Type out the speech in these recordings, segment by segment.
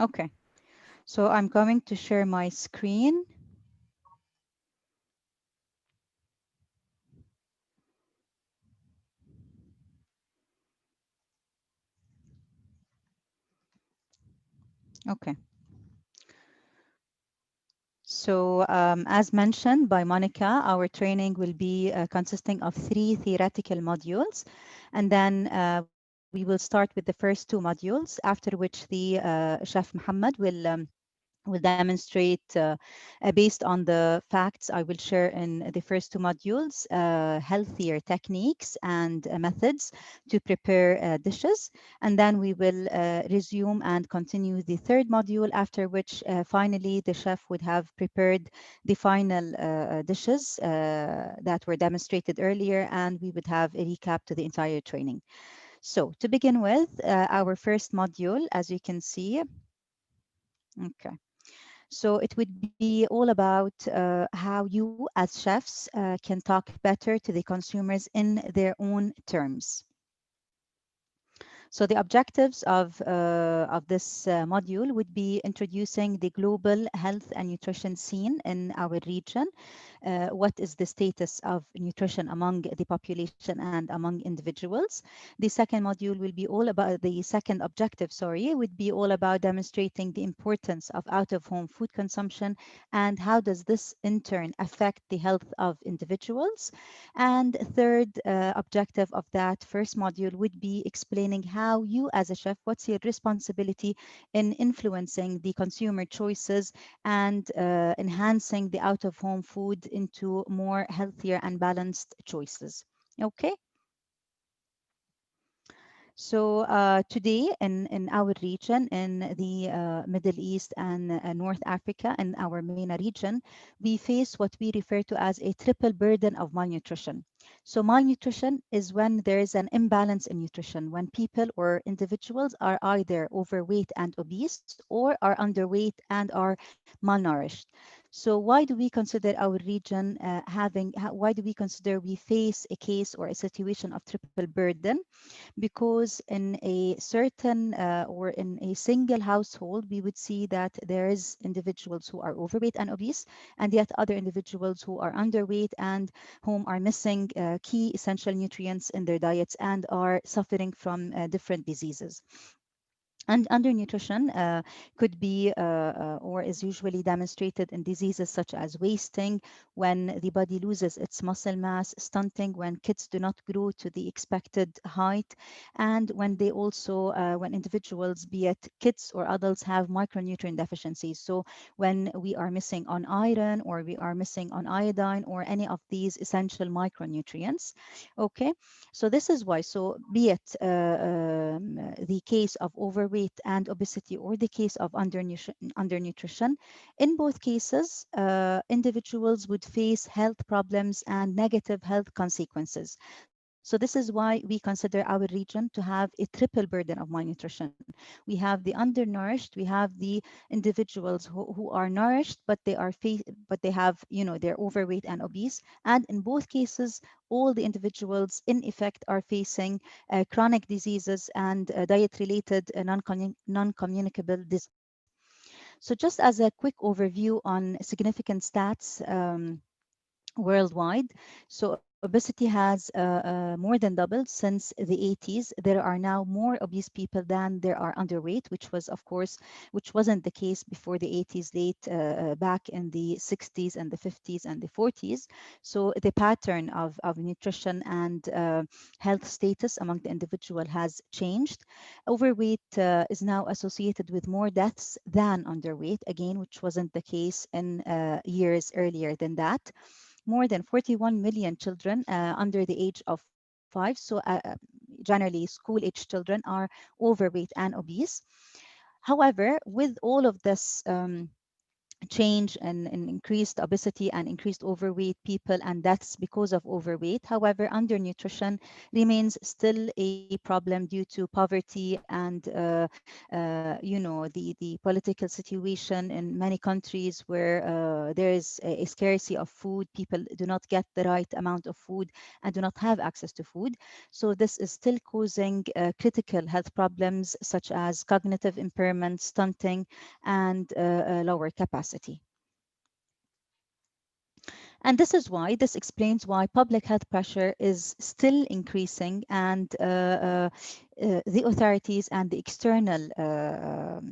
Okay, so I'm going to share my screen. Okay. So, as mentioned by Monica, our training will be consisting of 3 theoretical modules. And then we will start with the first 2 modules, after which the Chef Muhammad will demonstrate based on the facts I will share in the first 2 modules, healthier techniques and methods to prepare dishes. And then we will resume and continue the third module, after which finally the chef would have prepared the final dishes that were demonstrated earlier, and we would have a recap to the entire training. So to begin with, our first module, as you can see, okay. So it would be all about how you, as chefs, can talk better to the consumers in their own terms. So the objectives of this module would be introducing the global health and nutrition scene in our region. What is the status of nutrition among the population and among individuals? The second module will be all about the second objective, sorry, would be all about demonstrating the importance of out-of-home food consumption and how does this in turn affect the health of individuals. And third objective of that first module would be explaining how you as a chef, what's your responsibility in influencing the consumer choices and enhancing the out-of-home food into more healthier and balanced choices. Okay. So today in our region, in the Middle East and North Africa, and our MENA region, we face what we refer to as a triple burden of malnutrition. So malnutrition is when there is an imbalance in nutrition, when people or individuals are either overweight and obese or are underweight and are malnourished. So why do we consider our region why do we consider we face a case or a situation of triple burden? Because in a certain or in a single household, we would see that there is individuals who are overweight and obese, and yet other individuals who are underweight and whom are missing key essential nutrients in their diets and are suffering from different diseases. And undernutrition could be or is usually demonstrated in diseases such as wasting, when the body loses its muscle mass, stunting, when kids do not grow to the expected height, and when they also, when individuals, be it kids or adults, have micronutrient deficiencies. So when we are missing on iron or we are missing on iodine or any of these essential micronutrients. Okay. So this is why. So be it the case of overweight and obesity or the case of undernutrition, in both cases, individuals would face health problems and negative health consequences. So this is why we consider our region to have a triple burden of malnutrition. We have the undernourished, we have the individuals who are nourished, but but they have, they're overweight and obese. And in both cases, all the individuals in effect are facing chronic diseases and diet-related non-communicable disease. So just as a quick overview on significant stats worldwide. So obesity has more than doubled since the 80s. There are now more obese people than there are underweight, which was, of course, which wasn't the case before the 80s, late back in the 60s and the 50s and the 40s. So the pattern of nutrition and health status among the individual has changed. Overweight is now associated with more deaths than underweight, again, which wasn't the case in years earlier than that. More than 41 million children under the age of 5, so generally school-age children, are overweight and obese. However, with all of this change and increased obesity and increased overweight people and deaths because of overweight. However, undernutrition remains still a problem due to poverty and the political situation in many countries where there is a scarcity of food. People do not get the right amount of food and do not have access to food. So this is still causing critical health problems such as cognitive impairment, stunting, and lower capacity. And this explains why public health pressure is still increasing, and the authorities and the external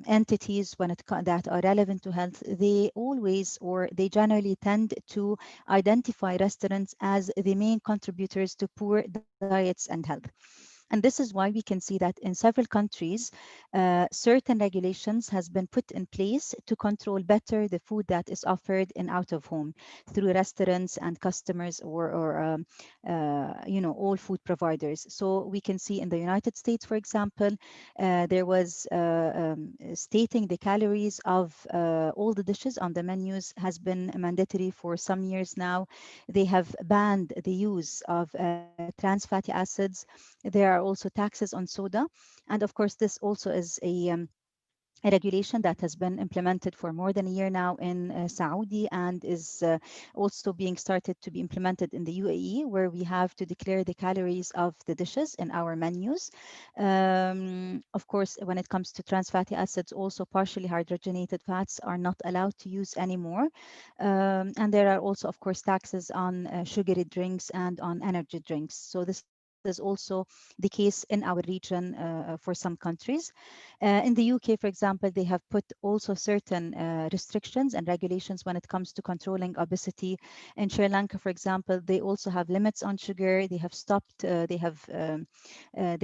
entities that are relevant to health, they always or they generally tend to identify restaurants as the main contributors to poor diets and health. And this is why we can see that in several countries, certain regulations has been put in place to control better the food that is offered in out of home through restaurants and customers or all food providers. So we can see in the United States, for example, there was stating the calories of all the dishes on the menus has been mandatory for some years now. They have banned the use of trans fatty acids. There are also taxes on soda. And of course, this also is a regulation that has been implemented for more than a year now in Saudi and is also being started to be implemented in the UAE, where we have to declare the calories of the dishes in our menus. Of course, when it comes to trans fatty acids, also partially hydrogenated fats are not allowed to use anymore. And there are also, of course, taxes on sugary drinks and on energy drinks. So this is also the case in our region for some countries. In the UK, for example, they have put also certain restrictions and regulations when it comes to controlling obesity. In Sri Lanka, for example, they also have limits on sugar. They have stopped, they're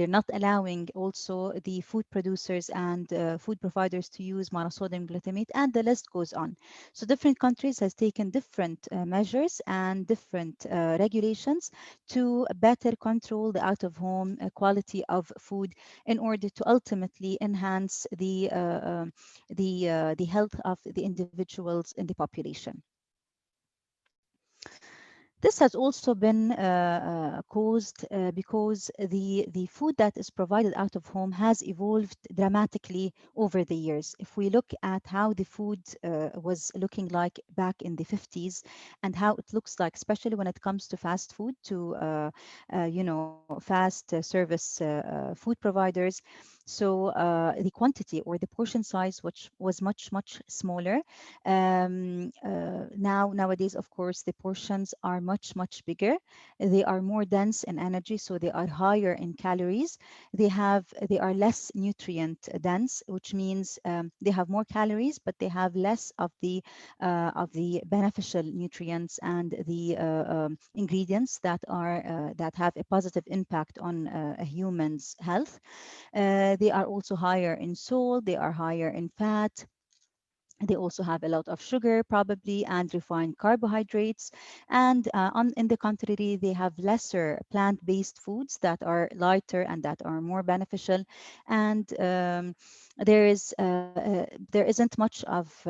not allowing also the food producers and food providers to use monosodium glutamate, and the list goes on. So different countries has taken different measures and different regulations to better control the out of home quality of food in order to ultimately enhance the health of the individuals in the population. This has also been caused because the food that is provided out of home has evolved dramatically over the years. If we look at how the food was looking like back in the 50s and how it looks like, especially when it comes to fast food, to fast service food providers, so the quantity or the portion size, which was much smaller. Nowadays, of course, the portions are much bigger. They are more dense in energy, so they are higher in calories. They are less nutrient dense, which means they have more calories, but they have less of the beneficial nutrients and the ingredients that have a positive impact on a human's health. They are also higher in salt. They are higher in fat. They also have a lot of sugar, probably, and refined carbohydrates. And in the contrary, they have lesser plant-based foods that are lighter and that are more beneficial. And there isn't much of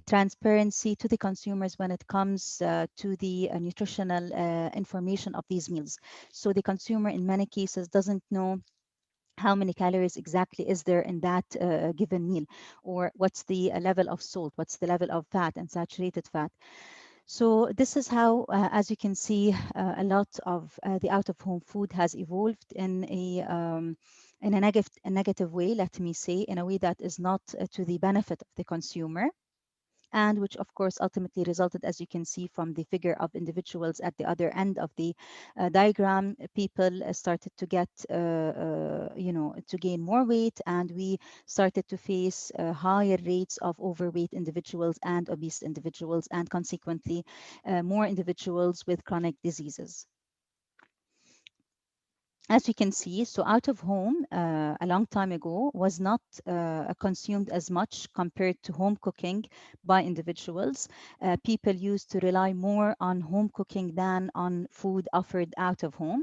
transparency to the consumers when it comes to the nutritional information of these meals. So the consumer, in many cases, doesn't know how many calories exactly is there in that given meal, or what's the level of salt, what's the level of fat and saturated fat. So this is how, as you can see, a lot of the out-of-home food has evolved in a negative way, let me say, in a way that is not to the benefit of the consumer, and which of course ultimately resulted, as you can see from the figure of individuals at the other end of the diagram. People started to get to gain more weight, and we started to face higher rates of overweight individuals and obese individuals, and consequently more individuals with chronic diseases. As we can see, so out of home a long time ago was not consumed as much compared to home cooking by individuals. People used to rely more on home cooking than on food offered out of home.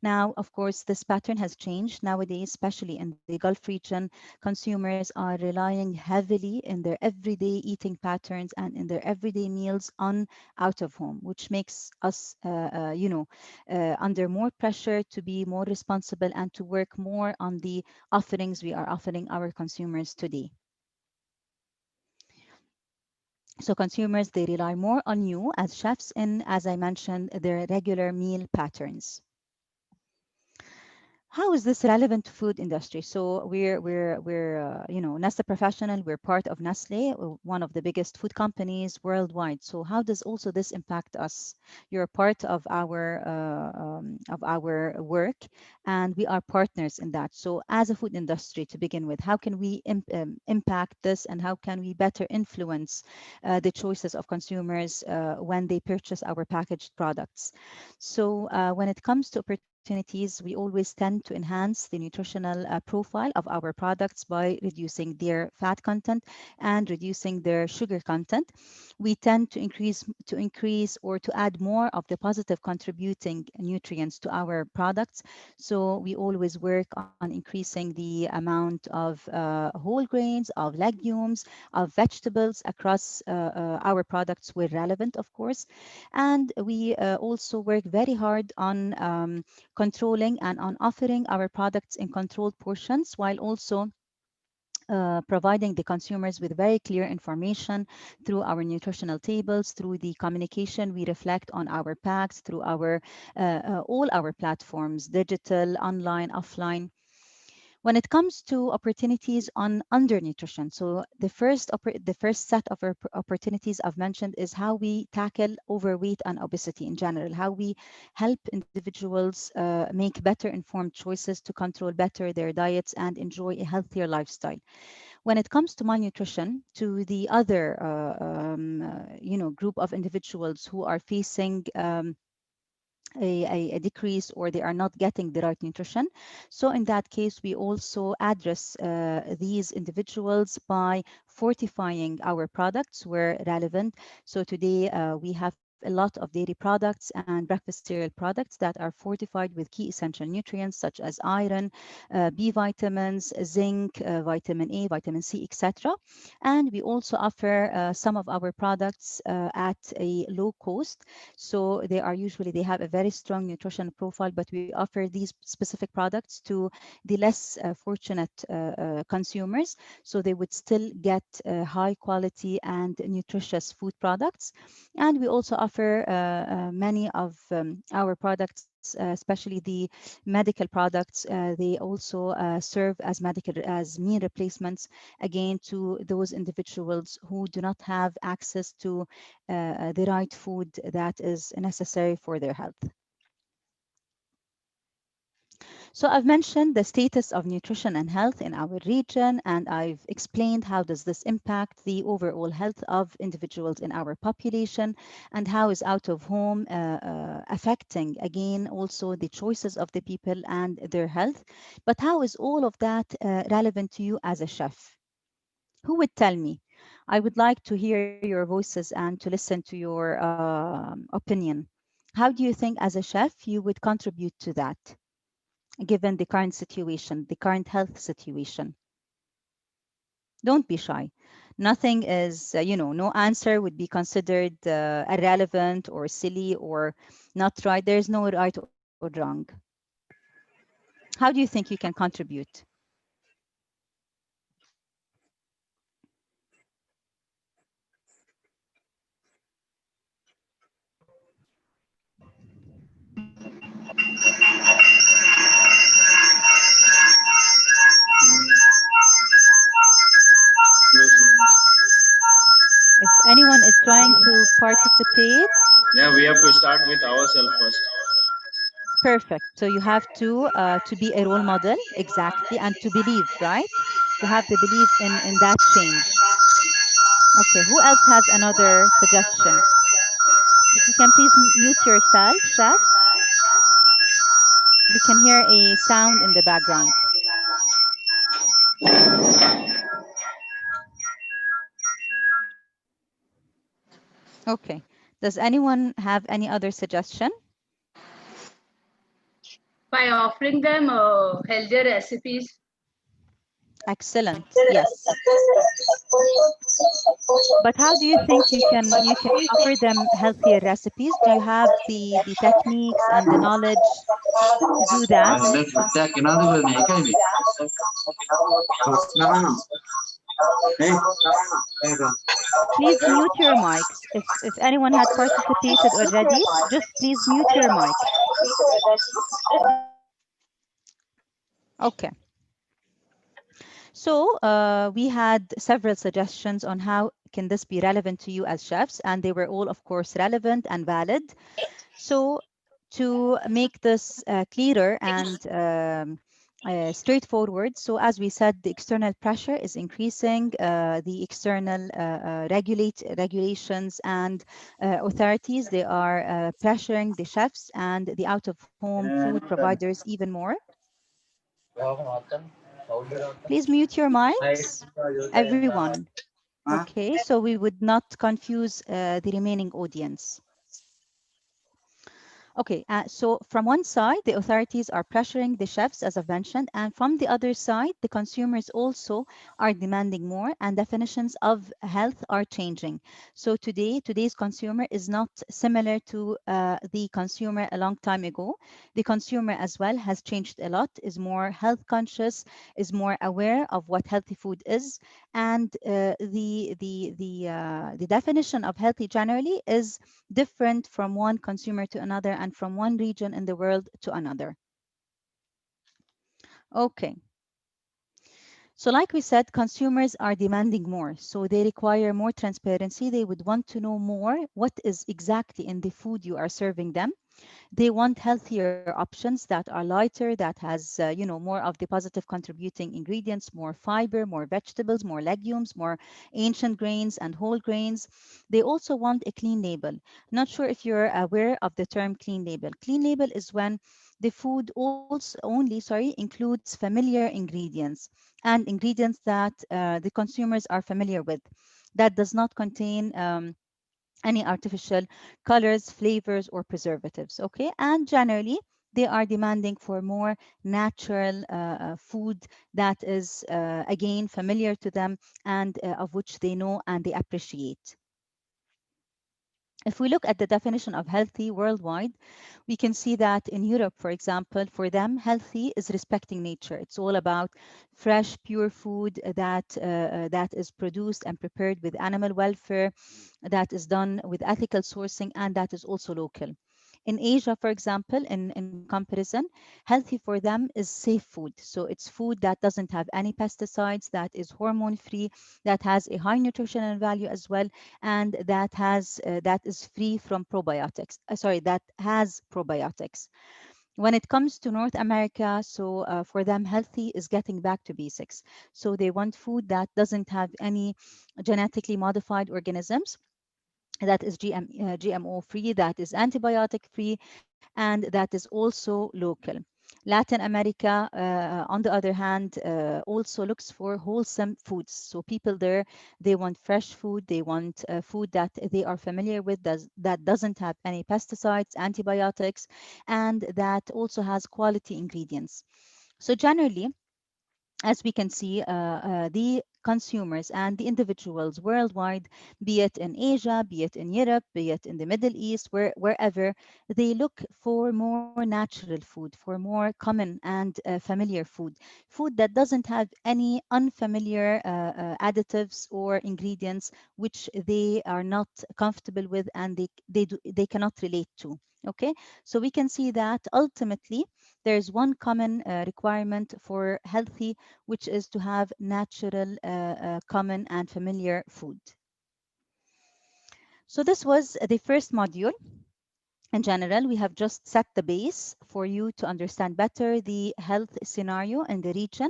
Now, of course, this pattern has changed nowadays, especially in the Gulf region. Consumers are relying heavily in their everyday eating patterns and in their everyday meals on out of home, which makes us, under more pressure to be more responsible and to work more on the offerings we are offering our consumers today. So consumers, they rely more on you as chefs in, as I mentioned, their regular meal patterns. How is this relevant to food industry? So Nestle Professional. We're part of Nestle, one of the biggest food companies worldwide. So how does also this impact us? You're part of our work, and we are partners in that. So as a food industry, to begin with, how can we impact this, and how can we better influence the choices of consumers when they purchase our packaged products? So when it comes to opportunities, we always tend to enhance the nutritional profile of our products by reducing their fat content and reducing their sugar content. We tend to increase or to add more of the positive contributing nutrients to our products. So we always work on increasing the amount of whole grains, of legumes, of vegetables across our products where relevant, of course. And we also work very hard on controlling and on offering our products in controlled portions, while also providing the consumers with very clear information through our nutritional tables, through the communication we reflect on our packs, through our all our platforms, digital, online, offline. When it comes to opportunities on undernutrition, so the first set of opportunities I've mentioned is how we tackle overweight and obesity in general, how we help individuals make better informed choices to control better their diets and enjoy a healthier lifestyle. When it comes to malnutrition, to the other group of individuals who are facing a decrease, or they are not getting the right nutrition. So in that case, we also address these individuals by fortifying our products where relevant. So today we have a lot of dairy products and breakfast cereal products that are fortified with key essential nutrients such as iron, B vitamins, zinc, vitamin A, vitamin C, etc. And we also offer some of our products at a low cost. So they have a very strong nutrition profile, but we offer these specific products to the less fortunate consumers, so they would still get high quality and nutritious food products. And we also offer many of our products, especially the medical products. They also serve as meal replacements, again, to those individuals who do not have access to the right food that is necessary for their health. So I've mentioned the status of nutrition and health in our region, and I've explained how does this impact the overall health of individuals in our population, and how is out of home affecting, again, also the choices of the people and their health. But how is all of that relevant to you as a chef? Who would tell me? I would like to hear your voices and to listen to your opinion. How do you think, as a chef, you would contribute to that, given the current situation, the current health situation? Don't be shy. Nothing is, no answer would be considered irrelevant or silly or not right. There's no right or wrong. How do you think you can contribute? If anyone is trying to participate, Yeah, we have to start with ourselves first. perfect. So you have to be a role model, exactly, and to believe, right? To have the belief in that change. Okay, who else has another suggestion? If you can please mute yourself, chef. We can hear a sound in the background. Okay. Does anyone have any other suggestion? by offering them healthier recipes. Excellent. Yes. But how do you think you can offer them healthier recipes? Do you have the techniques and the knowledge to do that? Please mute your mics. If anyone had participated already, just please mute your mic. Okay. So we had several suggestions on how can this be relevant to you as chefs, and they were all, of course, relevant and valid. So to make this clearer and straightforward, so as we said, the external pressure is increasing, the external regulations and authorities, they are pressuring the chefs and the out-of-home food providers even more. Please mute your mics, everyone. Okay, so we would not confuse the remaining audience. Okay, so from one side, the authorities are pressuring the chefs, as I've mentioned, and from the other side, the consumers also are demanding more, and definitions of health are changing. So today's consumer is not similar to the consumer a long time ago. The consumer as well has changed a lot, is more health conscious, is more aware of what healthy food is, and the definition of healthy generally is different from one consumer to another and from one region in the world to another. Okay. So like we said, consumers are demanding more. So they require more transparency. They would want to know more what is exactly in the food you are serving them. They want healthier options that are lighter, that has more of the positive contributing ingredients, more fiber, more vegetables, more legumes, more ancient grains and whole grains. They also want a clean label. Not sure if you're aware of the term clean label. Clean label is when the food also only, includes familiar ingredients and ingredients that the consumers are familiar with, that does not contain any artificial colors, flavors, or preservatives. Okay, and generally they are demanding for more natural food that is again familiar to them and of which they know and they appreciate. If we look at the definition of healthy worldwide, we can see that in Europe, for example, for them, healthy is respecting nature. It's all about fresh, pure food that is produced and prepared with animal welfare, that is done with ethical sourcing, and that is also local. In Asia, for example, in comparison, healthy for them is safe food. So it's food that doesn't have any pesticides, that is hormone free, that has a high nutritional value as well, and that is free from probiotics. Sorry, that has probiotics. When it comes to North America, so for them, healthy is getting back to basics. So they want food that doesn't have any genetically modified organisms, that is GMO free, that is antibiotic free, and that is also local. Latin America, on the other hand, also looks for wholesome foods. So people there, they want fresh food, they want food that they are familiar with, that doesn't have any pesticides, antibiotics, and that also has quality ingredients. So generally, as we can see, the consumers and the individuals worldwide, be it in Asia, be it in Europe, be it in the Middle East, wherever, they look for more natural food, for more common and familiar food that doesn't have any unfamiliar additives or ingredients which they are not comfortable with and they cannot relate to. Okay, so we can see that ultimately there's one common requirement for healthy, which is to have natural, common, and familiar food. So this was the first module. In general, we have just set the base for you to understand better the health scenario in the region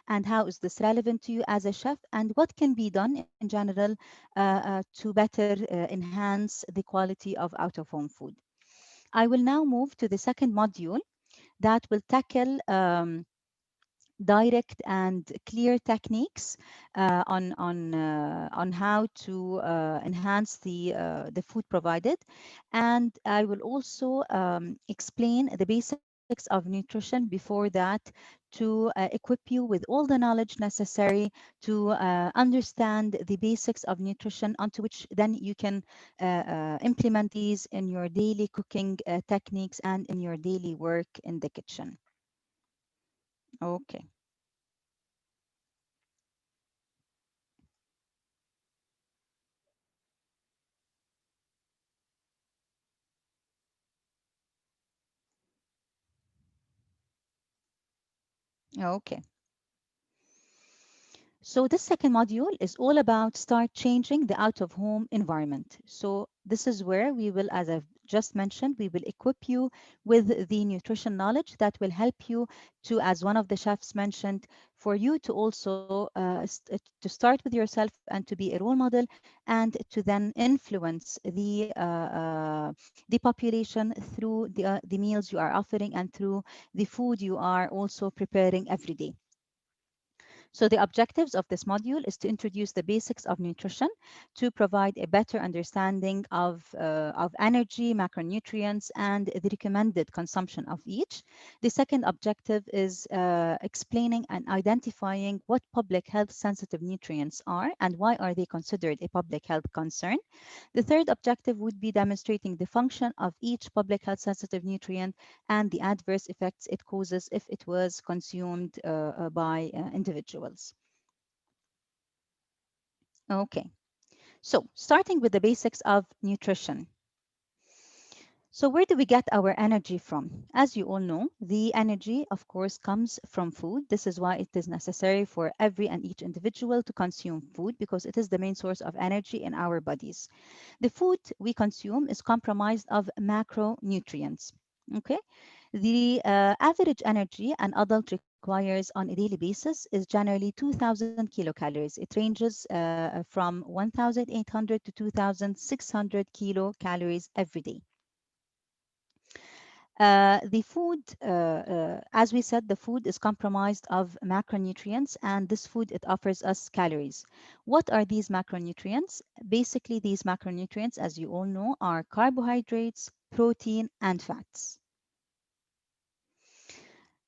and how is this relevant to you as a chef and what can be done in general to better enhance the quality of out-of-home food. I will now move to the second module that will tackle direct and clear techniques on how to enhance the food provided, and I will also explain the basic of nutrition before that to equip you with all the knowledge necessary to understand the basics of nutrition, onto which then you can implement these in your daily cooking techniques and in your daily work in the kitchen. Okay. Okay. So this second module is all about start changing the out of home environment. So this is where we will, as I've just mentioned, we will equip you with the nutrition knowledge that will help you to, as one of the chefs mentioned, for you to also to start with yourself and to be a role model, and to then influence the population through the meals you are offering and through the food you are also preparing every day. So the objectives of this module is to introduce the basics of nutrition, to provide a better understanding of energy, macronutrients, and the recommended consumption of each. The second objective is explaining and identifying what public health sensitive nutrients are and why are they considered a public health concern. The third objective would be demonstrating the function of each public health sensitive nutrient and the adverse effects it causes if it was consumed by individuals. Okay, so starting with the basics of nutrition. So where do we get our energy from? As you all know, the energy, of course, comes from food. This is why it is necessary for every and each individual to consume food, because it is the main source of energy in our bodies. The food we consume is comprised of macronutrients. Okay, the average energy an adult requires on a daily basis is generally 2,000 kilocalories. It ranges from 1,800 to 2,600 kilocalories every day. The food, as we said, the food is comprised of macronutrients, and this food, it offers us calories. What are these macronutrients? Basically, these macronutrients, as you all know, are carbohydrates, protein, and fats.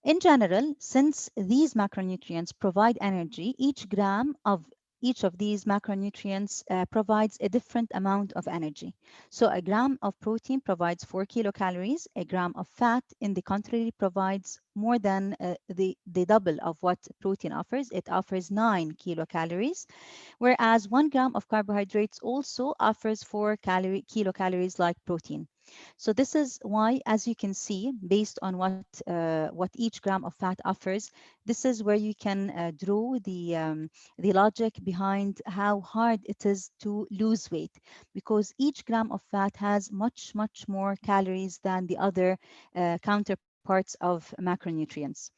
In general, since these macronutrients provide energy, each gram of each of these macronutrients provides a different amount of energy. So a gram of protein provides 4 kilocalories. A gram of fat, in the contrary, provides more than the double of what protein offers. It offers 9 kilocalories, whereas 1 gram of carbohydrates also offers 4 kilocalories like protein. So this is why, as you can see, based on what each gram of fat offers, this is where you can draw the logic behind how hard it is to lose weight, because each gram of fat has much more calories than the other counterparts of macronutrients.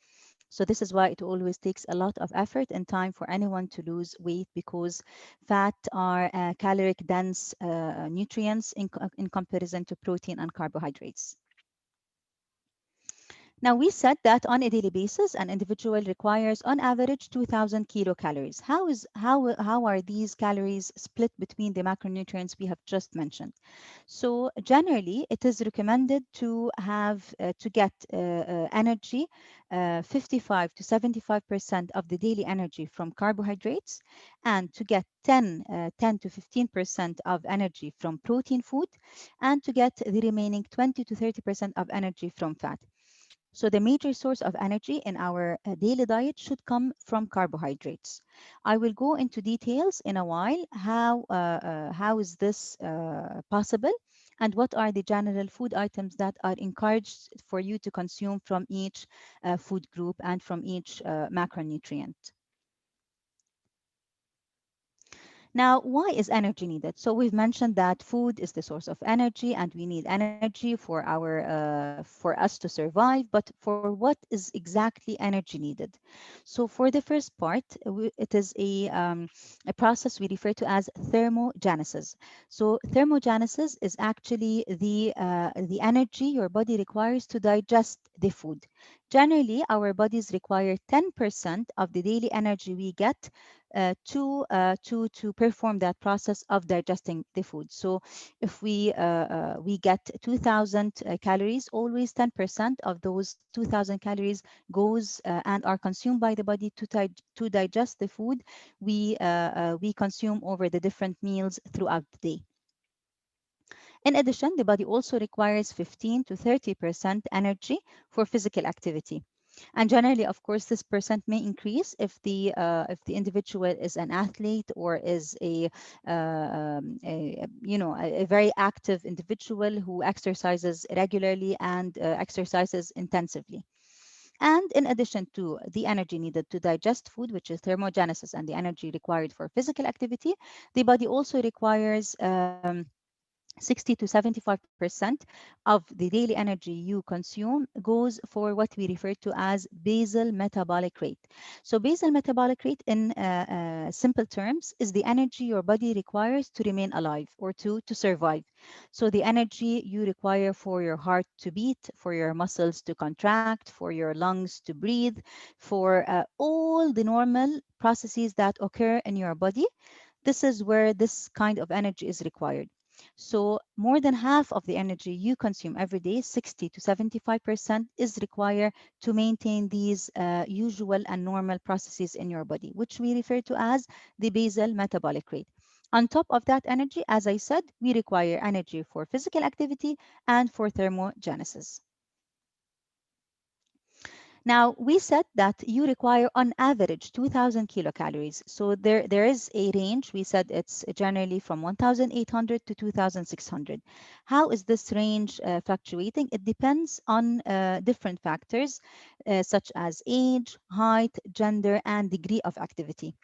So this is why it always takes a lot of effort and time for anyone to lose weight, because fat are caloric dense nutrients in comparison to protein and carbohydrates. Now, we said that on a daily basis, an individual requires on average 2,000 kilocalories. How are these calories split between the macronutrients we have just mentioned? So generally, it is recommended to have to get energy, 55 to 75% of the daily energy from carbohydrates, and to get 10 to 15% of energy from protein food, and to get the remaining 20 to 30% of energy from fat. So the major source of energy in our daily diet should come from carbohydrates. I will go into details in a while how is this possible, and what are the general food items that are encouraged for you to consume from each food group and from each macronutrient. Now, why is energy needed? So we've mentioned that food is the source of energy, and we need energy for us to survive. But for what is exactly energy needed? So for the first part, it is a process we refer to as thermogenesis. So thermogenesis is actually the energy your body requires to digest the food. Generally, our bodies require 10% of the daily energy we get to perform that process of digesting the food. So if we get 2,000 calories, always 10% of those 2,000 calories goes and are consumed by the body to digest the food we consume over the different meals throughout the day. In addition, the body also requires 15 to 30% energy for physical activity. And generally, of course, this percent may increase if the individual is an athlete or is a very active individual who exercises regularly and exercises intensively. And in addition to the energy needed to digest food, which is thermogenesis, and the energy required for physical activity, the body also requires 60 to 75% of the daily energy you consume goes for what we refer to as basal metabolic rate. So, basal metabolic rate, in simple terms, is the energy your body requires to remain alive or to survive. So, the energy you require for your heart to beat, for your muscles to contract, for your lungs to breathe, for all the normal processes that occur in your body. This is where this kind of energy is required. So more than half of the energy you consume every day, 60 to 75%, is required to maintain these usual and normal processes in your body, which we refer to as the basal metabolic rate. On top of that energy, as I said, we require energy for physical activity and for thermogenesis. Now, we said that you require on average 2,000 kilocalories. So there is a range. We said it's generally from 1,800 to 2,600. How is this range fluctuating? It depends on different factors such as age, height, gender, and degree of activity.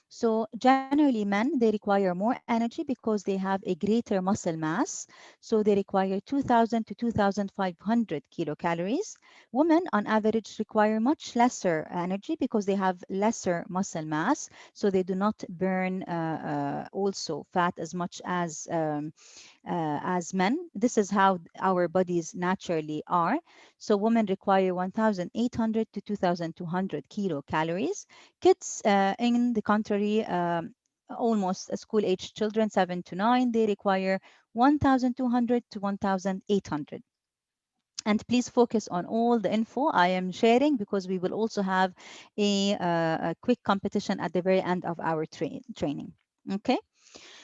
So generally, men, they require more energy because they have a greater muscle mass. So they require 2,000 to 2,500 kilocalories. Women, on average, require much lesser energy because they have lesser muscle mass. So they do not burn also fat as much as men. This is how our bodies naturally are. So women require 1,800 to 2,200 kilocalories. Kids, in the contrary, almost school age children, 7 to 9, they require 1,200 to 1,800. And please focus on all the info I am sharing because we will also have a quick competition at the very end of our training. Okay.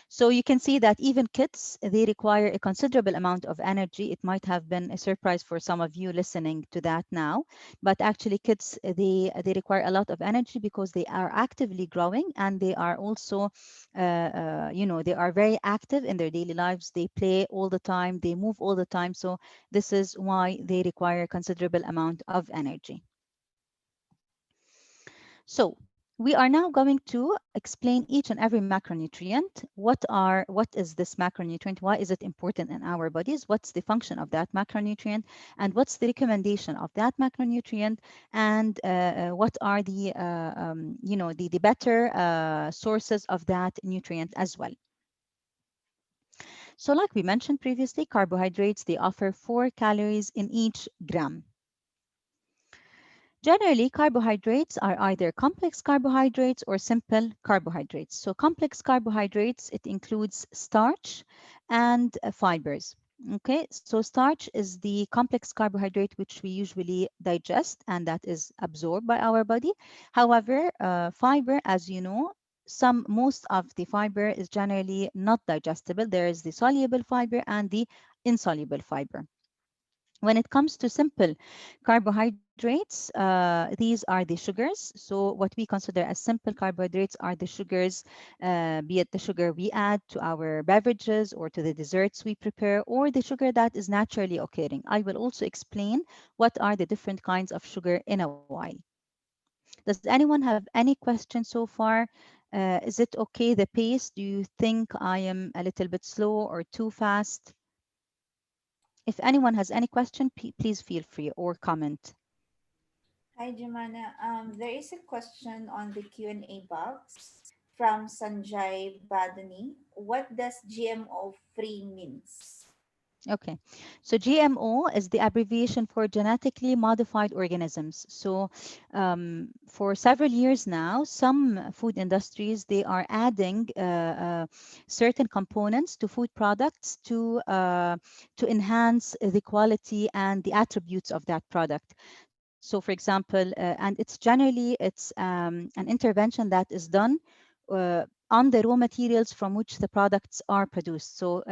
So you can see that even kids, they require a considerable amount of energy. It might have been a surprise for some of you listening to that now, but actually kids, they require a lot of energy because they are actively growing and they are also, they are very active in their daily lives. They play all the time, they move all the time. So this is why they require considerable amount of energy. So we are now going to explain each and every macronutrient. What is this macronutrient? Why is it important in our bodies? What's the function of that macronutrient? And what's the recommendation of that macronutrient? And what are the better sources of that nutrient as well? So like we mentioned previously, carbohydrates, they offer 4 calories in each gram. Generally, carbohydrates are either complex carbohydrates or simple carbohydrates. So complex carbohydrates, it includes starch and fibers. Okay, so starch is the complex carbohydrate which we usually digest and that is absorbed by our body. However, fiber, as you know, most of the fiber is generally not digestible. There is the soluble fiber and the insoluble fiber. When it comes to simple carbohydrates, these are the sugars. So what we consider as simple carbohydrates are the sugars, be it the sugar we add to our beverages or to the desserts we prepare, or the sugar that is naturally occurring. I will also explain what are the different kinds of sugar in a while. Does anyone have any questions so far? Is it okay, the pace? Do you think I am a little bit slow or too fast? If anyone has any question, please feel free or comment. Hi, Jemana. There is a question on the Q&A box from Sanjay Badani. What does GMO free means? Okay, so GMO is the abbreviation for genetically modified organisms. So for several years now, some food industries, they are adding certain components to food products to enhance the quality and the attributes of that product. So for example, and it's an intervention that is done on the raw materials from which the products are produced. So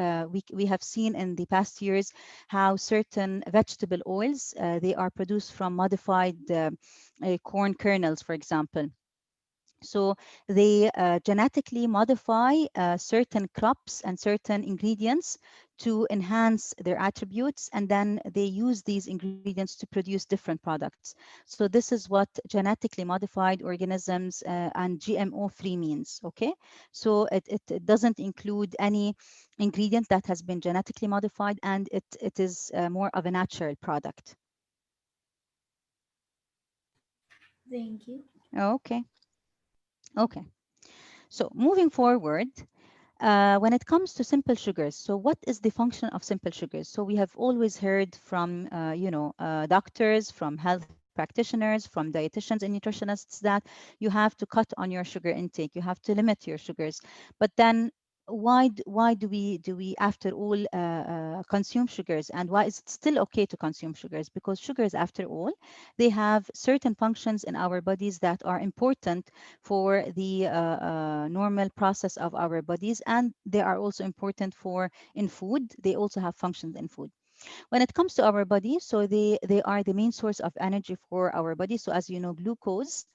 we have seen in the past years how certain vegetable oils, they are produced from modified corn kernels, for example. So they genetically modify certain crops and certain ingredients to enhance their attributes, and then they use these ingredients to produce different products. So this is what genetically modified organisms and GMO free means. Okay, so it doesn't include any ingredient that has been genetically modified, and it is more of a natural product. Thank you. Okay, okay. So moving forward, when it comes to simple sugars, so what is the function of simple sugars? So we have always heard from, doctors, from health practitioners, from dietitians and nutritionists that you have to cut on your sugar intake, you have to limit your sugars. But then why do we after all consume sugars, and why is it still okay to consume sugars? Because sugars, after all, they have certain functions in our bodies that are important for the normal process of our bodies, and they are also important for in food. They also have functions in food. When it comes to our body, so they are the main source of energy for our body. So as you know, glucose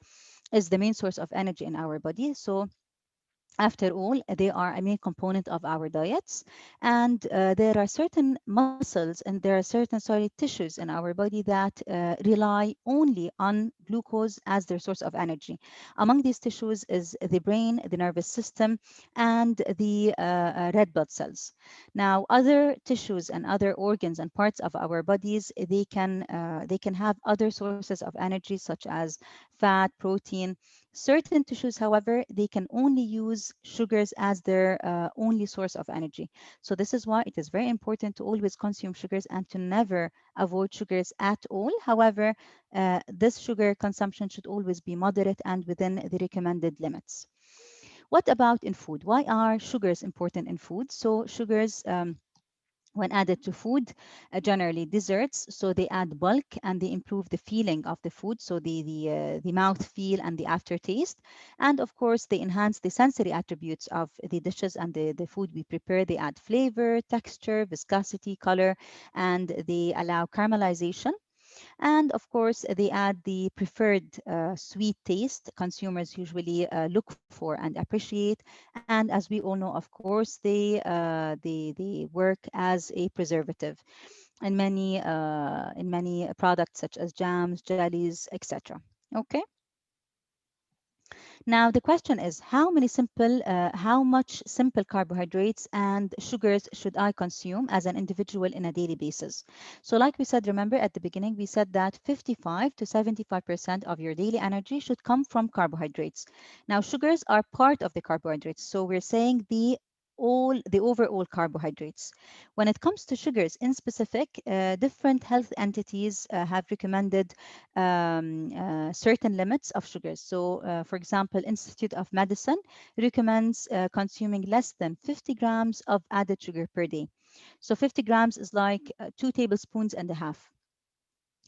is the main source of energy in our body. So after all, they are a main component of our diets, and there are certain muscles and there are certain, sorry, tissues in our body that rely only on glucose as their source of energy. Among these tissues is the brain, the nervous system, and the red blood cells. Now, other tissues and other organs and parts of our bodies, they can have other sources of energy, such as fat, protein. Certain tissues, however, they can only use sugars as their only source of energy. So this is why it is very important to always consume sugars and to never avoid sugars at all. However, this sugar consumption should always be moderate and within the recommended limits. What about in food? Why are sugars important in food? So sugars, when added to food, generally desserts, so they add bulk and they improve the feeling of the food, so the mouth feel and the aftertaste. And of course, they enhance the sensory attributes of the dishes and the food we prepare. They add flavor, texture, viscosity, color, and they allow caramelization. And of course, they add the preferred sweet taste consumers usually look for and appreciate. And as we all know, of course, they work as a preservative in many products such as jams, jellies, etc. Okay. Now the question is, how much simple carbohydrates and sugars should I consume as an individual in a daily basis? So like we said, remember at the beginning, we said that 55 to 75% of your daily energy should come from carbohydrates. Now sugars are part of the carbohydrates. So we're saying the overall carbohydrates. When it comes to sugars in specific, different health entities have recommended certain limits of sugars. So, for example, Institute of Medicine recommends consuming less than 50 grams of added sugar per day. So 50 grams is like 2 tablespoons and a half.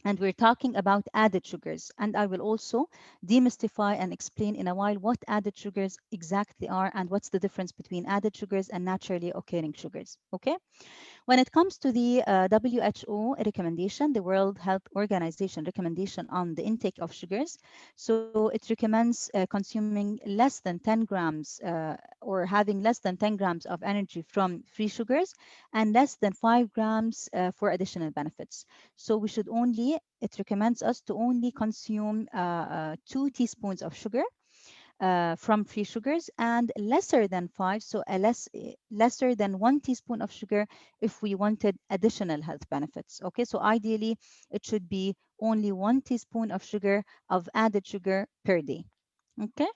And we're talking about added sugars. And I will also demystify and explain in a while what added sugars exactly are and what's the difference between added sugars and naturally occurring sugars. Okay. When it comes to the WHO recommendation, the World Health Organization recommendation on the intake of sugars, so it recommends consuming less than 10 grams or having less than 10 grams of energy from free sugars and less than 5 grams for additional benefits. So it recommends us to only consume 2 teaspoons of sugar from free sugars and lesser than five, so lesser than 1 teaspoon of sugar if we wanted additional health benefits. Okay, so ideally it should be only 1 teaspoon of sugar, of added sugar per day. Okay,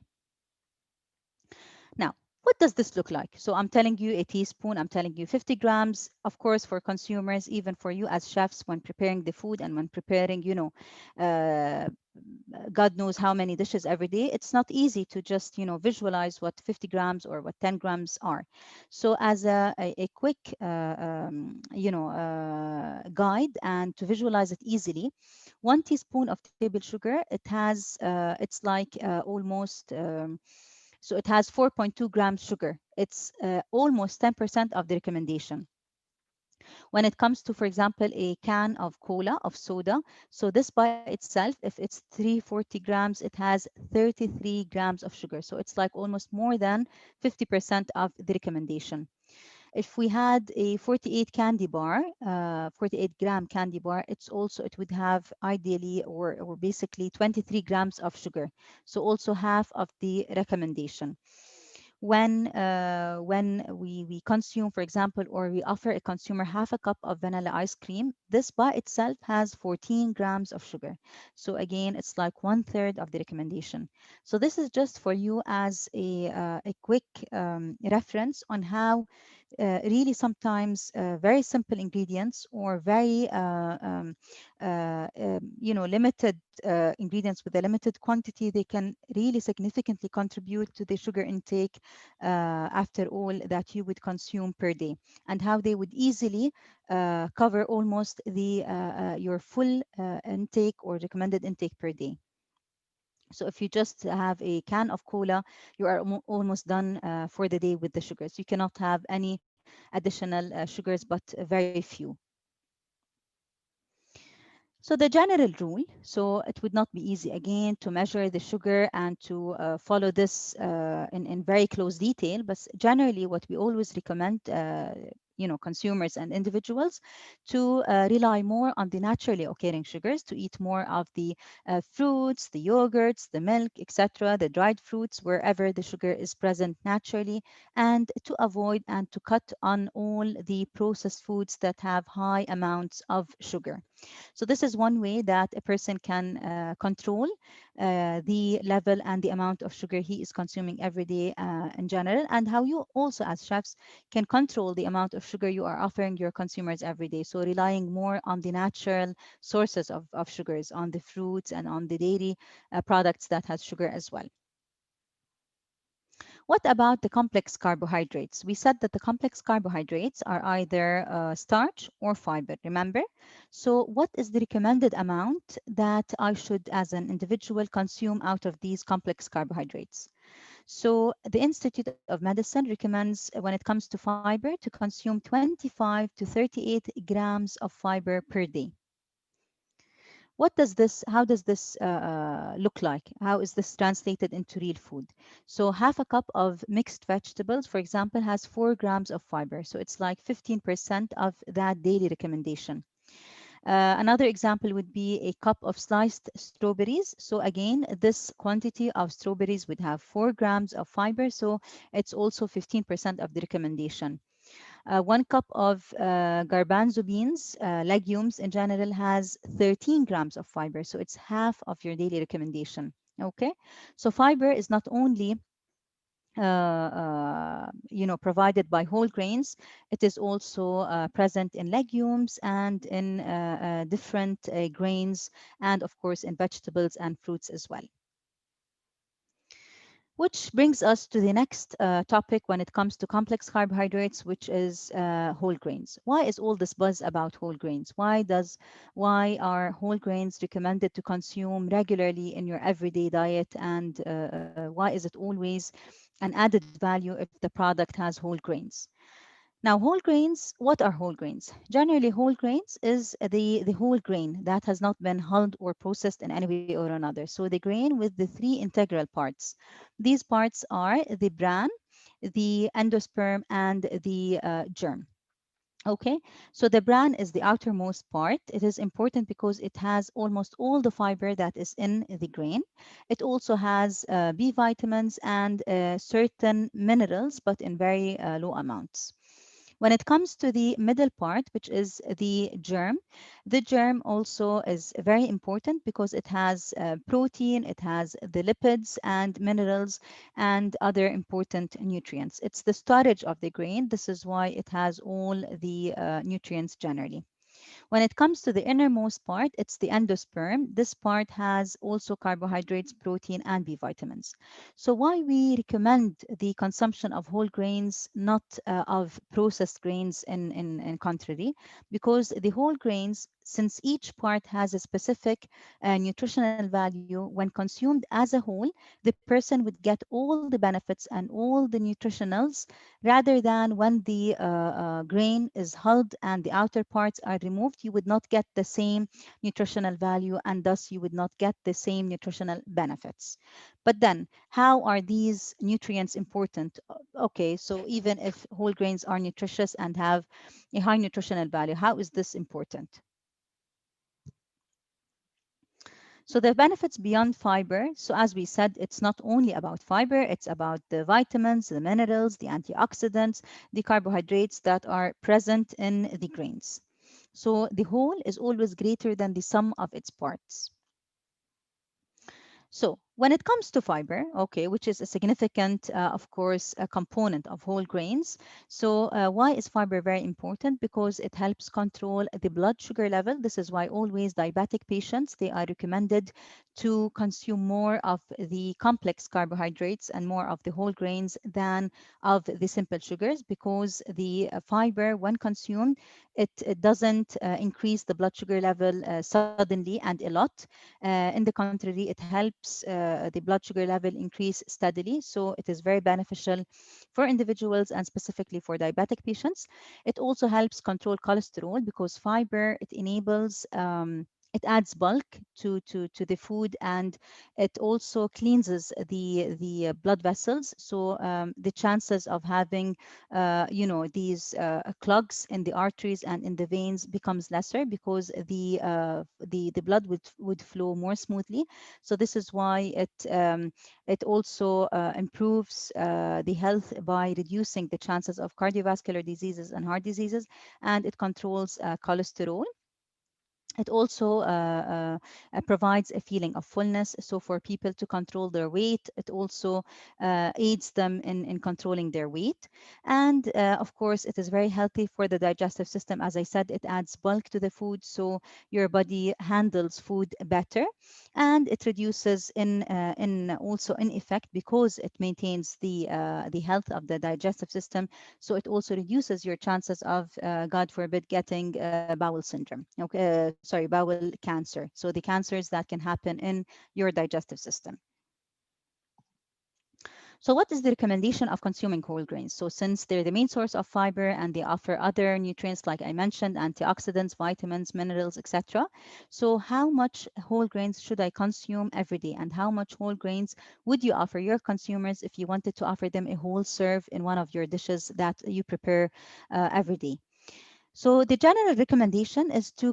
now what does this look like? So I'm telling you a teaspoon, I'm telling you 50 grams. Of course, for consumers, even for you as chefs, when preparing the food and when preparing, uh, God knows how many dishes every day, it's not easy to just, visualize what 50 grams or what 10 grams are. So as a quick, guide and to visualize it easily, 1 teaspoon of table sugar, it's like almost, so it has 4.2 grams sugar. It's almost 10% of the recommendation. When it comes to, for example, a can of cola, of soda, so this by itself, if it's 340 grams, it has 33 grams of sugar. So it's like almost more than 50% of the recommendation. If we had a 48 candy bar, 48-gram candy bar, it would have ideally or basically 23 grams of sugar. So also half of the recommendation. When we consume, for example, or we offer a consumer half a cup of vanilla ice cream, this by itself has 14 grams of sugar. So again, it's like 1/3 of the recommendation. So this is just for you as a quick reference on how really sometimes very simple ingredients or very limited ingredients with a limited quantity, they can really significantly contribute to the sugar intake after all that you would consume per day, and how they would easily cover almost the your full intake or recommended intake per day. So if you just have a can of cola, you are almost done for the day with the sugars. You cannot have any additional sugars, but very few. So the general rule, so it would not be easy again to measure the sugar and to follow this in very close detail, but generally what we always recommend consumers and individuals to rely more on the naturally occurring sugars, to eat more of the fruits, the yogurts, the milk, etc., the dried fruits, wherever the sugar is present naturally, and to avoid and to cut on all the processed foods that have high amounts of sugar. So this is one way that a person can control the level and the amount of sugar he is consuming every day in general, and how you also as chefs can control the amount of sugar you are offering your consumers every day. So relying more on the natural sources of sugars, on the fruits and on the dairy products that has sugar as well. What about the complex carbohydrates? We said that the complex carbohydrates are either starch or fiber, remember? So what is the recommended amount that I should, as an individual, consume out of these complex carbohydrates? So the Institute of Medicine recommends, when it comes to fiber, to consume 25 to 38 grams of fiber per day. How does this look like? How is this translated into real food? So half a cup of mixed vegetables, for example, has 4 grams of fiber. So it's like 15% of that daily recommendation. Another example would be a cup of sliced strawberries. So again, this quantity of strawberries would have 4 grams of fiber. So it's also 15% of the recommendation. 1 cup of garbanzo beans, legumes in general, has 13 grams of fiber. So it's half of your daily recommendation. Okay, so fiber is not only provided by whole grains, it is also present in legumes and in different grains, and of course in vegetables and fruits as well. Which brings us to the next topic when it comes to complex carbohydrates, which is whole grains. Why is all this buzz about whole grains? Why are whole grains recommended to consume regularly in your everyday diet? And why is it always an added value if the product has whole grains? Now, whole grains, what are whole grains? Generally, whole grains is the whole grain that has not been hulled or processed in any way or another. So the grain with the three integral parts. These parts are the bran, the endosperm, and the germ. Okay, so the bran is the outermost part. It is important because it has almost all the fiber that is in the grain. It also has B vitamins and certain minerals, but in very low amounts. When it comes to the middle part, which is the germ also is very important because it has protein, it has the lipids and minerals and other important nutrients. It's the storage of the grain. This is why it has all the nutrients generally. When it comes to the innermost part, it's the endosperm. This part has also carbohydrates, protein, and B vitamins. So why we recommend the consumption of whole grains, not of processed grains in contrary, because the whole grains, since each part has a specific nutritional value, when consumed as a whole, the person would get all the benefits and all the nutritionals rather than when the grain is hulled and the outer parts are removed, you would not get the same nutritional value and thus you would not get the same nutritional benefits. But then, how are these nutrients important? Okay, so even if whole grains are nutritious and have a high nutritional value, how is this important? So the benefits beyond fiber. So as we said, it's not only about fiber, it's about the vitamins, the minerals, the antioxidants, the carbohydrates that are present in the grains. So the whole is always greater than the sum of its parts. So when it comes to fiber, okay, which is a significant, of course, a component of whole grains. So why is fiber very important? Because it helps control the blood sugar level. This is why always diabetic patients, they are recommended to consume more of the complex carbohydrates and more of the whole grains than of the simple sugars, because the fiber, when consumed, it doesn't increase the blood sugar level suddenly and a lot. In the contrary, it helps the blood sugar level increase steadily. So it is very beneficial for individuals and specifically for diabetic patients. It also helps control cholesterol because fiber, it enables it adds bulk to the food, and it also cleanses the blood vessels. So the chances of having these clogs in the arteries and in the veins becomes lesser because the blood would flow more smoothly. So this is why it also improves the health by reducing the chances of cardiovascular diseases and heart diseases, and it controls cholesterol. It also provides a feeling of fullness. So for people to control their weight, it also aids them in controlling their weight. And of course, it is very healthy for the digestive system. As I said, it adds bulk to the food, so your body handles food better, and it reduces in also in effect because it maintains the health of the digestive system. So it also reduces your chances of, God forbid, getting bowel syndrome. Okay, sorry, bowel cancer. So the cancers that can happen in your digestive system. So what is the recommendation of consuming whole grains? So since they're the main source of fiber and they offer other nutrients, like I mentioned, antioxidants, vitamins, minerals, etc. So how much whole grains should I consume every day? And how much whole grains would you offer your consumers if you wanted to offer them a whole serve in one of your dishes that you prepare every day? So the general recommendation is to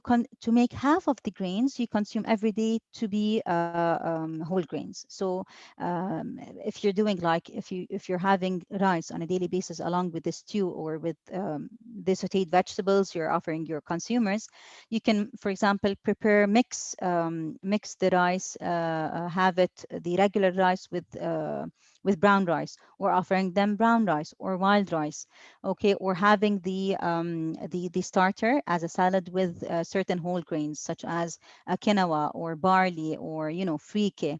make half of the grains you consume every day to be whole grains. So if you're doing, like, if you're having rice on a daily basis along with the stew or with the sautéed vegetables you're offering your consumers, you can, for example, prepare mix the rice, have it the regular rice with brown rice, or offering them brown rice or wild rice, okay, or having the starter as a salad with certain whole grains such as quinoa or barley or frike.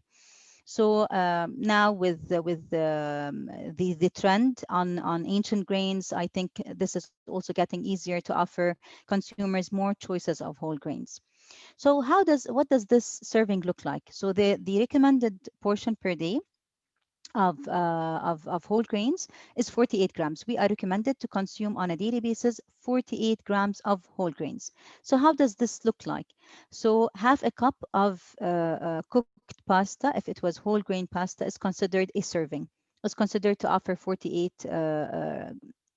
So now with the trend on ancient grains, I think this is also getting easier to offer consumers more choices of whole grains. So what does this serving look like? So the recommended portion per day of whole grains is 48 grams. We are recommended to consume on a daily basis 48 grams of whole grains. So how does this look like? So half a cup of cooked pasta, if it was whole grain pasta, is considered a serving. Is considered to offer 48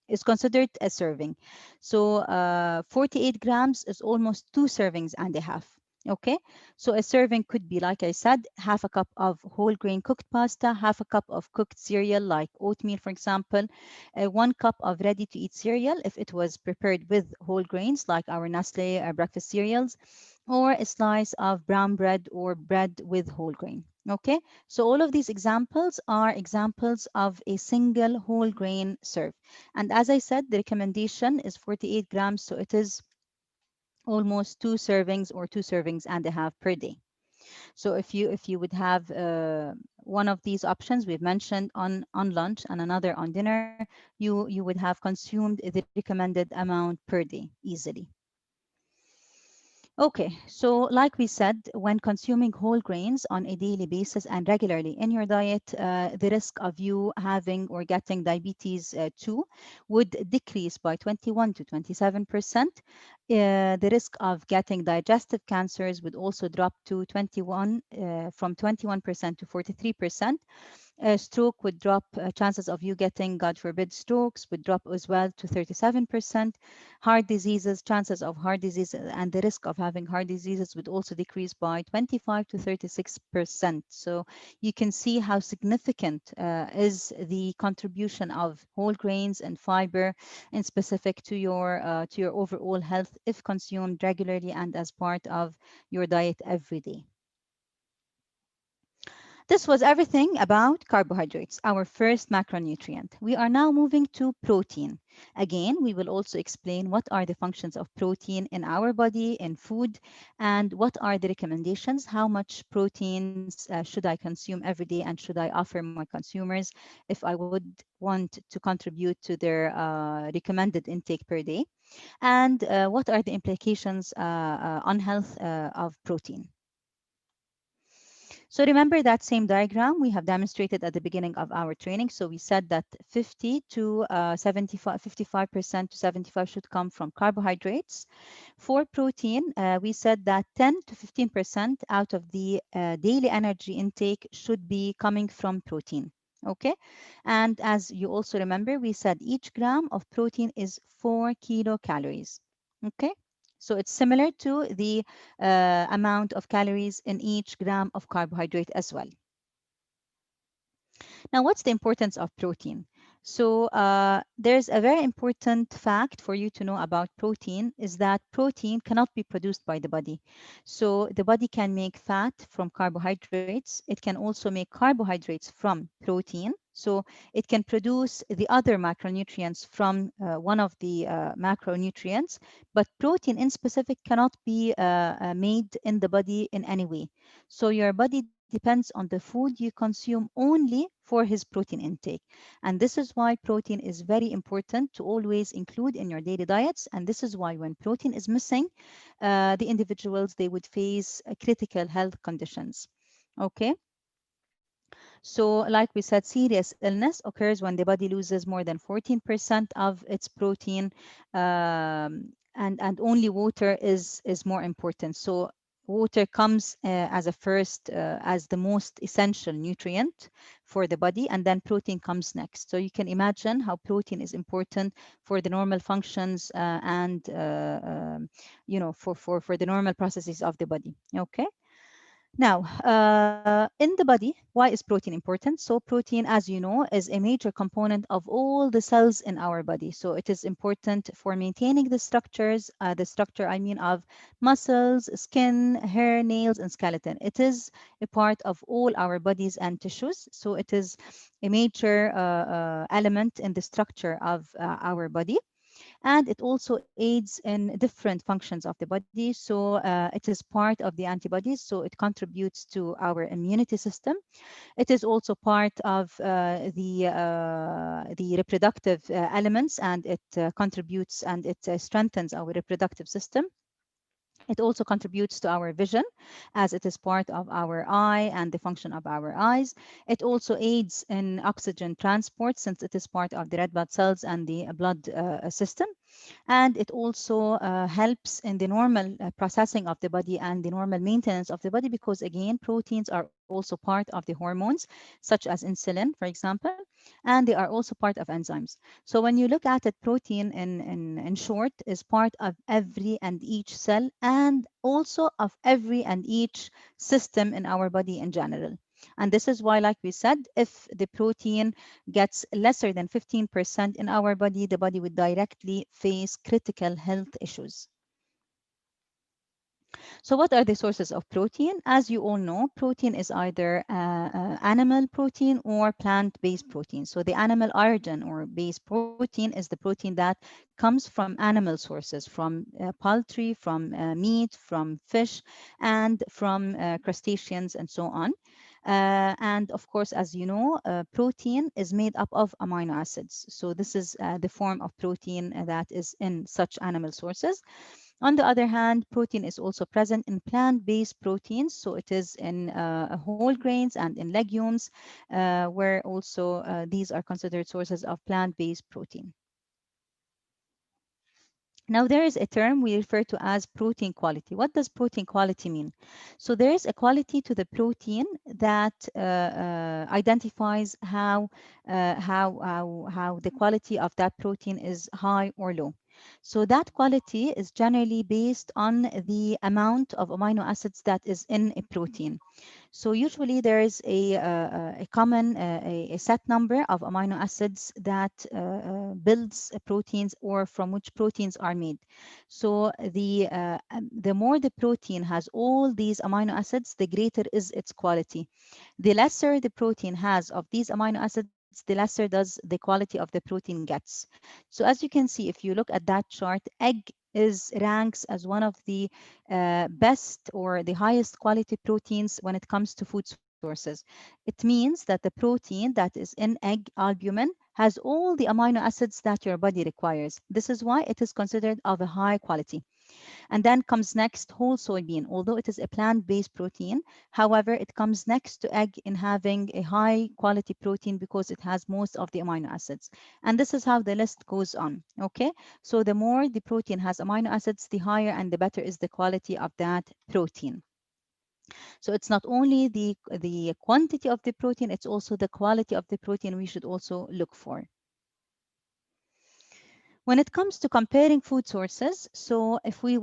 is considered a serving. So 48 grams is almost two servings and a half. Okay, so a serving could be, like I said, half a cup of whole grain cooked pasta, half a cup of cooked cereal like oatmeal, for example, 1 cup of ready to eat cereal if it was prepared with whole grains like our Nestle breakfast cereals, or a slice of brown bread or bread with whole grain. Okay, so all of these examples are examples of a single whole grain serve. And as I said, the recommendation is 48 grams, so it is almost 2 servings or 2 servings and a half per day. So if you would have one of these options we've mentioned on lunch and another on dinner, you would have consumed the recommended amount per day easily. Okay, so like we said, when consuming whole grains on a daily basis and regularly in your diet, the risk of you having or getting diabetes 2 would decrease by 21 to 27%. The risk of getting digestive cancers would also drop to 21 from 21% to 43%. Stroke would drop, chances of you getting, God forbid, strokes would drop as well to 37%. Heart diseases, chances of heart disease and the risk of having heart diseases would also decrease by 25 to 36%. So you can see how significant is the contribution of whole grains and fiber in specific to your overall health if consumed regularly and as part of your diet every day. This was everything about carbohydrates, our first macronutrient. We are now moving to protein. Again, we will also explain what are the functions of protein in our body, in food, and what are the recommendations, how much proteins should I consume every day, and should I offer my consumers if I would want to contribute to their recommended intake per day, and what are the implications on health of protein. So remember that same diagram we have demonstrated at the beginning of our training. So we said that 50 to 75, 55% to 75 should come from carbohydrates. For protein, we said that 10 to 15% out of the daily energy intake should be coming from protein. Okay. And as you also remember, we said each gram of protein is 4 kilocalories. Okay. So it's similar to the amount of calories in each gram of carbohydrate as well. Now, what's the importance of protein? So there's a very important fact for you to know about protein is that protein cannot be produced by the body. So the body can make fat from carbohydrates. It can also make carbohydrates from protein. So it can produce the other macronutrients from one of the macronutrients, but protein in specific cannot be made in the body in any way. So your body depends on the food you consume only for his protein intake. And this is why protein is very important to always include in your daily diets. And this is why when protein is missing, the individuals, they would face critical health conditions. Okay. So, like we said, serious illness occurs when the body loses more than 14% of its protein, and only water is more important. So, water comes as a first, as the most essential nutrient for the body, and then protein comes next. So, you can imagine how protein is important for the normal functions and for the normal processes of the body. Okay. Now, in the body, why is protein important? So, protein, as you know, is a major component of all the cells in our body. So, it is important for maintaining the structures, the structure, I mean, of muscles, skin, hair, nails, and skeleton. It is a part of all our bodies and tissues. So, it is a major element in the structure of our body, and it also aids in different functions of the body. So it is part of the antibodies, so it contributes to our immunity system. It is also part of the reproductive elements, and it contributes and it strengthens our reproductive system. It also contributes to our vision as it is part of our eye and the function of our eyes. It also aids in oxygen transport since it is part of the red blood cells and the blood system. And it also helps in the normal processing of the body and the normal maintenance of the body, because again, proteins are also part of the hormones, such as insulin, for example. and they are also part of enzymes. So when you look at it, protein in short is part of every and each cell, and also of every and each system in our body in general. And this is why, like we said, if the protein gets lesser than 15% in our body, the body would directly face critical health issues. So what are the sources of protein? As you all know, protein is either animal protein or plant-based protein. So the animal origin or base protein is the protein that comes from animal sources, from poultry, from meat, from fish, and from crustaceans, and so on. And of course, as you know, protein is made up of amino acids. So this is the form of protein that is in such animal sources. On the other hand, protein is also present in plant-based proteins, so it is in whole grains and in legumes, where also these are considered sources of plant-based protein. Now, there is a term we refer to as protein quality. What does protein quality mean? So there is a quality to the protein that identifies how the quality of that protein is high or low. So that quality is generally based on the amount of amino acids that is in a protein. So usually there is a common a set number of amino acids that builds proteins or from which proteins are made. So the more the protein has all these amino acids, the greater is its quality. The lesser the protein has of these amino acids, the lesser does the quality of the protein gets. So as you can see, if you look at that chart, egg is ranks as one of the best or the highest quality proteins when it comes to food sources. It means that the protein that is in egg albumin has all the amino acids that your body requires. This is why it is considered of a high quality. And then comes next whole soybean. Although it is a plant-based protein, however, it comes next to egg in having a high quality protein because it has most of the amino acids. And this is how the list goes on. Okay, so the more the protein has amino acids, the higher and the better is the quality of that protein. So it's not only the quantity of the protein, it's also the quality of the protein we should also look for. When it comes to comparing food sources, so if we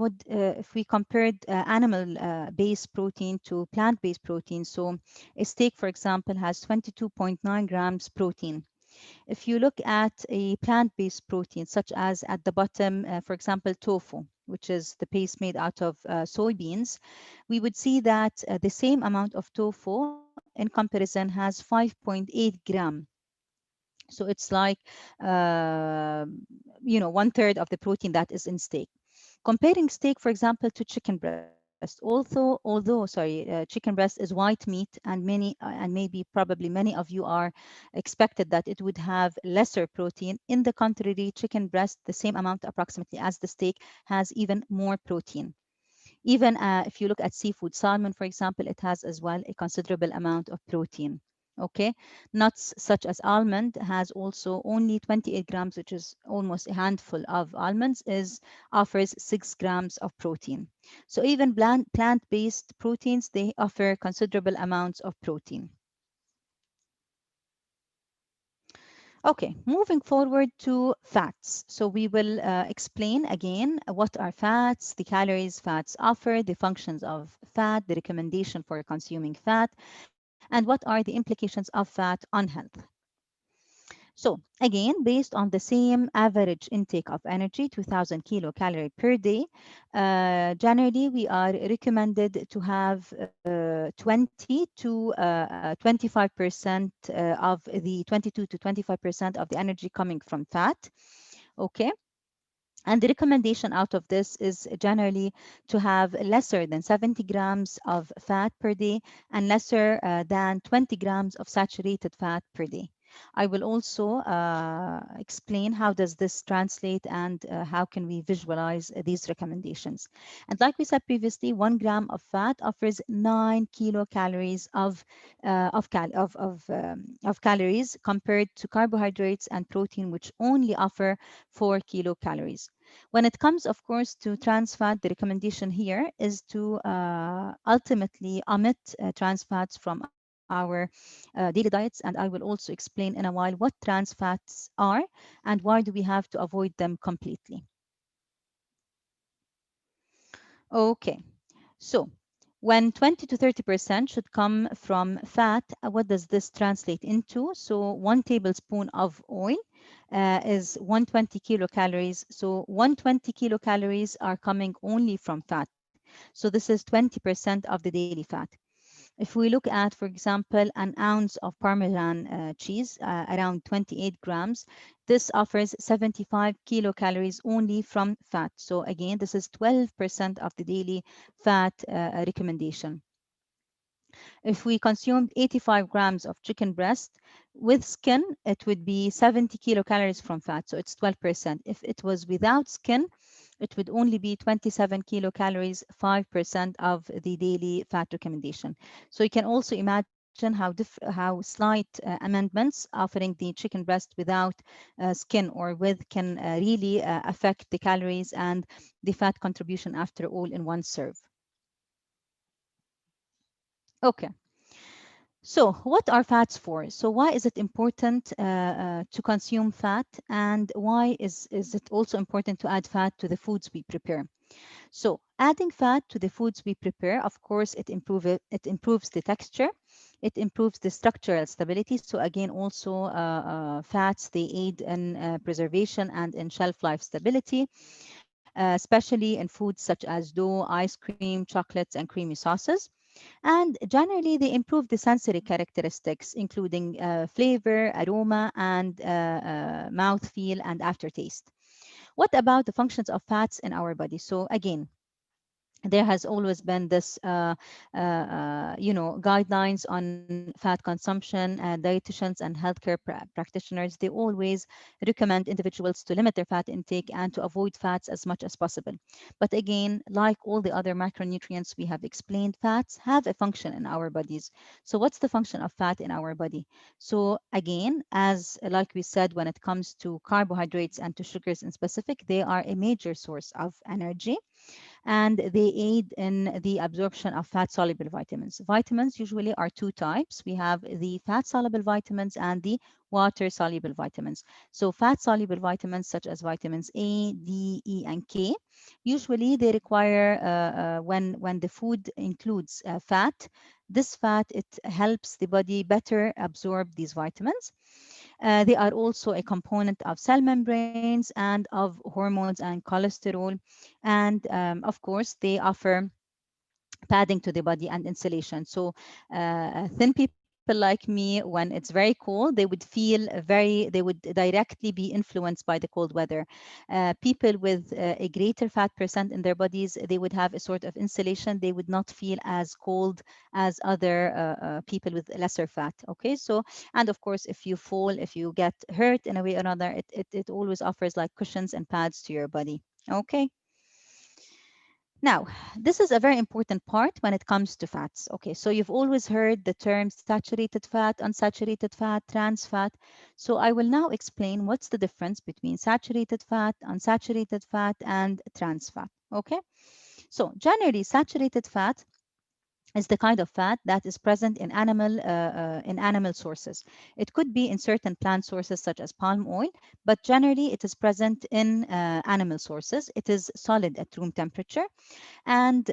compared animal based protein to plant based protein, so a steak, for example, has 22.9 grams protein. If you look at a plant based protein, such as at the bottom, for example, tofu, which is the paste made out of soybeans, we would see that the same amount of tofu in comparison has 5.8 gram. So it's like, uh, one third of the protein that is in steak. Comparing steak, for example, to chicken breast, chicken breast is white meat, and maybe probably many of you are expected that it would have lesser protein. In the contrary, chicken breast, the same amount approximately as the steak, has even more protein. Even if you look at seafood, salmon, for example, it has as well a considerable amount of protein. Okay, nuts such as almond has also only 28 grams, which is almost a handful of almonds, is offers 6 grams of protein. So even plant-based proteins, they offer considerable amounts of protein. Okay, moving forward to fats. So we will explain again what are fats, the calories fats offer, the functions of fat, the recommendation for consuming fat, and what are the implications of fat on health. So again, based on the same average intake of energy, 2000 kilocalorie per day, generally we are recommended to have 20 to 25% of the 22 to 25% of the energy coming from fat. Okay. And the recommendation out of this is generally to have lesser than 70 grams of fat per day and lesser than 20 grams of saturated fat per day. I will also explain how does this translate and how can we visualize these recommendations. And like we said previously, 1 gram of fat offers 9 kilocalories of calories compared to carbohydrates and protein, which only offer 4 kilocalories. When it comes, of course, to trans fat, the recommendation here is to ultimately omit trans fats from our our daily diets. And I will also explain in a while what trans fats are and why do we have to avoid them completely. Okay, so when 20 to 30% should come from fat, what does this translate into? So 1 tablespoon of oil is 120 kilocalories. So 120 kilocalories are coming only from fat. So this is 20% of the daily fat. If we look at, for example, an ounce of Parmesan cheese, around 28 grams, this offers 75 kilocalories only from fat. So again, this is 12% of the daily fat recommendation. If we consumed 85 grams of chicken breast with skin, it would be 70 kilocalories from fat. So it's 12%. If it was without skin, it would only be 27 kilocalories, 5% of the daily fat recommendation. So you can also imagine how slight amendments offering the chicken breast without skin or with can really affect the calories and the fat contribution after all in one serve. Okay. So, what are fats for? So, why is it important to consume fat, and why is it also important to add fat to the foods we prepare? So, adding fat to the foods we prepare, of course, it improves the texture, it improves the structural stability. So, again, also fats they aid in preservation and in shelf life stability, especially in foods such as dough, ice cream, chocolates, and creamy sauces. And generally, they improve the sensory characteristics, including flavor, aroma, and mouthfeel and aftertaste. What about the functions of fats in our body? So again, there has always been this guidelines on fat consumption. Dietitians and healthcare practitioners, they always recommend individuals to limit their fat intake and to avoid fats as much as possible. But again, like all the other macronutrients we have explained, fats have a function in our bodies. So what's the function of fat in our body? So again, as like we said, when it comes to carbohydrates and to sugars in specific, they are a major source of energy, and they aid in the absorption of fat soluble vitamins. Vitamins usually are two types. We have the fat soluble vitamins and the water soluble vitamins. So fat soluble vitamins such as vitamins A, D, E, and K, usually they require when the food includes fat. This fat, it helps the body better absorb these vitamins. They are also a component of cell membranes and of hormones and cholesterol. And of course, they offer padding to the body and insulation. So thin people like me, when it's very cold, they would feel they would directly be influenced by the cold weather. People with a greater fat percent in their bodies, they would have a sort of insulation. They would not feel as cold as other people with lesser fat. Okay, so, and of course, if you fall, if you get hurt in a way or another, it always offers like cushions and pads to your body. Okay. Now, this is a very important part when it comes to fats. Okay, so you've always heard the terms saturated fat, unsaturated fat, trans fat. So I will now explain what's the difference between saturated fat, unsaturated fat, and trans fat. Okay, so generally, saturated fat is the kind of fat that is present in animal sources. It could be in certain plant sources such as palm oil, but generally it is present in animal sources. It is solid at room temperature, and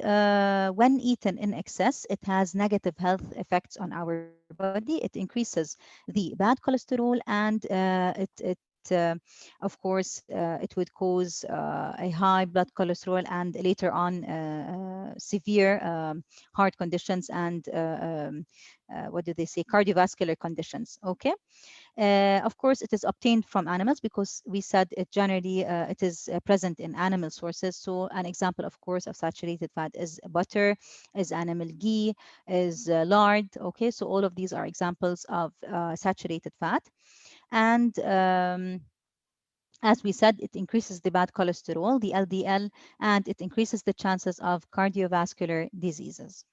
when eaten in excess, it has negative health effects on our body. It increases the bad cholesterol, and of course, it would cause a high blood cholesterol and later on severe heart conditions and what do they say, cardiovascular conditions. Okay. Of course, it is obtained from animals because we said it generally it is present in animal sources. So an example, of course, of saturated fat is butter, is animal ghee, is lard. Okay, so all of these are examples of saturated fat. And as we said, it increases the bad cholesterol, the LDL, and it increases the chances of cardiovascular diseases.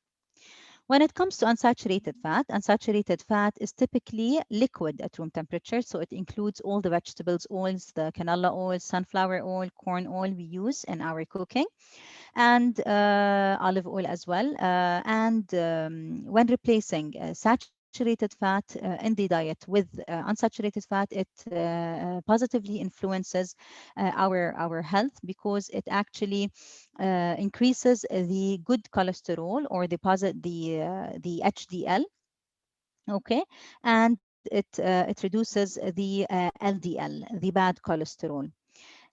When it comes to unsaturated fat is typically liquid at room temperature. So it includes all the vegetables oils, the canola oil, sunflower oil, corn oil we use in our cooking, and olive oil as well. And when replacing saturated unsaturated fat in the diet. With unsaturated fat, it positively influences our health because it actually increases the good cholesterol, or the HDL. Okay, and it reduces the LDL, the bad cholesterol.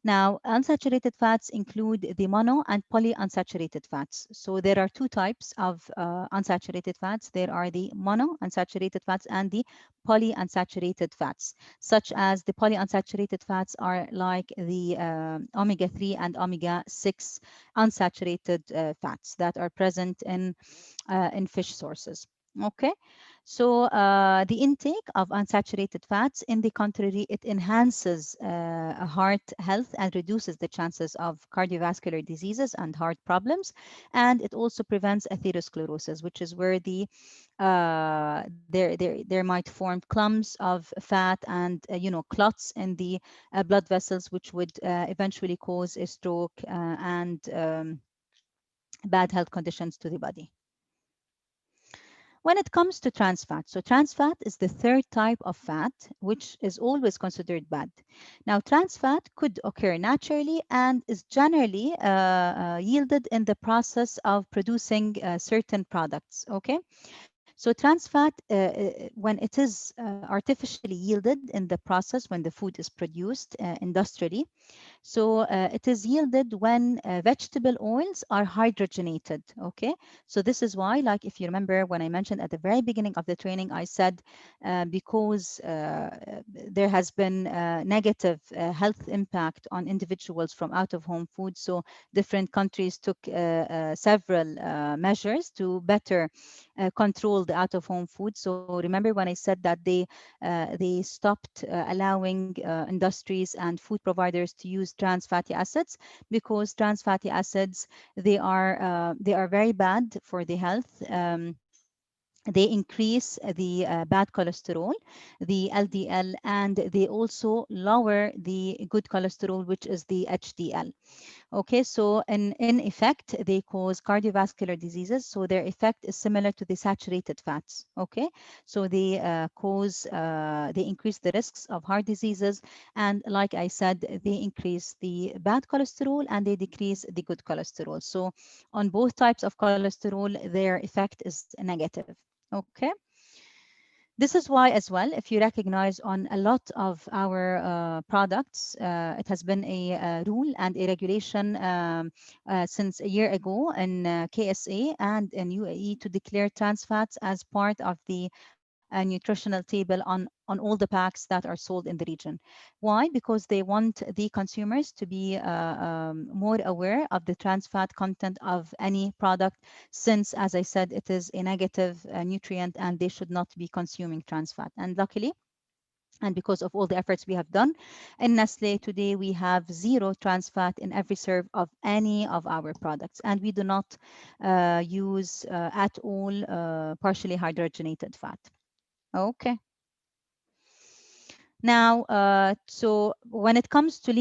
Now, unsaturated fats include the mono and polyunsaturated fats. So there are two types of unsaturated fats. There are the monounsaturated fats and the polyunsaturated fats, such as the polyunsaturated fats are like the omega-3 and omega-6 unsaturated fats that are present in fish sources. Okay, so the intake of unsaturated fats, in the contrary, it enhances heart health and reduces the chances of cardiovascular diseases and heart problems. And it also prevents atherosclerosis, which is where there might form clumps of fat and clots in the blood vessels, which would eventually cause a stroke and bad health conditions to the body. When it comes to trans fat, so trans fat is the third type of fat, which is always considered bad. Now, trans fat could occur naturally and is generally yielded in the process of producing certain products. Okay, so trans fat, when it is artificially yielded in the process, when the food is produced industrially, so it is yielded when vegetable oils are hydrogenated. Okay, so this is why, like if you remember when I mentioned at the very beginning of the training, I said because there has been negative health impact on individuals from out of home food. So different countries took several measures to better control the out of home food. So remember when I said that they stopped allowing industries and food providers to use trans fatty acids, because trans fatty acids, they are very bad for the health. They increase the bad cholesterol, the LDL, and they also lower the good cholesterol, which is the HDL. Okay, so in effect, they cause cardiovascular diseases. So their effect is similar to the saturated fats. Okay, so they increase the risks of heart diseases, and like I said, they increase the bad cholesterol and they decrease the good cholesterol. So on both types of cholesterol, their effect is negative. Okay. This is why, as well, if you recognize on a lot of our products, it has been a rule and a regulation since a year ago in KSA and in UAE to declare trans fats as part of the nutritional table on all the packs that are sold in the region. Why? Because they want the consumers to be more aware of the trans fat content of any product, since, as I said, it is a negative nutrient and they should not be consuming trans fat. And luckily, and because of all the efforts we have done in Nestle, today we have zero trans fat in every serve of any of our products. And we do not use at all partially hydrogenated fat. Okay. Now, so when it comes to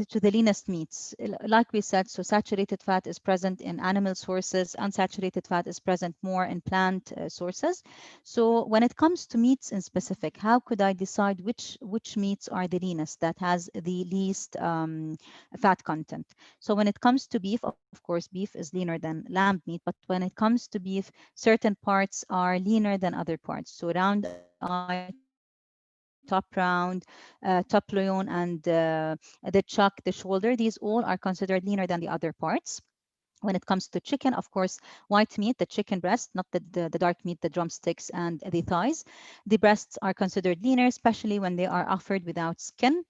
to the leanest meats, like we said, so saturated fat is present in animal sources, unsaturated fat is present more in plant sources. So when it comes to meats in specific, how could I decide which meats are the leanest, that has the least fat content? So when it comes to beef, of course, beef is leaner than lamb meat, but when it comes to beef, certain parts are leaner than other parts. So round eye, top round, top loin, and the chuck, the shoulder, these all are considered leaner than the other parts. When it comes to chicken, of course, white meat, the chicken breast, not the dark meat, the drumsticks and the thighs. The breasts are considered leaner, especially when they are offered without skin.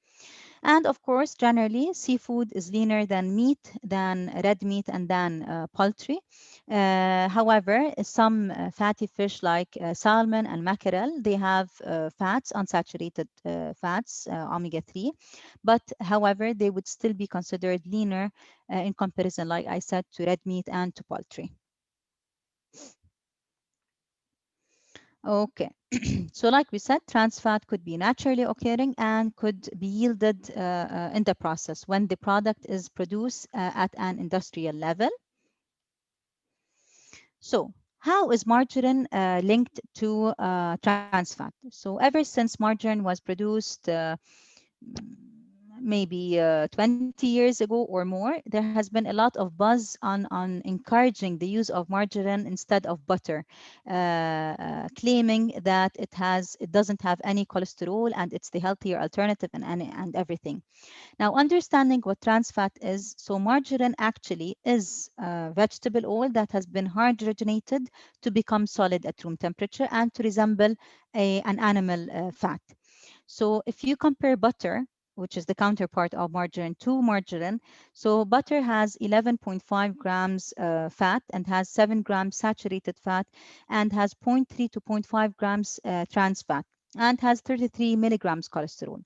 And of course, generally, seafood is leaner than meat, than red meat, and than poultry. However, some fatty fish like salmon and mackerel, they have fats, unsaturated fats, omega-3. But however, they would still be considered leaner in comparison, like I said, to red meat and to poultry. Okay. So like we said, trans fat could be naturally occurring and could be yielded in the process when the product is produced at an industrial level. So How is margarine linked to trans fat? So ever since margarine was produced maybe 20 years ago or more, there has been a lot of buzz on encouraging the use of margarine instead of butter, claiming that it doesn't have any cholesterol and it's the healthier alternative and everything. Now, understanding what trans fat is, so margarine actually is vegetable oil that has been hydrogenated to become solid at room temperature and to resemble an animal fat. So if you compare butter, which is the counterpart of margarine, to margarine, so butter has 11.5 grams fat and has 7 grams saturated fat and has zero point 0.3 to zero point 0.5 grams trans fat and has 33 milligrams cholesterol.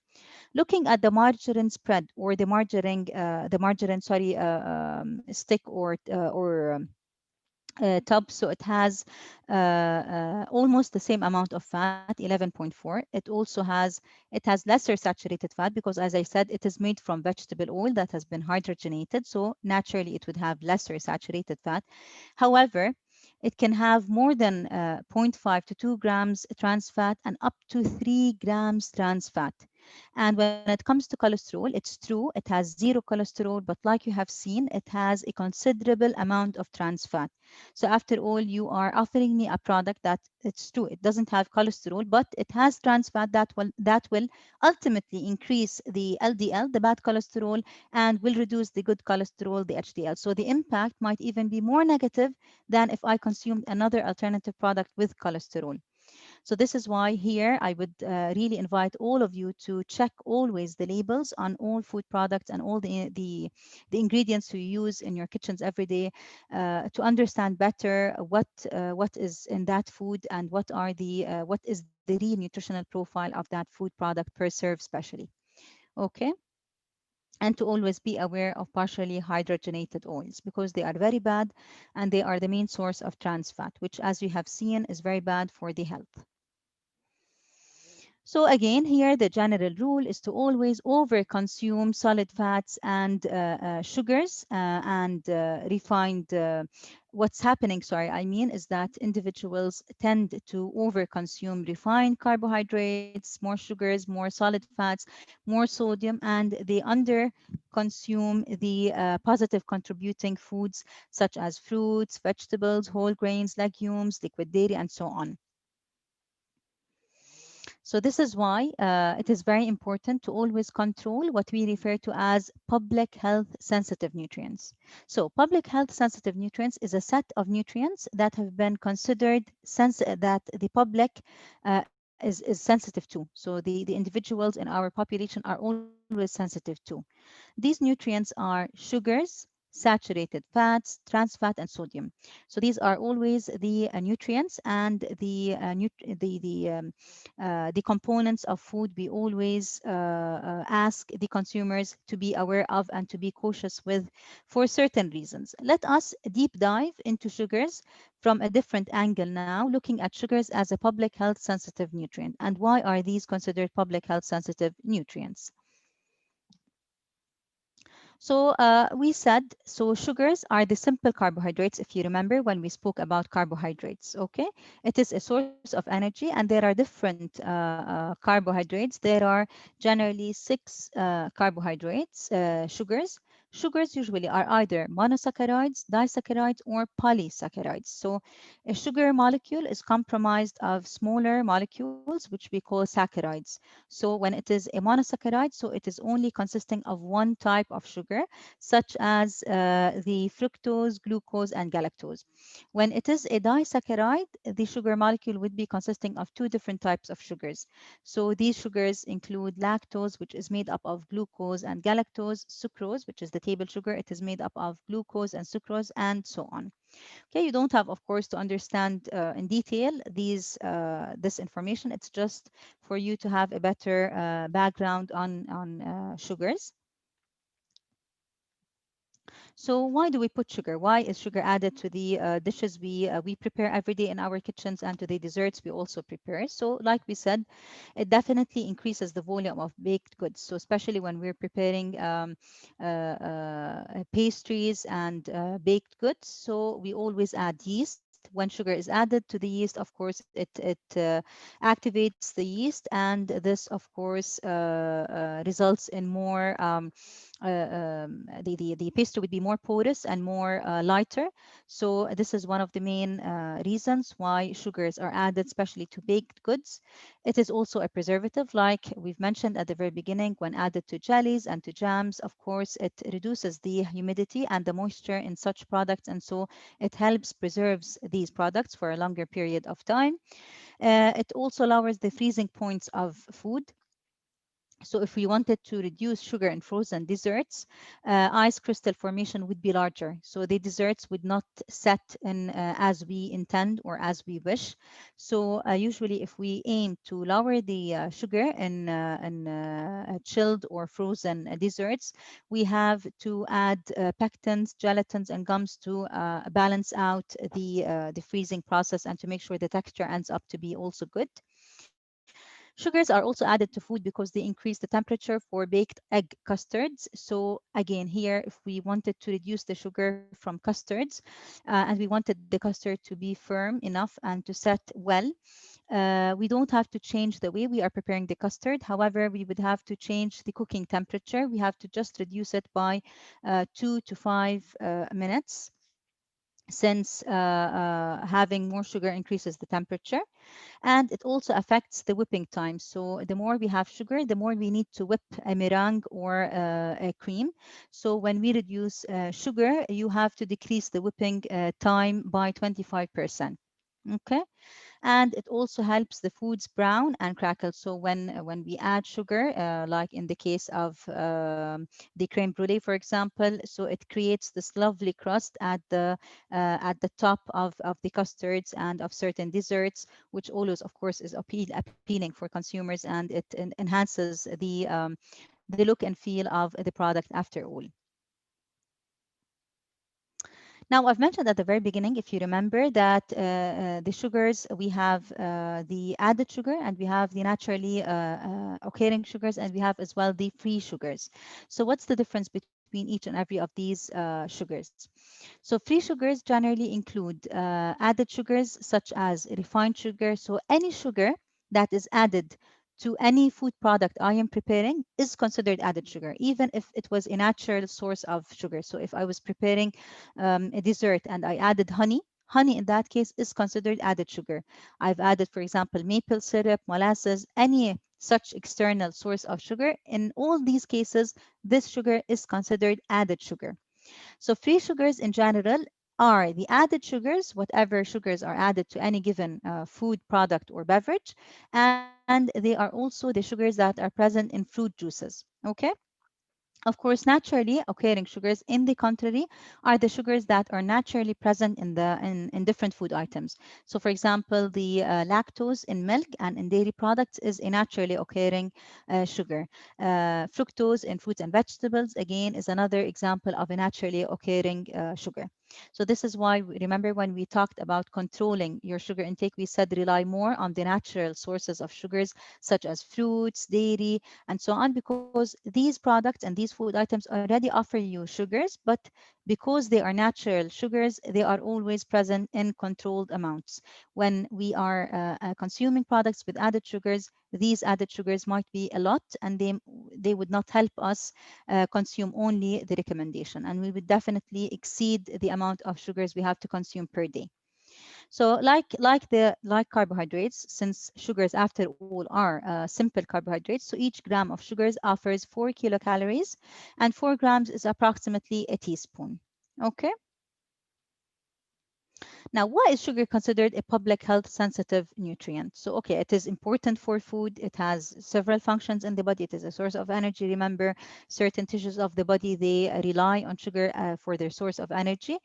Looking at the margarine spread or the margarine, sorry, stick or tub. So it has almost the same amount of fat, 11.4. It has lesser saturated fat because, as I said, it is made from vegetable oil that has been hydrogenated. So naturally, it would have lesser saturated fat. However, it can have more than zero point 0.5 to 2 grams trans fat and up to 3 grams trans fat. And when it comes to cholesterol, it's true, it has zero cholesterol, but like you have seen, it has a considerable amount of trans fat. So after all, you are offering me a product that it's true, it doesn't have cholesterol, but it has trans fat that will ultimately increase the LDL, the bad cholesterol, and will reduce the good cholesterol, the HDL. So the impact might even be more negative than if I consumed another alternative product with cholesterol. So this is why here I would really invite all of you to check always the labels on all food products and all the ingredients you use in your kitchens every day to understand better what is in that food and what is the real nutritional profile of that food product per serve, especially. Okay. And to always be aware of partially hydrogenated oils because they are very bad and they are the main source of trans fat, which, as you have seen, is very bad for the health. So again, here the general rule is to always overconsume solid fats and sugars and refined. What's happening, sorry, I mean, is that individuals tend to overconsume refined carbohydrates, more sugars, more solid fats, more sodium, and they underconsume the positive contributing foods such as fruits, vegetables, whole grains, legumes, liquid dairy, and so on. So this is why it is very important to always control what we refer to as public health sensitive nutrients. So public health sensitive nutrients is a set of nutrients that have been considered that the public is sensitive to. So the individuals in our population are always sensitive to. These nutrients are sugars, saturated fats, trans fat, and sodium. So these are always the nutrients and the components of food we always ask the consumers to be aware of and to be cautious with for certain reasons. Let us deep dive into sugars from a different angle now, looking at sugars as a public health sensitive nutrient. And why are these considered public health sensitive nutrients? So we said, so sugars are the simple carbohydrates, if you remember when we spoke about carbohydrates, okay? It is a source of energy and there are different carbohydrates. There are generally six carbohydrates, sugars. Sugars usually are either monosaccharides, disaccharides, or polysaccharides. So a sugar molecule is comprised of smaller molecules, which we call saccharides. So when it is a monosaccharide, so it is only consisting of one type of sugar, such as the fructose, glucose, and galactose. When it is a disaccharide, the sugar molecule would be consisting of two different types of sugars. So these sugars include lactose, which is made up of glucose and galactose, sucrose, which is the table sugar, it is made up of glucose and sucrose, and so on. Okay, you don't have, of course, to understand in detail this information. It's just for you to have a better background on sugars. So why do we put sugar? Why is sugar added to the dishes we prepare every day in our kitchens and to the desserts we also prepare? So like we said, it definitely increases the volume of baked goods. So especially when we're preparing pastries and baked goods, so we always add yeast when sugar is added to the yeast, of course, it activates the yeast, and this, of course, results in more. The pastry would be more porous and more lighter. So this is one of the main reasons why sugars are added, especially to baked goods. It is also a preservative, like we've mentioned at the very beginning. When added to jellies and to jams, of course, it reduces the humidity and the moisture in such products, and so it helps preserves these products for a longer period of time. It also lowers the freezing points of food. So if we wanted to reduce sugar in frozen desserts, ice crystal formation would be larger. So the desserts would not set in as we intend or as we wish. So usually if we aim to lower the sugar in chilled or frozen desserts, we have to add pectins, gelatins, and gums to balance out the freezing process and to make sure the texture ends up to be also good. Sugars are also added to food because they increase the temperature for baked egg custards. So again, here, if we wanted to reduce the sugar from custards and we wanted the custard to be firm enough and to set well, we don't have to change the way we are preparing the custard. However, we would have to change the cooking temperature. We have to just reduce it by 2 to 5 minutes, since having more sugar increases the temperature, and it also affects the whipping time. So the more we have sugar, the more we need to whip a meringue or a cream. So when we reduce sugar, you have to decrease the whipping time by 25%. Okay, and it also helps the foods brown and crackle. So when we add sugar, like in the case of the creme brulee, for example, so it creates this lovely crust at the top of the custards and of certain desserts, which always, of course, is appealing for consumers, and it enhances the look and feel of the product after all. Now, I've mentioned at the very beginning, if you remember, that the sugars, we have the added sugar and we have the naturally occurring sugars, and we have as well the free sugars. So what's the difference between each and every of these sugars? So free sugars generally include added sugars such as refined sugar. So any sugar that is added to any food product I am preparing is considered added sugar, even if it was a natural source of sugar. So if I was preparing a dessert and I added honey, honey in that case is considered added sugar. I've added, for example, maple syrup, molasses, any such external source of sugar. In all these cases, this sugar is considered added sugar. So free sugars in general are the added sugars, whatever sugars are added to any given food product or beverage, and they are also the sugars that are present in fruit juices. Okay. Of course, naturally occurring sugars, in the contrary, are the sugars that are naturally present in different food items. So, for example, the lactose in milk and in dairy products is a naturally occurring sugar. Fructose in fruits and vegetables, again, is another example of a naturally occurring sugar. So this is why, remember when we talked about controlling your sugar intake, we said rely more on the natural sources of sugars, such as fruits, dairy, and so on, because these products and these food items already offer you sugars, but because they are natural sugars, they are always present in controlled amounts. When we are consuming products with added sugars, these added sugars might be a lot, and they would not help us consume only the recommendation, and we would definitely exceed the amount of sugars we have to consume per day. So like carbohydrates, since sugars after all are simple carbohydrates, so each gram of sugars offers 4 kilocalories, and 4 grams is approximately a teaspoon. Okay. Now, why is sugar considered a public health sensitive nutrient? So, okay, it is important for food. It has several functions in the body. It is a source of energy. Remember, certain tissues of the body, they rely on sugar for their source of energy.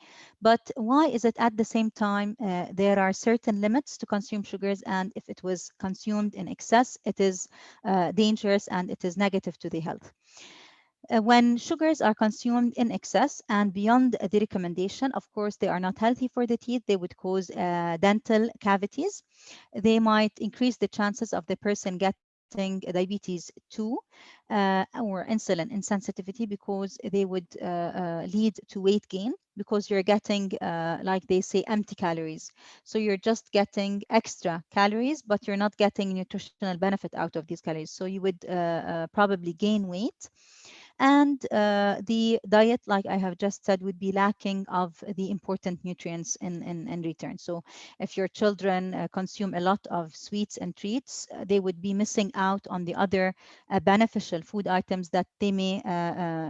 But why is it at the same time there are certain limits to consume sugars, and if it was consumed in excess, it is dangerous and it is negative to the health. When sugars are consumed in excess and beyond the recommendation, of course, they are not healthy for the teeth. They would cause dental cavities. They might increase the chances of the person getting diabetes 2 or insulin insensitivity, because they would lead to weight gain. because you're getting, like they say, empty calories. So you're just getting extra calories, but you're not getting nutritional benefit out of these calories. So you would probably gain weight. And the diet, like I have just said, would be lacking of the important nutrients in return. So if your children consume a lot of sweets and treats, they would be missing out on the other beneficial food items that they may,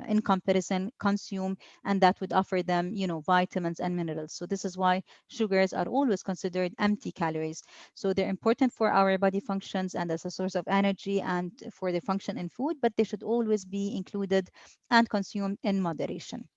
in comparison, consume, and that would offer them, vitamins and minerals. So this is why sugars are always considered empty calories. So they're important for our body functions and as a source of energy and for the function in food, but they should always be included and consumed in moderation.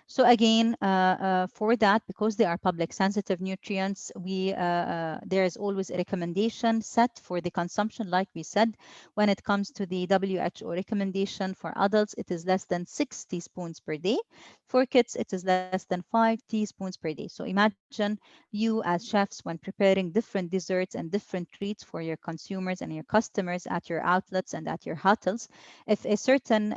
So again, for that, because they are public sensitive nutrients, there is always a recommendation set for the consumption. Like we said, when it comes to the WHO recommendation for adults, it is less than 6 teaspoons per day. For kids, it is less than 5 teaspoons per day. So imagine you as chefs when preparing different desserts and different treats for your consumers and your customers at your outlets and at your hotels. If a certain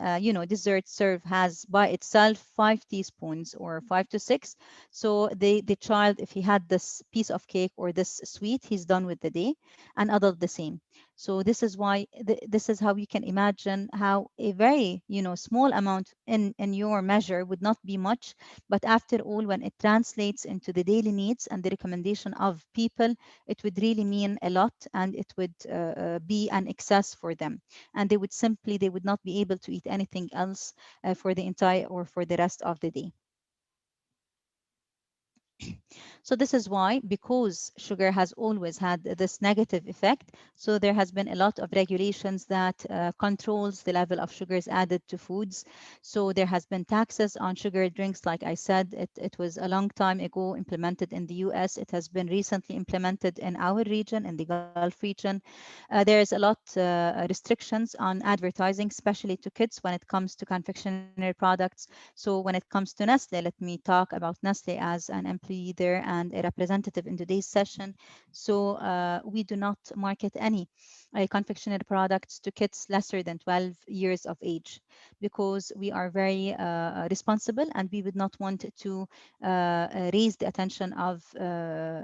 dessert serve has by itself 5 teaspoons or 5 to 6, so the child, if he had this piece of cake or this sweet, he's done with the day. An adult the same. So this is why this is how you can imagine how a very small amount in your measure would not be much, but after all, when it translates into the daily needs and the recommendation of people, it would really mean a lot, and it would be an excess for them, and they would not be able to eat anything else for the entire or for the rest of the day. So this is why, because sugar has always had this negative effect, so there has been a lot of regulations that controls the level of sugars added to foods. So there has been taxes on sugar drinks. Like I said, it was a long time ago implemented in the US. It has been recently implemented in our region, in the Gulf region. There is a lot restrictions on advertising, especially to kids when it comes to confectionery products. So when it comes to Nestle, let me talk about Nestle as an employee there and a representative in today's session. So we do not market any confectionery products to kids lesser than 12 years of age, because we are very responsible, and we would not want to raise the attention of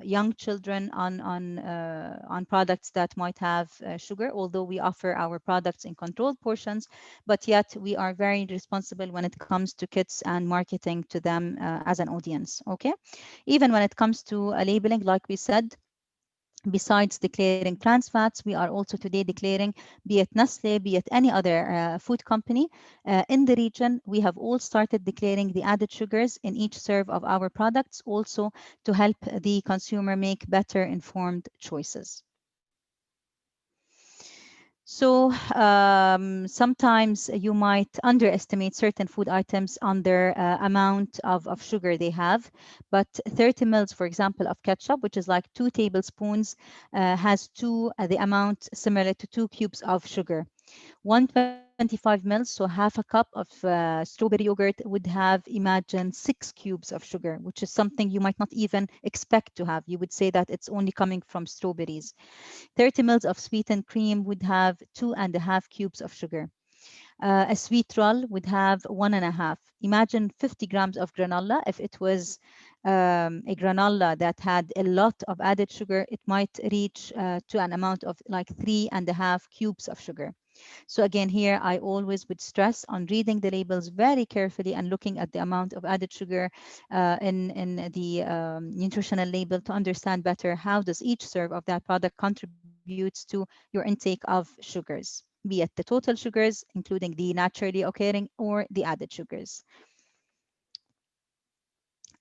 young children on products that might have sugar, although we offer our products in controlled portions, but yet we are very responsible when it comes to kids and marketing to them as an audience. Okay, even when it comes to labeling, like we said, besides declaring trans fats, we are also today declaring, be it Nestle, be it any other food company in the region, we have all started declaring the added sugars in each serve of our products, also to help the consumer make better informed choices. So sometimes you might underestimate certain food items on their amount of sugar they have. But 30 mils, for example, of ketchup, which is like 2 tablespoons, has the amount similar to 2 cubes of sugar. 125 mils, so half a cup of strawberry yogurt, would have, imagine, 6 cubes of sugar, which is something you might not even expect to have. You would say that it's only coming from strawberries. 30 mils of sweetened cream would have 2.5 cubes of sugar. A sweet roll would have 1.5. Imagine 50 grams of granola. If it was a granola that had a lot of added sugar, it might reach to an amount of like 3.5 cubes of sugar. So again, here I always would stress on reading the labels very carefully and looking at the amount of added sugar in the nutritional label to understand better how does each serve of that product contributes to your intake of sugars, be it the total sugars, including the naturally occurring or the added sugars.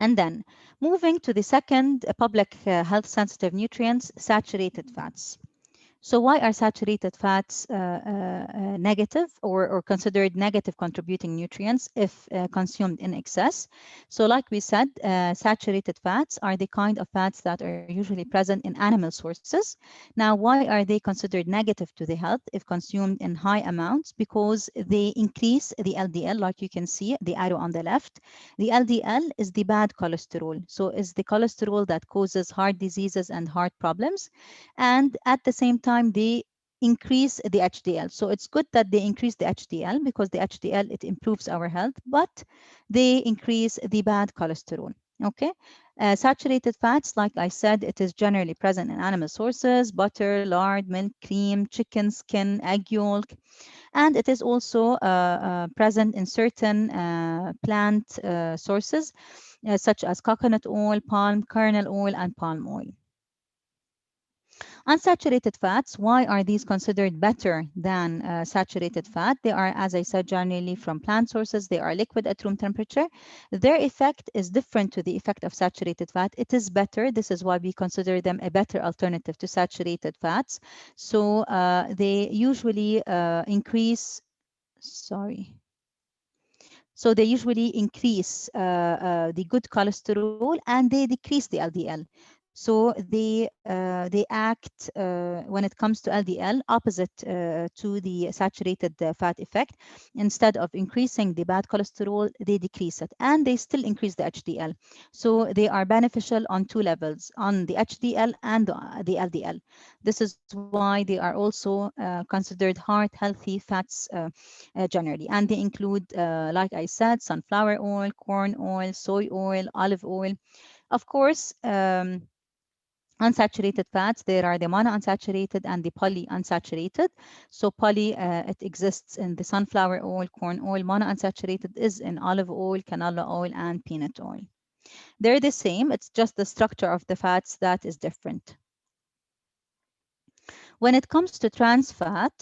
And then moving to the second public health sensitive nutrients, saturated fats. So why are saturated fats negative or considered negative contributing nutrients if consumed in excess? So like we said, saturated fats are the kind of fats that are usually present in animal sources. Now, why are they considered negative to the health if consumed in high amounts? Because they increase the LDL, like you can see the arrow on the left. The LDL is the bad cholesterol. So is the cholesterol that causes heart diseases and heart problems. And at the same time, they increase the HDL. So it's good that they increase the HDL because the HDL, it improves our health, but they increase the bad cholesterol. Okay. Saturated fats, like I said, it is generally present in animal sources: butter, lard, milk, cream, chicken skin, egg yolk, and it is also present in certain plant sources such as coconut oil, palm kernel oil, and palm oil. Unsaturated fats, why are these considered better than saturated fat? They are, as I said, generally from plant sources. They are liquid at room temperature. Their effect is different to the effect of saturated fat. It is better. This is why we consider them a better alternative to saturated fats. So they usually increase, sorry. So they usually increase the good cholesterol and they decrease the LDL. So they act when it comes to LDL opposite to the saturated fat effect. Instead of increasing the bad cholesterol, they decrease it, and they still increase the HDL. So they are beneficial on two levels, on the HDL and the LDL. This is why they are also considered heart healthy fats generally, and they include, like I said, sunflower oil, corn oil, soy oil, olive oil. Of course, unsaturated fats, there are the monounsaturated and the polyunsaturated. So poly, it exists in the sunflower oil, corn oil. Monounsaturated is in olive oil, canola oil, and peanut oil. They're the same, it's just the structure of the fats that is different. When it comes to trans fat,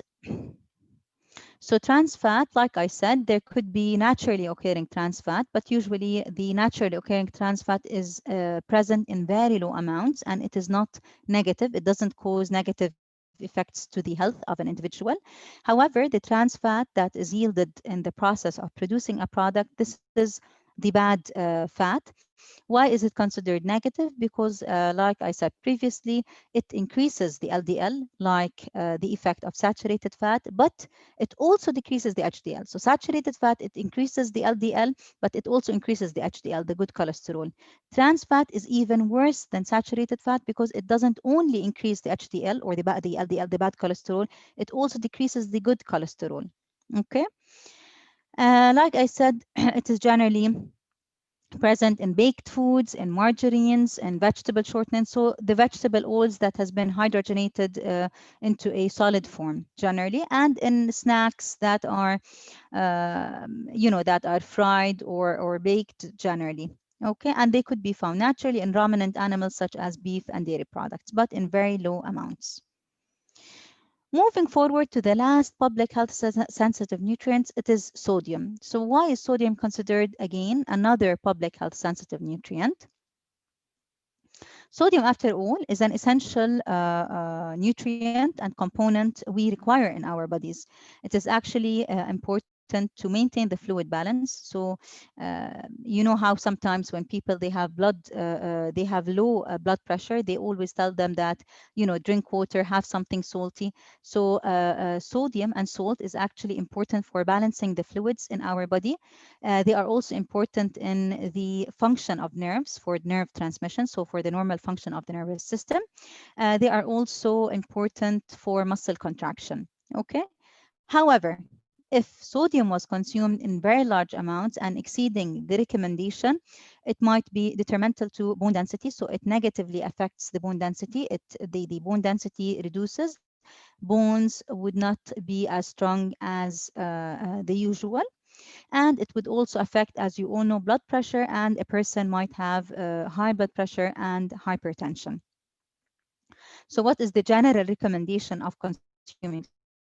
so trans fat, like I said, there could be naturally occurring trans fat, but usually the naturally occurring trans fat is present in very low amounts, and it is not negative. It doesn't cause negative effects to the health of an individual. However, the trans fat that is yielded in the process of producing a product, this is the bad fat. Why is it considered negative? Because, like I said previously, it increases the LDL, like the effect of saturated fat, but it also decreases the HDL. So saturated fat, it increases the LDL, but it also increases the HDL, the good cholesterol. Trans fat is even worse than saturated fat because it doesn't only increase the HDL or the LDL, the bad cholesterol, it also decreases the good cholesterol. Okay. Like I said, it is generally present in baked foods, in margarines, and vegetable shortenings. So the vegetable oils that has been hydrogenated into a solid form generally, and in snacks that are, that are fried or baked generally. Okay, and they could be found naturally in ruminant animals such as beef and dairy products, but in very low amounts. Moving forward to the last public health sensitive nutrients, it is sodium. So why is sodium considered, again, another public health sensitive nutrient? Sodium, after all, is an essential nutrient and component we require in our bodies. It is actually important to maintain the fluid balance. So, you know how sometimes when people they have they have low blood pressure, they always tell them that drink water, have something salty. So, sodium and salt is actually important for balancing the fluids in our body. They are also important in the function of nerves for nerve transmission, so for the normal function of the nervous system. They are also important for muscle contraction. Okay. However, if sodium was consumed in very large amounts and exceeding the recommendation, it might be detrimental to bone density. So it negatively affects the bone density. The bone density reduces. Bones would not be as strong as the usual. And it would also affect, as you all know, blood pressure, and a person might have high blood pressure and hypertension. So what is the general recommendation of consuming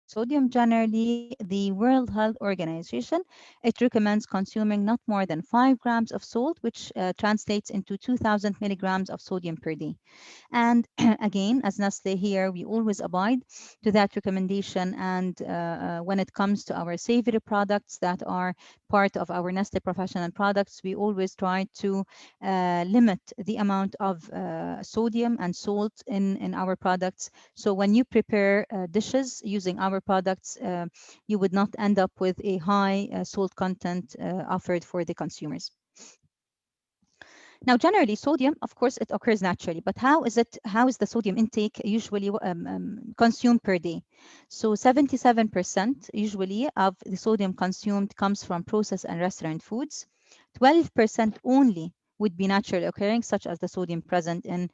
sodium? Generally, the World Health Organization, it recommends consuming not more than 5 grams of salt, which translates into 2000 milligrams of sodium per day. And again, as Nestle here, we always abide to that recommendation. And when it comes to our savory products that are part of our Nestle Professional products, we always try to limit the amount of sodium and salt in our products. So when you prepare dishes using our products, you would not end up with a high salt content offered for the consumers. Now, generally, sodium, of course, it occurs naturally, but how is the sodium intake usually consumed per day? So 77% usually of the sodium consumed comes from processed and restaurant foods. 12% only would be naturally occurring, such as the sodium present in,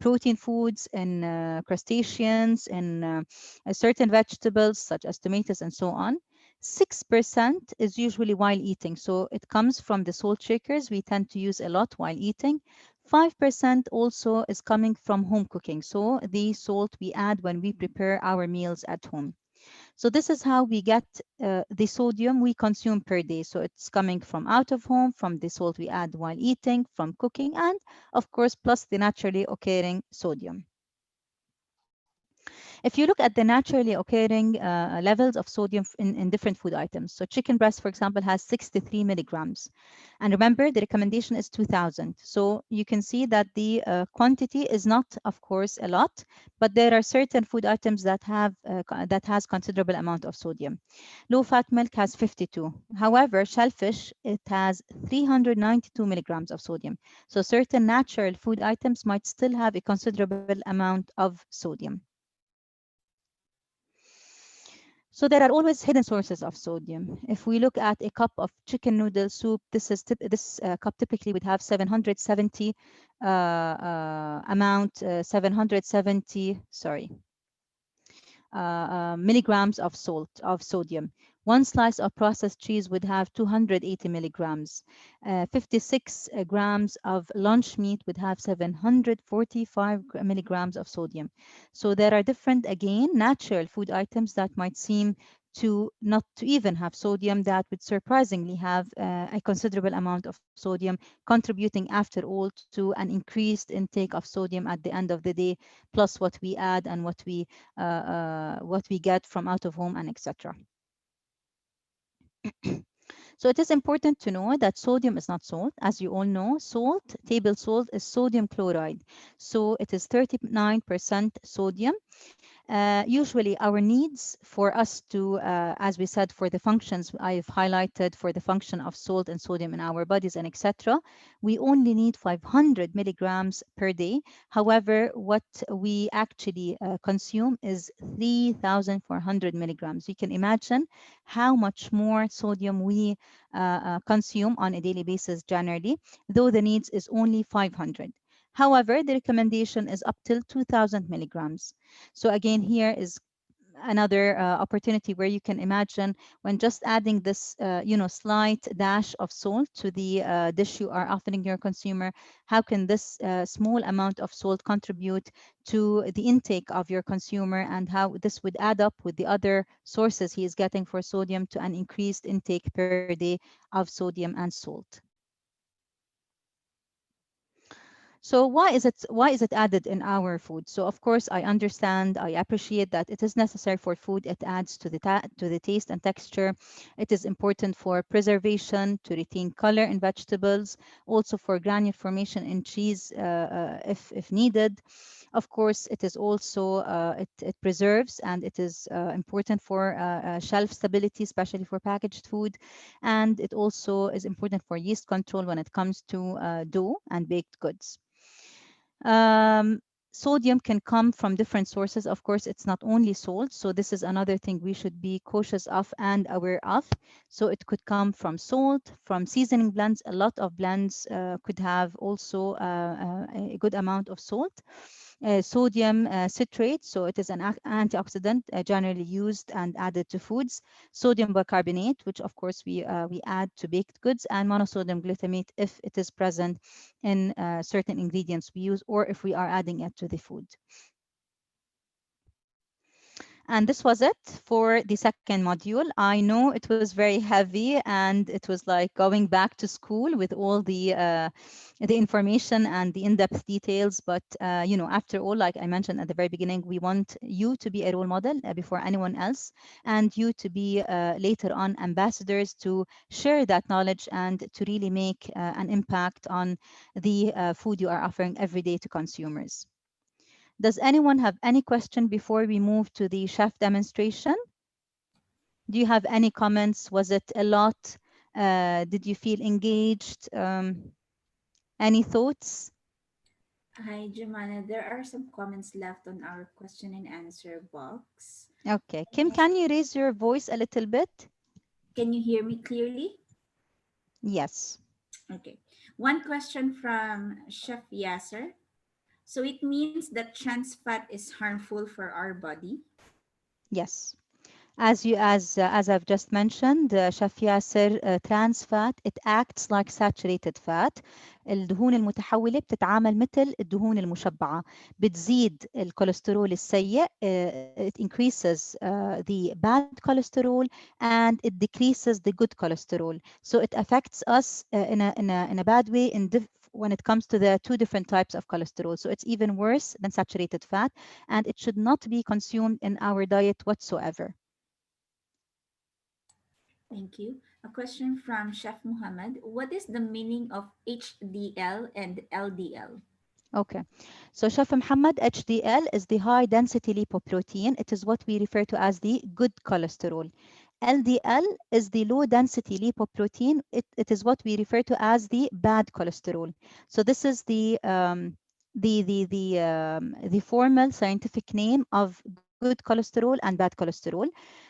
protein foods, in crustaceans, in certain vegetables such as tomatoes and so on. 6% is usually while eating. So it comes from the salt shakers we tend to use a lot while eating. 5% also is coming from home cooking. So the salt we add when we prepare our meals at home. So this is how we get the sodium we consume per day. So it's coming from out of home, from the salt we add while eating, from cooking, and of course, plus the naturally occurring sodium. If you look at the naturally occurring levels of sodium in different food items, so chicken breast, for example, has 63 milligrams. And remember, the recommendation is 2000. So you can see that the quantity is not, of course, a lot, but there are certain food items that has considerable amount of sodium. Low-fat milk has 52. However, shellfish, it has 392 milligrams of sodium. So certain natural food items might still have a considerable amount of sodium. So there are always hidden sources of sodium. If we look at a cup of chicken noodle soup, this cup typically would have 770 milligrams of sodium. One slice of processed cheese would have 280 milligrams. 56 grams of lunch meat would have 745 milligrams of sodium. So there are different, again, natural food items that might seem to not to even have sodium that would surprisingly have a considerable amount of sodium, contributing after all to an increased intake of sodium at the end of the day, plus what we add and what we get from out of home and etc. So it is important to know that sodium is not salt. As you all know, table salt, is sodium chloride. So it is 39% sodium. Usually our needs for us to, as we said, for the functions I've highlighted, for the function of salt and sodium in our bodies and etc., we only need 500 milligrams per day. However, what we actually consume is 3,400 milligrams. You can imagine how much more sodium we consume on a daily basis generally, though the needs is only 500. However, the recommendation is up till 2,000 milligrams. So again, here is another opportunity where you can imagine when just adding this, slight dash of salt to the dish you are offering your consumer, how can this small amount of salt contribute to the intake of your consumer, and how this would add up with the other sources he is getting for sodium to an increased intake per day of sodium and salt. So why is it added in our food? So of course I understand, I appreciate that it is necessary for food. It adds to the taste and texture. It is important for preservation, to retain color in vegetables, also for granule formation in cheese if needed. Of course, it is also it preserves, and it is important for shelf stability, especially for packaged food, and it also is important for yeast control when it comes to dough and baked goods. Um, Sodium can come from different sources. Of course, it's not only salt. So this is another thing we should be cautious of and aware of. So it could come from salt, from seasoning blends. A lot of blends could have also a good amount of salt. Sodium citrate, so it is an antioxidant generally used and added to foods. Sodium bicarbonate, which of course we add to baked goods, and monosodium glutamate if it is present in certain ingredients we use, or if we are adding it to the food. And this was it for the second module. I know it was very heavy, and it was like going back to school with all the information and the in-depth details. But after all, like I mentioned at the very beginning, we want you to be a role model before anyone else, and you to be later on ambassadors to share that knowledge and to really make an impact on the food you are offering every day to consumers. Does anyone have any question before we move to the chef demonstration? Do you have any comments? Was it a lot? Did you feel engaged? Any thoughts? Hi, Jemana. There are some comments left on our question and answer box. Okay. Kim, can you raise your voice a little bit? Can you hear me clearly? Yes. Okay. One question from Chef Yasser. So it means that trans fat is harmful for our body? Yes. As I've just mentioned, Chef Yasser, trans fat it acts like saturated fat. الدهون المتحولة بتتعامل مثل الدهون المشبعة، بتزيد الكوليسترول السيء. It increases the bad cholesterol and it decreases the good cholesterol. So it affects us in a bad way when it comes to the two different types of cholesterol. So it's even worse than saturated fat, and it should not be consumed in our diet whatsoever. Thank you. A question from Chef Muhammad. What is the meaning of HDL and LDL? Okay. So Chef Muhammad, HDL is the high density lipoprotein. It is what we refer to as the good cholesterol. LDL is the low density lipoprotein. It is what we refer to as the bad cholesterol. So this is the formal scientific name of good cholesterol and bad cholesterol.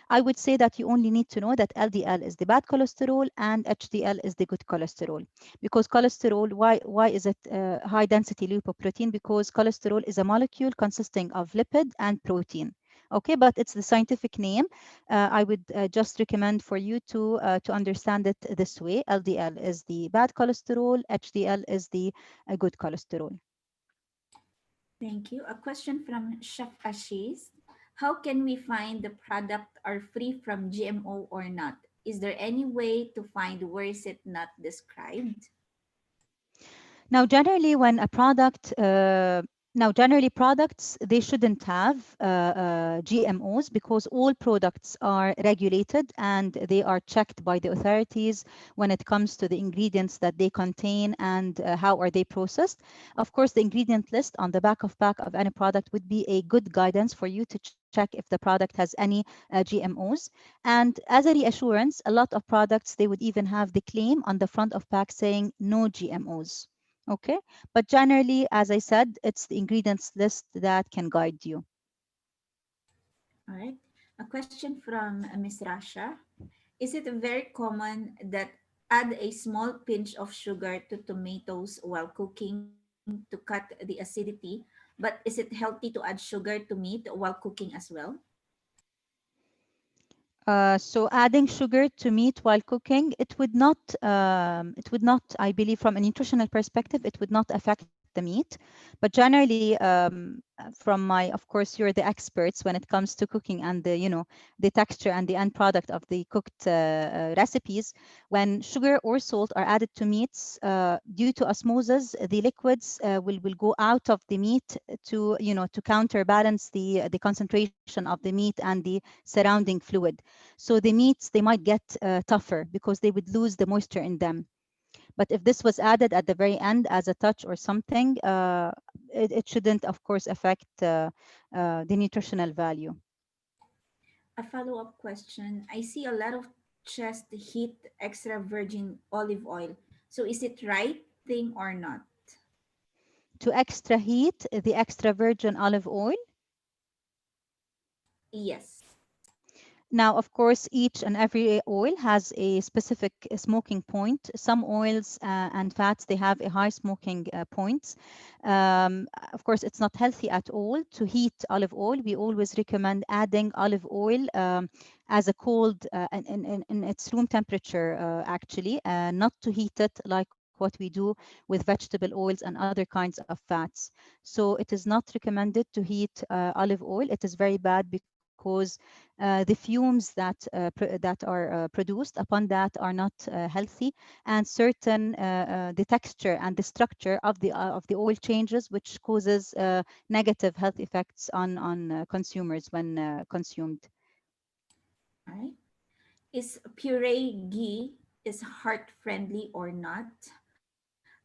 I would say that you only need to know that LDL is the bad cholesterol and HDL is the good cholesterol. Because cholesterol, why is it high density lipoprotein? Because cholesterol is a molecule consisting of lipid and protein. Okay, but it's the scientific name. I would just recommend for you to understand it this way. LDL is the bad cholesterol, HDL is the good cholesterol. Thank you. A question from Chef Ashish. How can we find the product are free from GMO or not? Is there any way to find where is it not described? Now, generally, when a product, now generally products, they shouldn't have GMOs because all products are regulated and they are checked by the authorities when it comes to the ingredients that they contain and how are they processed. Of course, the ingredient list on the back of any product would be a good guidance for you to check if the product has any GMOs. And as a reassurance, a lot of products, they would even have the claim on the front of pack saying no GMOs. Okay, but generally, as I said, it's the ingredients list that can guide you. All right. A question from Miss Rasha. Is it very common that add a small pinch of sugar to tomatoes while cooking to cut the acidity, but is it healthy to add sugar to meat while cooking as well? So adding sugar to meat while cooking, it would not, I believe, from a nutritional perspective, it would not affect the meat. But generally, from my, of course, you're the experts when it comes to cooking and the texture and the end product of the cooked recipes. When sugar or salt are added to meats, due to osmosis, the liquids will go out of the meat to counterbalance the concentration of the meat and the surrounding fluid. So the meats, they might get tougher because they would lose the moisture in them. But if this was added at the very end as a touch or something, it shouldn't, of course, affect the nutritional value. A follow-up question. I see a lot of chest heat extra virgin olive oil. So is it right thing or not? To extra heat the extra virgin olive oil. Yes. Now, of course, each and every oil has a specific smoking point. Some oils and fats, they have a high smoking points. Of course, it's not healthy at all to heat olive oil. We always recommend adding olive oil as a cold in its room temperature, actually, not to heat it like what we do with vegetable oils and other kinds of fats. So it is not recommended to heat olive oil. It is very bad because the fumes that are produced upon that are not healthy, and certain the texture and the structure of the oil changes, which causes negative health effects on consumers when consumed. All right. Is puree ghee is heart friendly or not?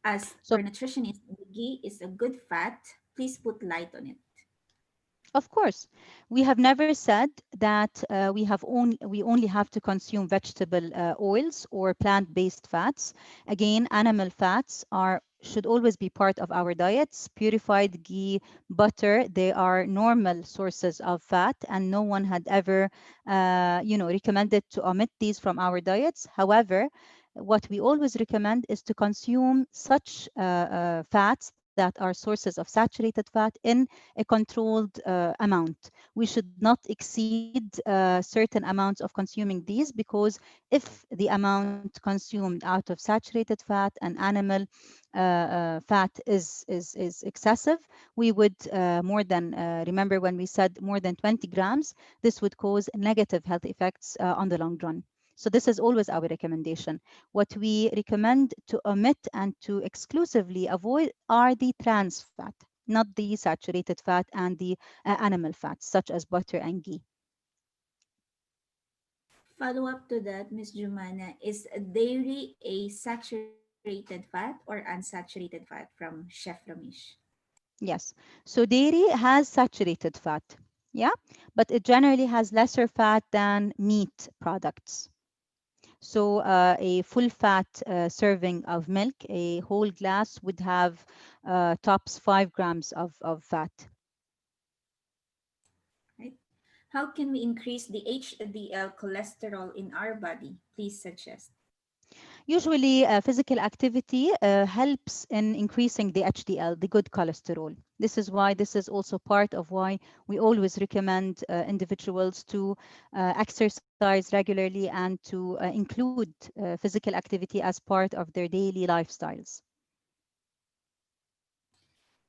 As per So nutritionist, the ghee is a good fat. Please put light on it. Of course, we have never said that we only have to consume vegetable oils or plant-based fats. Again, animal fats are should always be part of our diets. Purified ghee, butter, they are normal sources of fat, and no one had ever, recommended to omit these from our diets. However, what we always recommend is to consume such fats that are sources of saturated fat in a controlled amount. We should not exceed certain amounts of consuming these, because if the amount consumed out of saturated fat and animal fat is excessive, we would more than remember when we said more than 20 grams, this would cause negative health effects on the long run. So this is always our recommendation. What we recommend to omit and to exclusively avoid are the trans fat, not the saturated fat and the animal fats, such as butter and ghee. Follow up to that, Miss Jumana, is dairy a saturated fat or unsaturated fat from Chef Ramesh? Yes. So dairy has saturated fat. Yeah. But it generally has lesser fat than meat products. So a full fat serving of milk, a whole glass would have tops 5 grams of fat. Right? How can we increase the HDL cholesterol in our body? Please suggest. Usually, physical activity helps in increasing the HDL, the good cholesterol. This is also part of why we always recommend individuals to exercise regularly and to include physical activity as part of their daily lifestyles.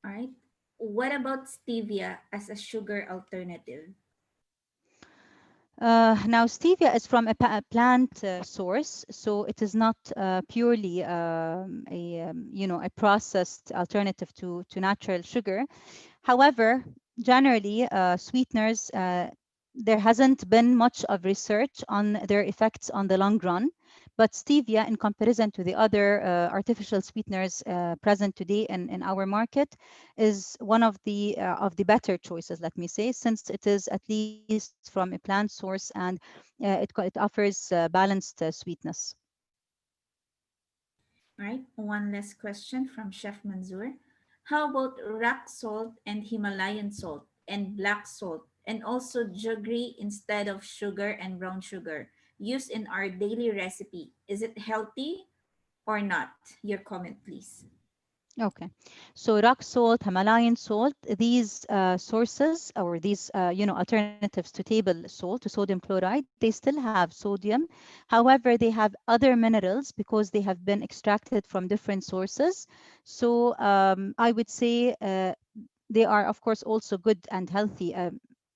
All right. What about stevia as a sugar alternative? Now, stevia is from a plant source, so it is not purely a processed alternative to natural sugar. However, generally, sweeteners, there hasn't been much of research on their effects on the long run. But stevia, in comparison to the other artificial sweeteners present today in our market, is one of the better choices, let me say, since it is at least from a plant source and it offers balanced sweetness. All right. One last question from Chef Manzoor. How about rock salt and Himalayan salt and black salt and also jaggery instead of sugar and brown sugar used in our daily recipe? Is it healthy or not? Your comment, please. Okay, so rock salt, Himalayan salt, these sources or these alternatives to table salt, to sodium chloride, they still have sodium. However, they have other minerals because they have been extracted from different sources. So I would say they are, of course, also good and healthy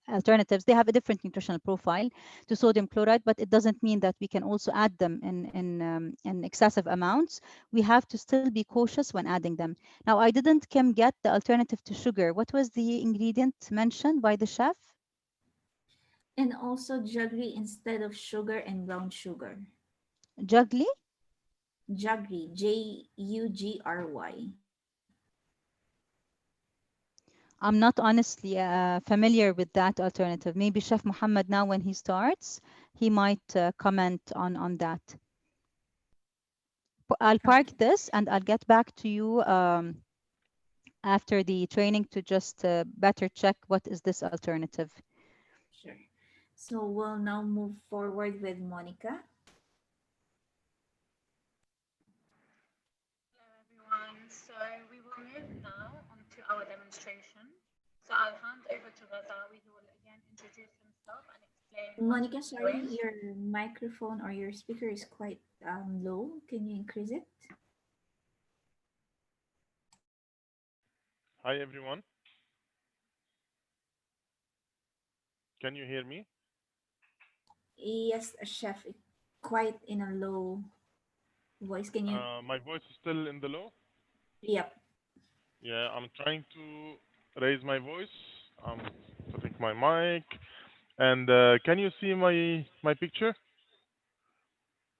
alternatives. They have a different nutritional profile to sodium chloride, but it doesn't mean that we can also add them in excessive amounts. We have to still be cautious when adding them. Now, I didn't, Kim, get the alternative to sugar. What was the ingredient mentioned by the chef? And also jaggery instead of sugar and brown sugar. Juggly? Jaggery, Jugry. I'm not honestly familiar with that alternative. Maybe Chef Muhammad, now when he starts, he might comment on that. I'll park Okay, this and I'll get back to you after the training to just better check what is this alternative. sure. So we'll now move forward with Monica. Hello everyone. So we will move now on to our demonstration. So I'll hand over to Ghada. We will again introduce himself and explain what Monica, he's sorry, doing. your microphone or your speaker is quite low. Can you increase it? Hi everyone, can you hear me? Yes, chef, quite in a low voice. Can you? My voice is still in the low. Yep. Yeah, I'm trying to raise my voice. I'm putting my mic, and can you see my picture?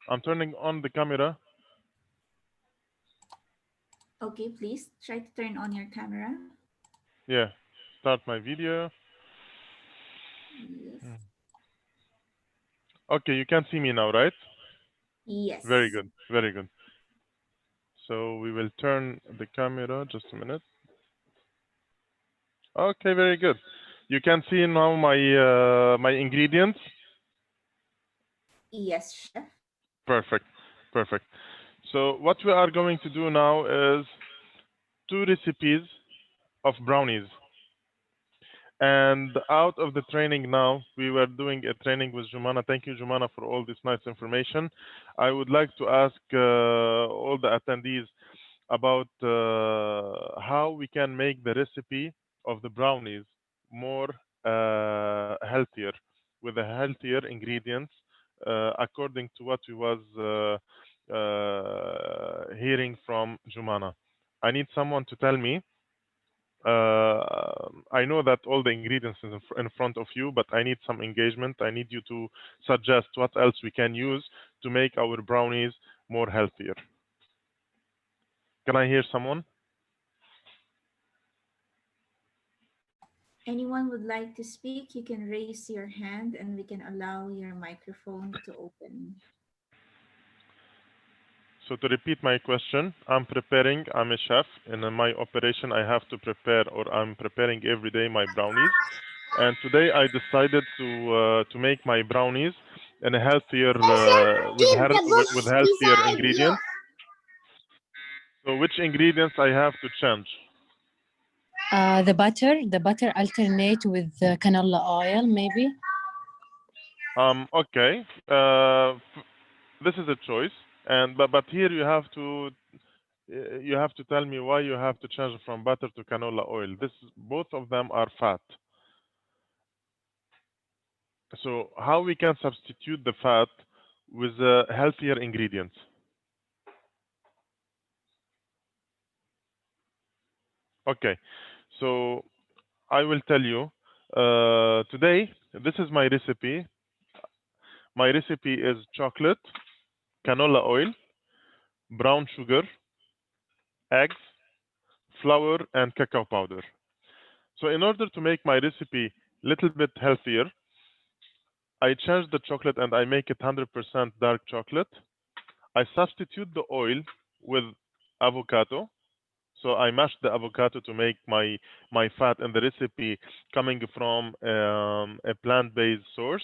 I'm turning on the camera. Okay, please try to turn on your camera. Yeah, start my video. Yes. Okay, you can see me now, right? Yes. Very good, very good. So we will turn the camera, just a minute. Okay, very good. You can see now my ingredients. Yes, chef. Perfect, perfect. So what we are going to do now is 2 recipes of brownies. And out of the training now, we were doing a training with Jumana. Thank you, Jumana, for all this nice information. I would like to ask all the attendees about how we can make the recipe of the brownies more healthier, with the healthier ingredients, according to what we was hearing from Jumana. I need someone to tell me. I know that all the ingredients is in front of you, but I need some engagement. I need you to suggest what else we can use to make our brownies more healthier. Can I hear someone? Anyone would like to speak, you can raise your hand and we can allow your microphone to open. So to repeat my question, I'm a chef, and in my operation I have to prepare, or I'm preparing every day my brownies. And today I decided to make my brownies in a healthier with healthier ingredients. So which ingredients I have to change? The butter alternate with canola oil, maybe. Okay. This is a choice, and but here you have to tell me why you have to change from butter to canola oil. Both of them are fat. So how we can substitute the fat with healthier ingredients? Okay. So I will tell you today. This is my recipe. My recipe is chocolate, canola oil, brown sugar, eggs, flour, and cacao powder. So in order to make my recipe a little bit healthier, I change the chocolate and I make it 100% dark chocolate. I substitute the oil with avocado. So I mash the avocado to make my fat in the recipe coming from a plant-based source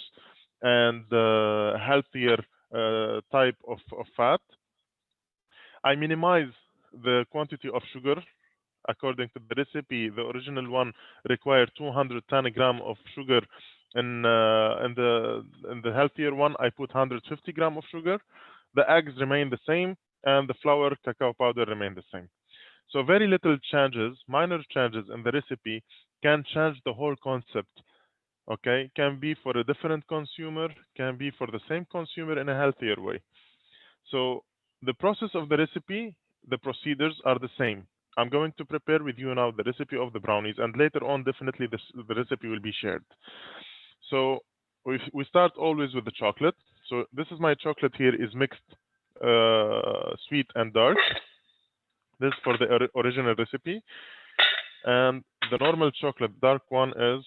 and healthier type of fat. I minimize the quantity of sugar. According to the recipe, the original one required 210 gram of sugar. In the healthier one, I put 150 gram of sugar. The eggs remain the same, and the flour, cacao powder remain the same. So very little changes, minor changes in the recipe can change the whole concept. Okay, can be for a different consumer, can be for the same consumer in a healthier way. So the process of the recipe, the procedures are the same. I'm going to prepare with you now the recipe of the brownies, and later on, definitely the recipe will be shared. So we start always with the chocolate. So this is my chocolate here is mixed sweet and dark. This is for the original recipe. And the normal chocolate dark one is,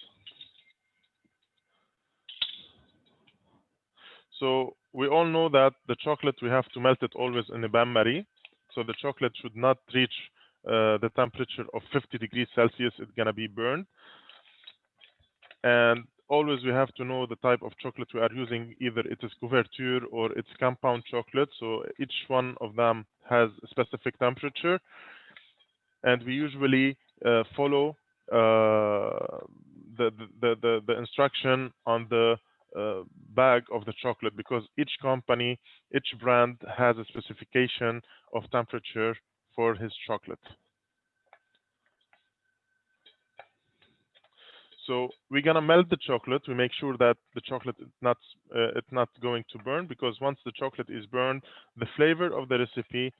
so we all know that the chocolate we have to melt it always in a bain-marie. So the chocolate should not reach the temperature of 50 degrees Celsius. It's gonna be burned. And always we have to know the type of chocolate we are using. Either it is couverture or it's compound chocolate. So each one of them has a specific temperature, and we usually follow the instruction on the bag of the chocolate, because each company, each brand has a specification of temperature for his chocolate. So we're gonna melt the chocolate. We make sure that the chocolate is not it's not going to burn, because once the chocolate is burned, the flavor of the recipe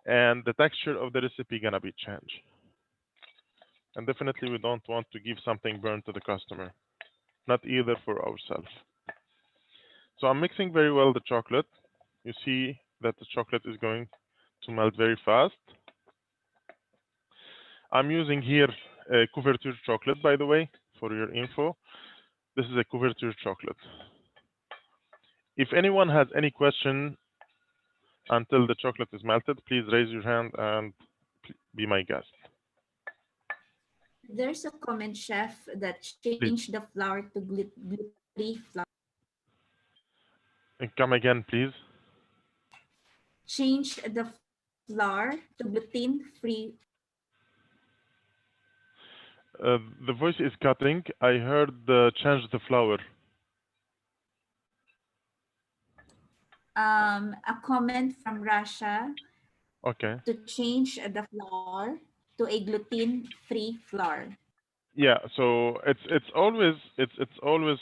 and the texture of the recipe gonna be changed. And definitely we don't want to give something burned to the customer, not either for ourselves. So I'm mixing very well the chocolate. You see that the chocolate is going to melt very fast. I'm using here couverture chocolate, by the way, for your info. This is a couverture chocolate. If anyone has any question until the chocolate is melted, please raise your hand and be my guest. There's a comment, chef, that change Please. the flour to gluten-free flour. Come again, please. Change the flour to gluten-free. The voice is cutting. I heard change the flour. A comment from Russia Okay. to change the flour to a gluten-free flour. Yeah. So it's always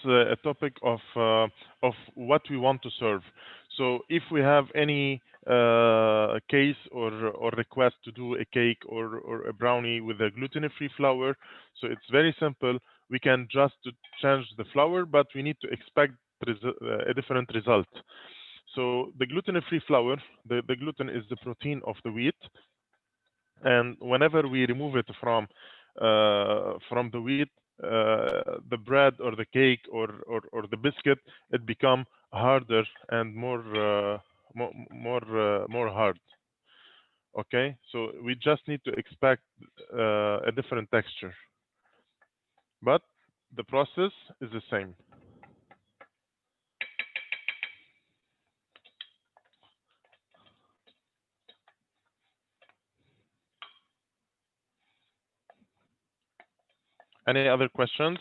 a topic of what we want to serve. So if we have any case or request to do a cake or a brownie with a gluten-free flour, so it's very simple. We can just change the flour, but we need to expect a different result. So the gluten-free flour, the gluten is the protein of the wheat, and whenever we remove it from the wheat, the bread or the cake or the biscuit, it become harder and more hard. Okay, so we just need to expect a different texture, but the process is the same. Any other questions?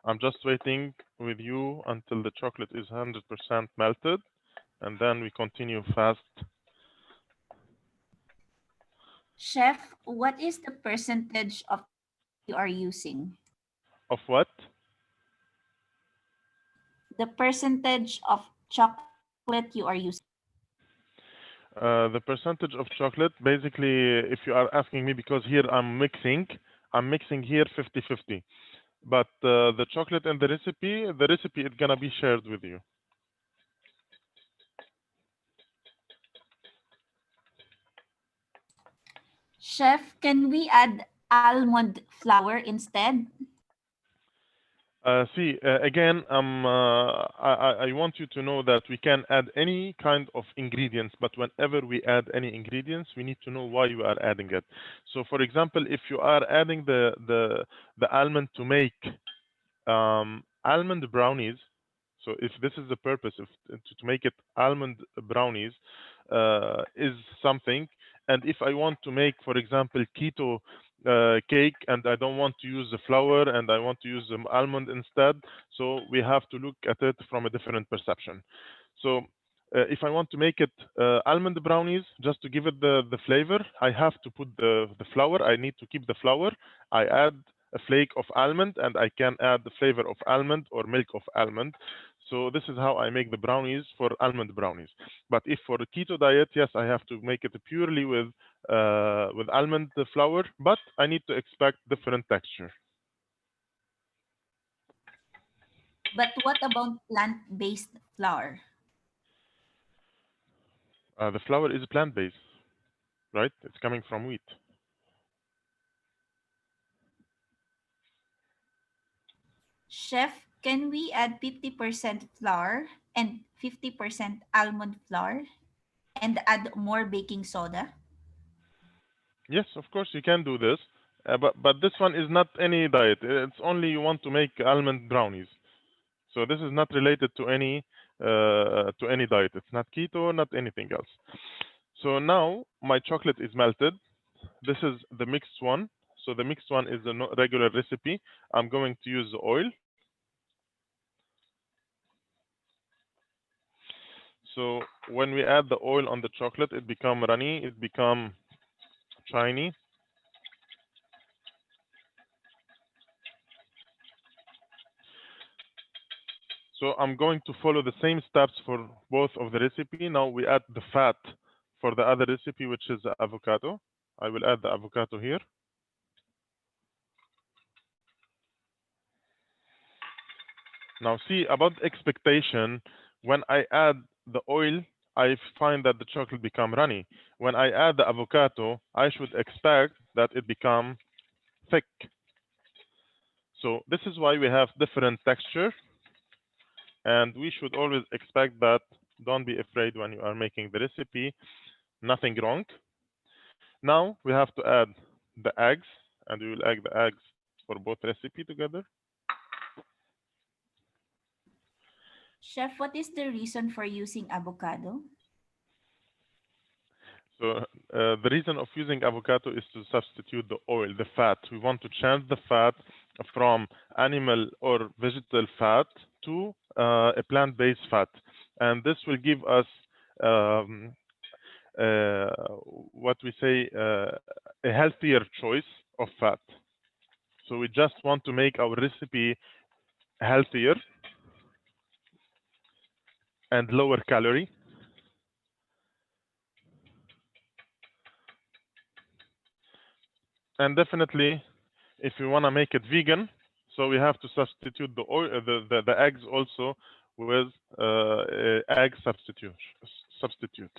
I'm just waiting with you until the chocolate is 100% melted, and then we continue fast. Chef, what is the percentage of chocolate you are using? Of what? The percentage of chocolate you are using. The percentage of chocolate, basically, if you are asking me, because here I'm mixing here 50-50. But the chocolate and the recipe is gonna be shared with you. Chef, can we add almond flour instead? Again, I want you to know that we can add any kind of ingredients, but whenever we add any ingredients, we need to know why you are adding it. So, for example, if you are adding the almond to make almond brownies, so if this is the purpose of to make it almond brownies, is something. And if I want to make, for example, keto cake, and I don't want to use the flour and I want to use the almond instead, so we have to look at it from a different perception. So if I want to make it almond brownies, just to give it the flavor, I have to put the flour. I need to keep the flour. I add a flake of almond, and I can add the flavor of almond or milk of almond. So this is how I make the brownies for almond brownies. But if for the keto diet, yes, I have to make it purely with almond flour, but I need to expect different texture. But what about plant-based flour? The flour is plant-based, right? It's coming from wheat. Chef, can we add 50% flour and 50% almond flour and add more baking soda? Yes, of course you can do this, but this one is not any diet. It's only you want to make almond brownies. So this is not related to any diet. It's not keto, not anything else. So now my chocolate is melted. This is the mixed one. So the mixed one is the regular recipe. I'm going to use the oil. So when we add the oil on the chocolate, it become runny, it become shiny. So I'm going to follow the same steps for both of the recipe. Now we add the fat for the other recipe, which is the avocado. I will add the avocado here. Now see about expectation, when I add the oil, I find that the chocolate become runny. When I add the avocado, I should expect that it become thick. So this is why we have different texture, and we should always expect that. Don't be afraid when you are making the recipe. Nothing wrong. Now we have to add the eggs, and we will add the eggs for both recipe together. Chef, what is the reason for using avocado? So the reason of using avocado is to substitute the oil, the fat. We want to change the fat from animal or vegetable fat to a plant-based fat, and this will give us what we say a healthier choice of fat. So we just want to make our recipe healthier and lower calorie. And definitely, if you want to make it vegan, so we have to substitute the oil, the eggs also with egg substitute.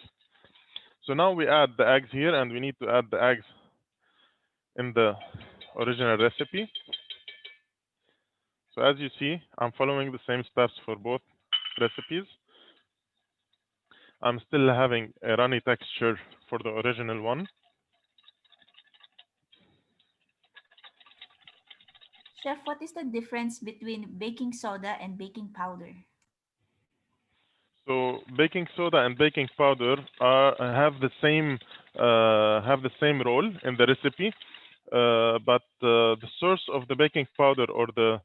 So now we add the eggs here, and we need to add the eggs in the original recipe. So as you see, I'm following the same steps for both recipes. I'm still having a runny texture for the original one. Chef, what is the difference between baking soda and baking powder? So baking soda and baking powder have the same role in the recipe, but the source of the baking powder or the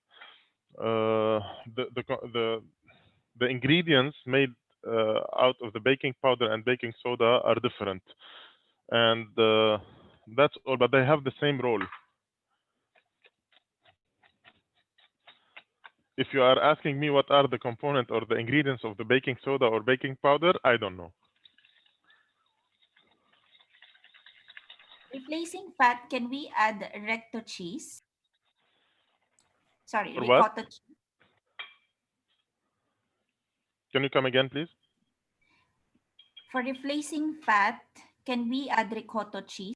ingredients made out of the baking powder and baking soda are different, and that's all. But they have the same role. If you are asking me what are the components or the ingredients of the baking soda or baking powder, I don't know. Replacing fat, can we add recto cheese? Sorry, For what? ricotta cheese. Can you come again, please? For replacing fat, can we add ricotta cheese?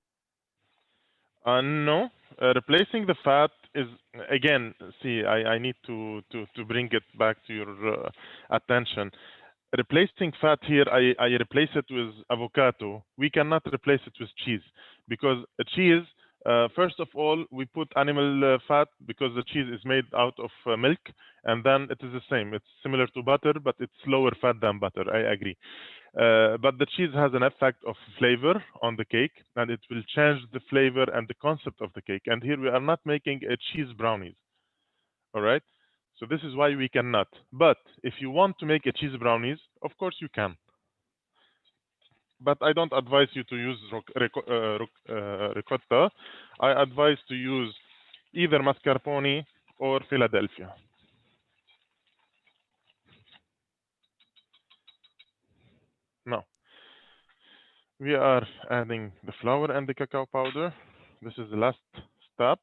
No. Replacing the fat is, again, see, I need to bring it back to your attention. Replacing fat here, I replace it with avocado. We cannot replace it with cheese because cheese, first of all, we put animal fat because the cheese is made out of milk, and then it is the same. It's similar to butter, but it's lower fat than butter. I agree. But the cheese has an effect of flavor on the cake, and it will change the flavor and the concept of the cake. And here we are not making a cheese brownies. All right. So this is why we cannot. But if you want to make a cheese brownies, of course you can. But I don't advise you to use ricotta. I advise to use either mascarpone or Philadelphia. Now, we are adding the flour and the cacao powder. This is the last step.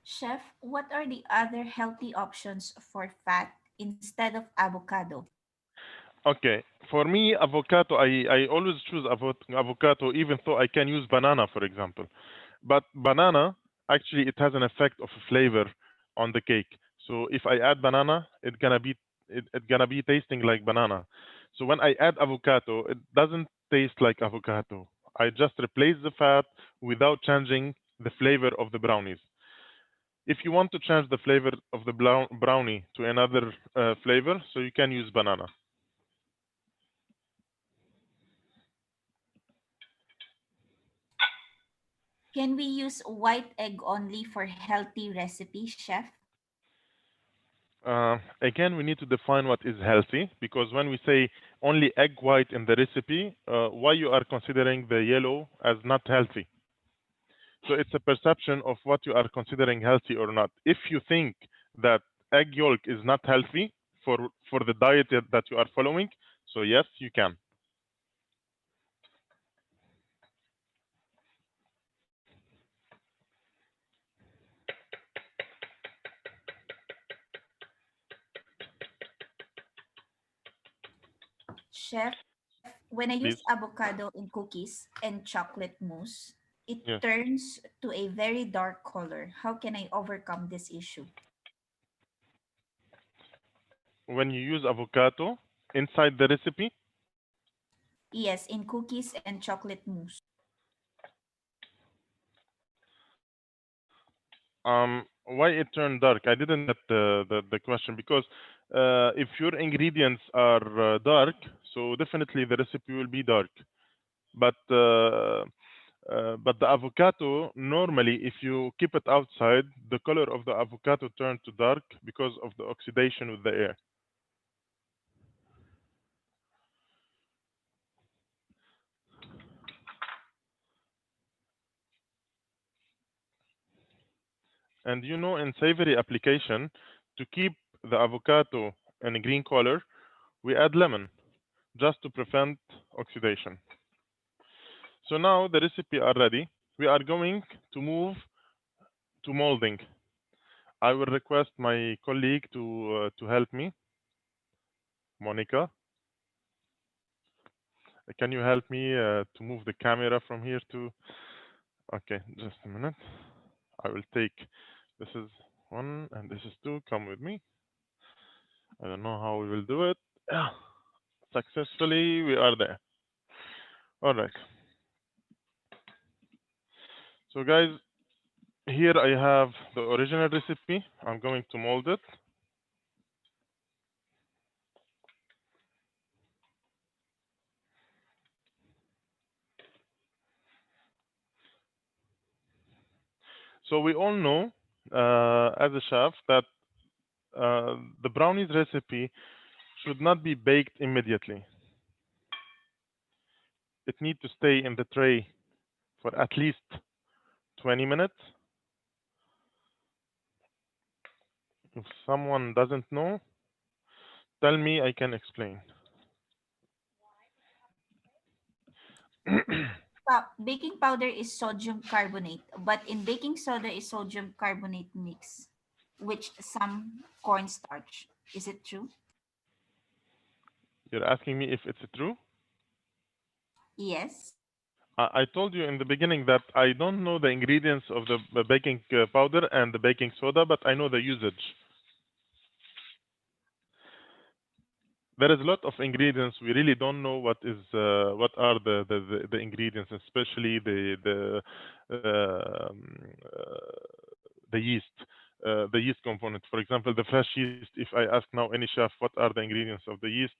Chef, what are the other healthy options for fat instead of avocado? Okay, for me, avocado, I always choose avocado, even though I can use banana, for example. But banana, actually, it has an effect of flavor on the cake. So if I add banana, it's gonna be tasting like banana. So when I add avocado, it doesn't taste like avocado. I just replace the fat without changing the flavor of the brownies. If you want to change the flavor of the brownie to another flavor, so you can use banana. Can we use white egg only for healthy recipes, Chef? Again, we need to define what is healthy, because when we say only egg white in the recipe, why you are considering the yellow as not healthy? So it's a perception of what you are considering healthy or not. If you think that egg yolk is not healthy for the diet that you are following, so yes, you can. Chef, when I use Please. avocado in cookies and chocolate mousse, it Yes. turns to a very dark color. How can I overcome this issue? When you use avocado inside the recipe, Yes, in cookies and chocolate mousse. why it turned dark? I didn't get the question, because if your ingredients are dark, so definitely the recipe will be dark. But but the avocado, normally, if you keep it outside, the color of the avocado turns to dark because of the oxidation with the air. And in savory application, to keep the avocado in a green color, we add lemon just to prevent oxidation. So now the recipe are ready. We are going to move to molding. I will request my colleague to help me, Monica. Can you help me to move the camera from here to? Okay, just a minute. I will take. This is one and this is two. Come with me. I don't know how we will do it. Yeah, successfully, we are there. All right. So, guys, here I have the original recipe. I'm going to mold it. So we all know, as a chef, that the brownies recipe should not be baked immediately. It needs to stay in the tray for at least 20 minutes. If someone doesn't know, tell me, I can explain. Baking powder is sodium carbonate, but in baking soda is sodium carbonate mix, which some cornstarch. Is it true? You're asking me if it's true? Yes. I told you in the beginning that I don't know the ingredients of the baking powder and the baking soda, but I know the usage. There is a lot of ingredients we really don't know what are the ingredients, especially the yeast, the yeast component. For example, the fresh yeast. If I ask now any chef what are the ingredients of the yeast,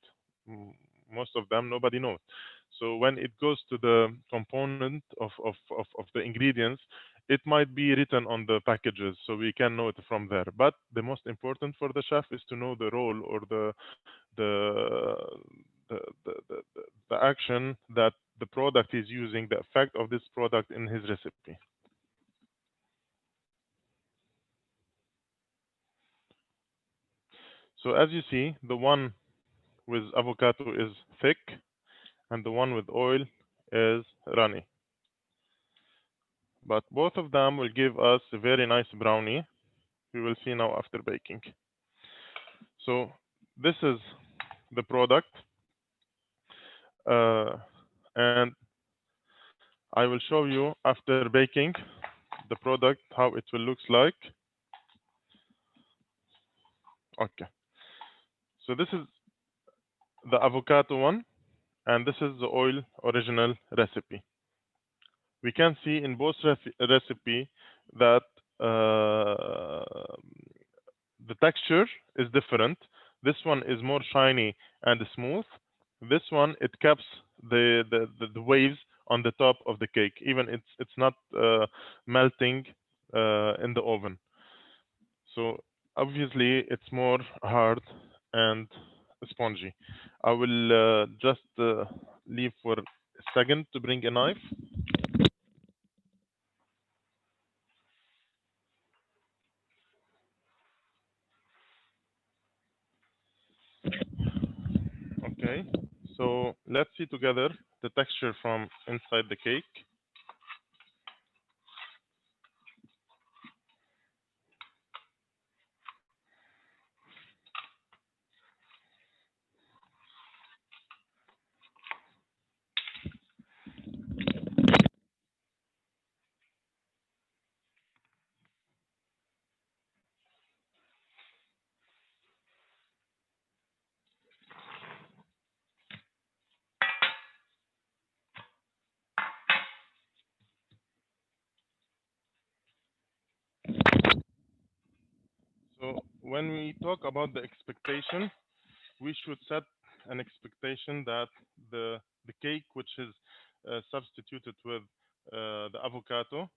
mm, most of them nobody knows. So when it goes to the component of the ingredients, it might be written on the packages, so we can know it from there. But the most important for the chef is to know the role or the the, the, the, the action that the product is using, the effect of this product in his recipe. So as you see, the one with avocado is thick and the one with oil is runny. But both of them will give us a very nice brownie. We will see now after baking. So this is the product. And I will show you after baking the product how it will look like. Okay, so this is the avocado one and this is the oil original recipe. We can see in both recipe that the texture is different. This one is more shiny and smooth. This one, it caps the waves on the top of the cake. Even it's not melting in the oven. So obviously it's more hard and spongy. I will just leave for a second to bring a knife. Okay, so let's see together the texture from inside the cake. when we talk about the expectation, we should set an expectation that the cake, which is substituted with the avocado,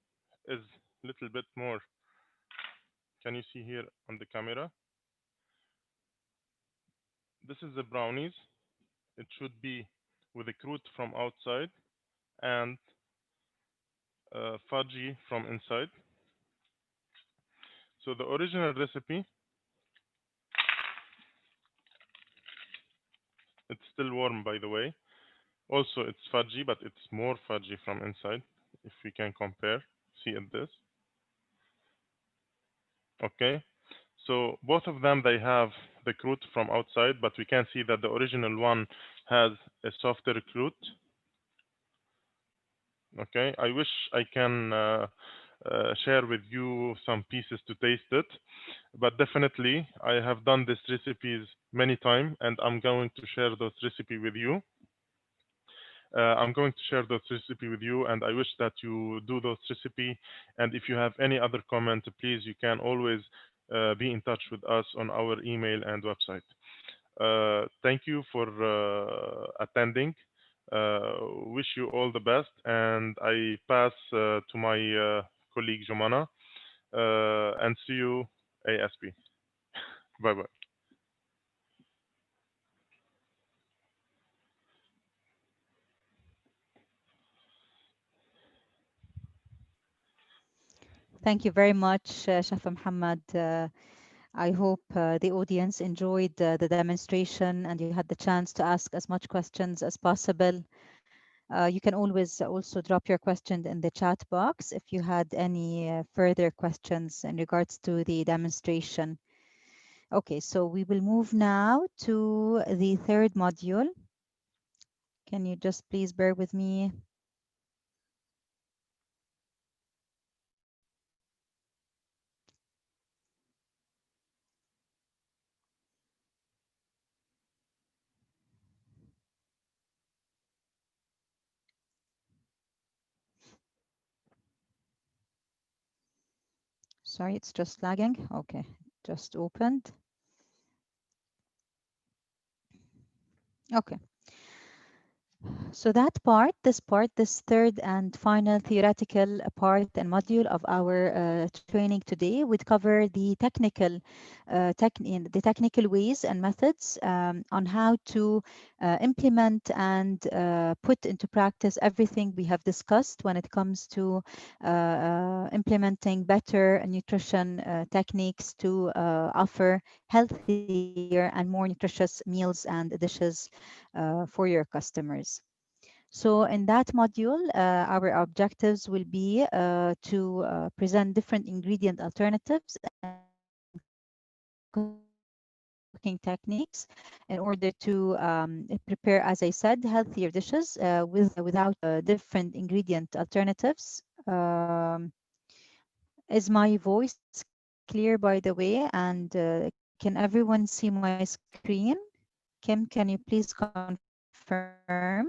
is little bit more. Can you see here on the camera? This is the brownies. It should be with the fruit from outside and fudgy from inside. So the original recipe, it's still warm by the way. Also, it's fudgy, but it's more fudgy from inside. If we can compare, see it this. Okay. So both of them, they have the fruit from outside, but we can see that the original one has a softer fruit. Okay. I wish I can share with you some pieces to taste it, but definitely I have done these recipes many times, and I'm going to share those recipe with you. I'm going to share those recipe with you, and I wish that you do those recipe. And if you have any other comment, please, you can always be in touch with us on our email and website. Thank you for attending. Wish you all the best, and I pass to my colleague Jomana, and see you ASP. Bye bye. Thank you very much, Chef Muhammad. I hope the audience enjoyed the demonstration and you had the chance to ask as much questions as possible. You can always also drop your question in the chat box if you had any further questions in regards to the demonstration. Okay, so we will move now to the third module. Can you just please bear with me? Sorry, it's just lagging. Okay, just opened. Okay. So this third and final theoretical part and module of our training today would cover the technical ways and methods on how to implement and put into practice everything we have discussed when it comes to implementing better nutrition techniques to offer healthier and more nutritious meals and dishes for your customers. So in that module, our objectives will be to present different ingredient alternatives and cooking techniques in order to prepare, as I said, healthier dishes without different ingredient alternatives. Is my voice clear, by the way? And can everyone see my screen? Kim, can you please confirm?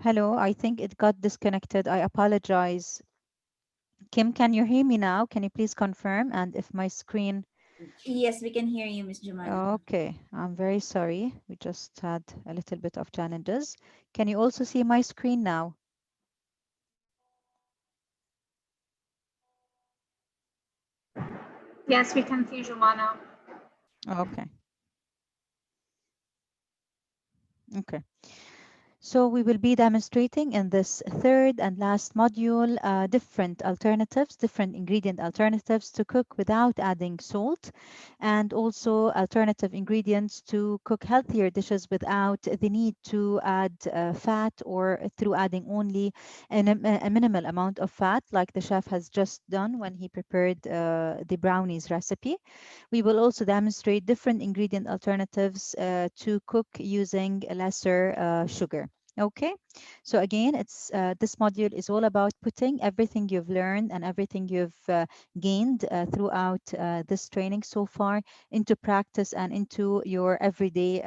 Hello, I think it got disconnected. I apologize. Kim, can you hear me now? Can you please confirm? And if my screen... Yes, we can hear you, Miss Jumana. Okay, I'm very sorry. We just had a little bit of challenges. Can you also see my screen now? Yes, we can see Jumana. Okay. Okay. So we will be demonstrating in this third and last module different ingredient alternatives to cook without adding salt, and also alternative ingredients to cook healthier dishes without the need to add fat, or through adding only a minimal amount of fat, like the chef has just done when he prepared the brownies recipe. We will also demonstrate different ingredient alternatives to cook using lesser sugar. Okay, so again, this module is all about putting everything you've learned and everything you've gained throughout this training so far into practice and into your everyday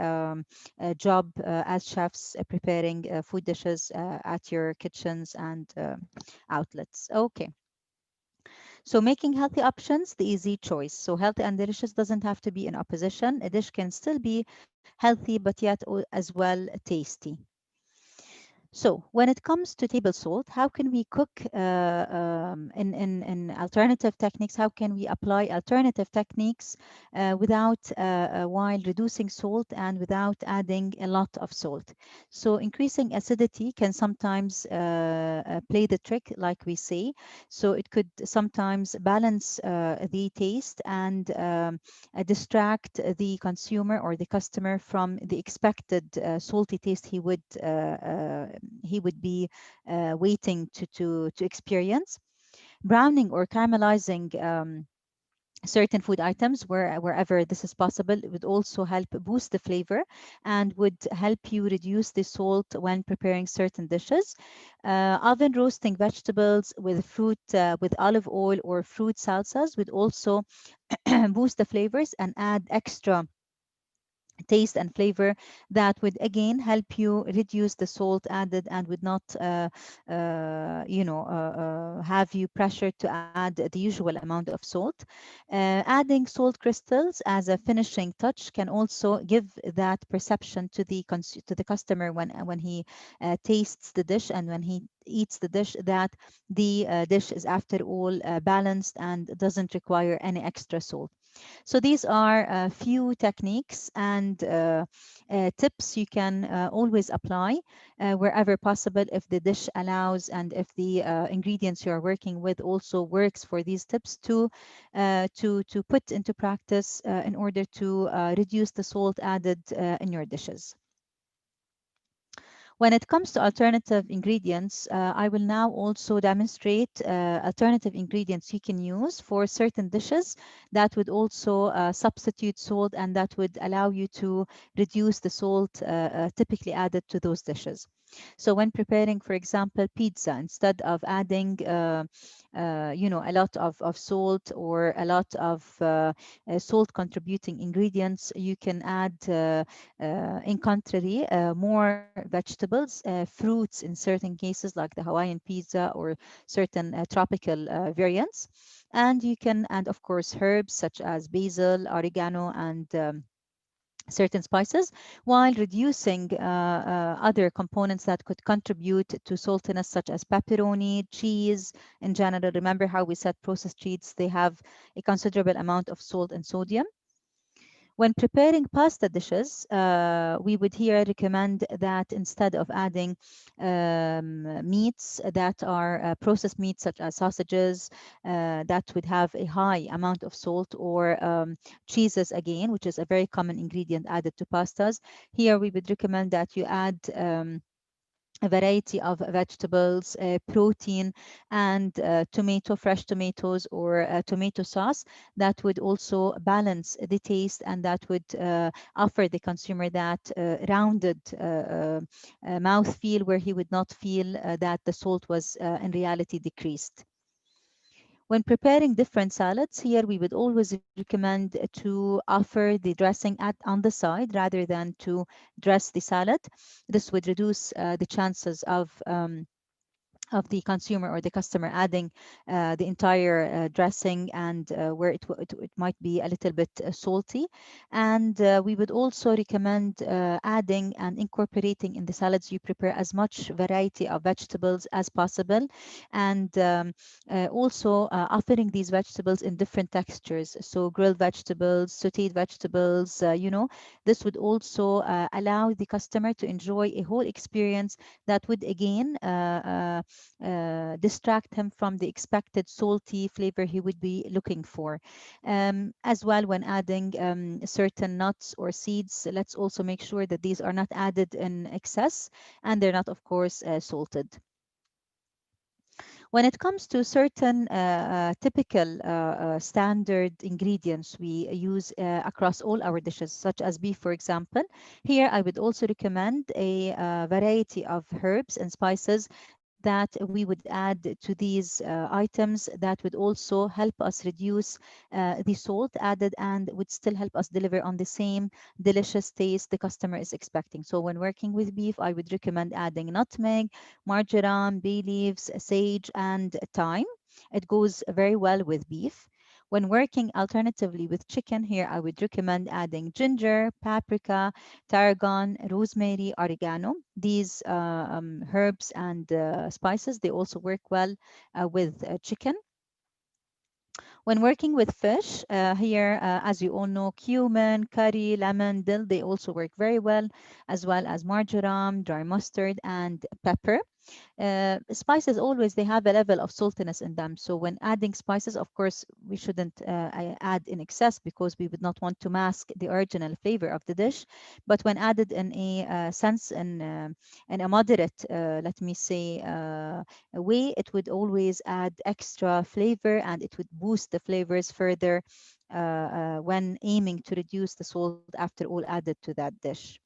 job as chefs preparing food dishes at your kitchens and outlets. Okay. So making healthy options the easy choice. So healthy and delicious doesn't have to be in opposition. A dish can still be healthy, but yet as well tasty. So when it comes to table salt, how can we cook in alternative techniques? How can we apply alternative techniques while reducing salt and without adding a lot of salt? So increasing acidity can sometimes play the trick, like we say. So it could sometimes balance the taste and distract the consumer or the customer from the expected salty taste he would be waiting to experience. Browning or caramelizing certain food items wherever this is possible would also help boost the flavor and would help you reduce the salt when preparing certain dishes. Oven roasting vegetables with olive oil or fruit salsas would also boost the flavors and add extra taste and flavor that would again help you reduce the salt added and would not have you pressured to add the usual amount of salt. Adding salt crystals as a finishing touch can also give that perception to to the customer when he tastes the dish and when he eats the dish, that the dish is after all balanced and doesn't require any extra salt. So these are a few techniques and tips you can always apply wherever possible if the dish allows and if the ingredients you are working with also works for these tips to put into practice in order to reduce the salt added in your dishes. When it comes to alternative ingredients, I will now also demonstrate alternative ingredients you can use for certain dishes that would also substitute salt and that would allow you to reduce the salt typically added to those dishes. So when preparing, for example, pizza, instead of adding a lot of salt or a lot of salt contributing ingredients, you can add in contrary more vegetables, fruits in certain cases like the Hawaiian pizza or certain tropical variants, and of course herbs such as basil, oregano, and certain spices, while reducing other components that could contribute to saltiness, such as pepperoni, cheese in general. Remember how we said processed treats, they have a considerable amount of salt and sodium. When preparing pasta dishes, we would here recommend that instead of adding meats that are processed meats, such as sausages, that would have a high amount of salt, or cheeses again, which is a very common ingredient added to pastas. Here we would recommend that you add a variety of vegetables, protein, and fresh tomatoes, or tomato sauce that would also balance the taste and that would offer the consumer that rounded mouth feel, where he would not feel that the salt was in reality decreased. When preparing different salads, here we would always recommend to offer the dressing on the side rather than to dress the salad. This would reduce the chances of the consumer or the customer adding the entire dressing, and where it might be a little bit salty. And we would also recommend adding and incorporating in the salads you prepare as much variety of vegetables as possible, and also offering these vegetables in different textures. So grilled vegetables, sauteed vegetables, this would also allow the customer to enjoy a whole experience that would again distract him from the expected salty flavor he would be looking for. As well, when adding certain nuts or seeds, let's also make sure that these are not added in excess and they're not, of course, salted. When it comes to certain typical standard ingredients we use across all our dishes, such as beef, for example, here I would also recommend a variety of herbs and spices that we would add to these items that would also help us reduce the salt added and would still help us deliver on the same delicious taste the customer is expecting. So when working with beef, I would recommend adding nutmeg, marjoram, bay leaves, sage, and thyme. It goes very well with beef. When working alternatively with chicken, here I would recommend adding ginger, paprika, tarragon, rosemary, oregano. These herbs and spices, they also work well with chicken. When working with fish, here, as you all know, cumin, curry, lemon, dill, they also work very well as marjoram, dry mustard, and pepper. Spices always they have a level of saltiness in them. So when adding spices, of course, we shouldn't add in excess because we would not want to mask the original flavor of the dish. But when added in a sense in a moderate, let me say, way, it would always add extra flavor and it would boost the flavors further when aiming to reduce the salt after all added to that dish.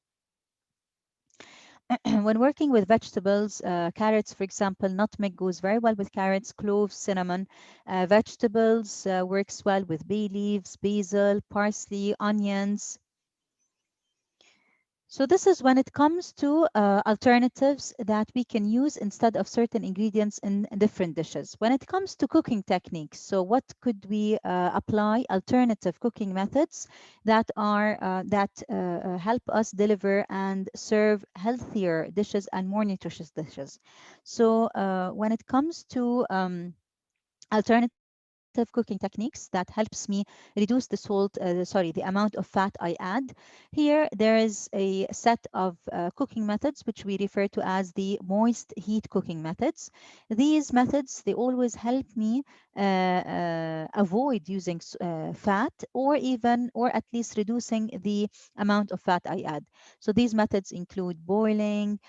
When working with vegetables, carrots, for example, nutmeg goes very well with carrots, cloves, cinnamon. Vegetables works well with bay leaves, basil, parsley, onions. So this is when it comes to alternatives that we can use instead of certain ingredients in different dishes. When it comes to cooking techniques, so what could we apply alternative cooking methods that help us deliver and serve healthier dishes and more nutritious dishes. So when it comes to alternative cooking techniques that helps me reduce the salt sorry the amount of fat I add, here there is a set of cooking methods which we refer to as the moist heat cooking methods. These methods they always help me avoid using fat, or at least reducing the amount of fat I add. So these methods include boiling,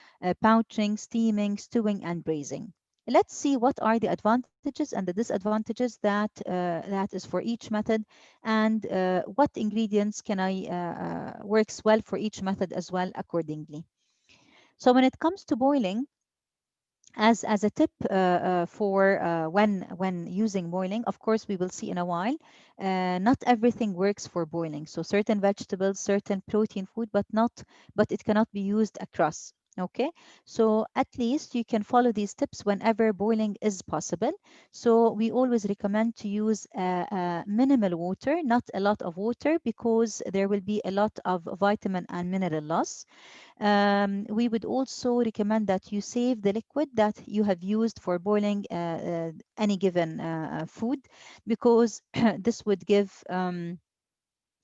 poaching, steaming, stewing, and braising. Let's see what are the advantages and the disadvantages that is for each method, and what ingredients can I works well for each method as well accordingly. So when it comes to boiling, as a tip for when using boiling, of course we will see in a while, not everything works for boiling. So certain vegetables, certain protein food, but it cannot be used across. Okay, so at least you can follow these tips whenever boiling is possible. So we always recommend to use minimal water, not a lot of water, because there will be a lot of vitamin and mineral loss. We would also recommend that you save the liquid that you have used for boiling any given food, because this would give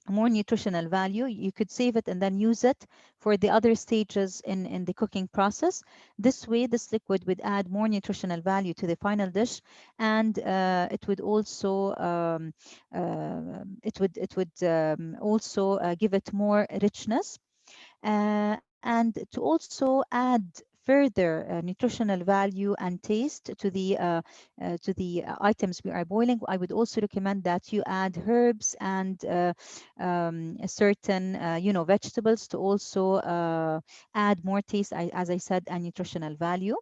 more nutritional value. You could save it and then use it for the other stages in the cooking process. This way, this liquid would add more nutritional value to the final dish, and it would also also give it more richness. And to also add further nutritional value and taste to the items we are boiling, I would also recommend that you add herbs and certain vegetables to also add more taste, as I said, and nutritional value.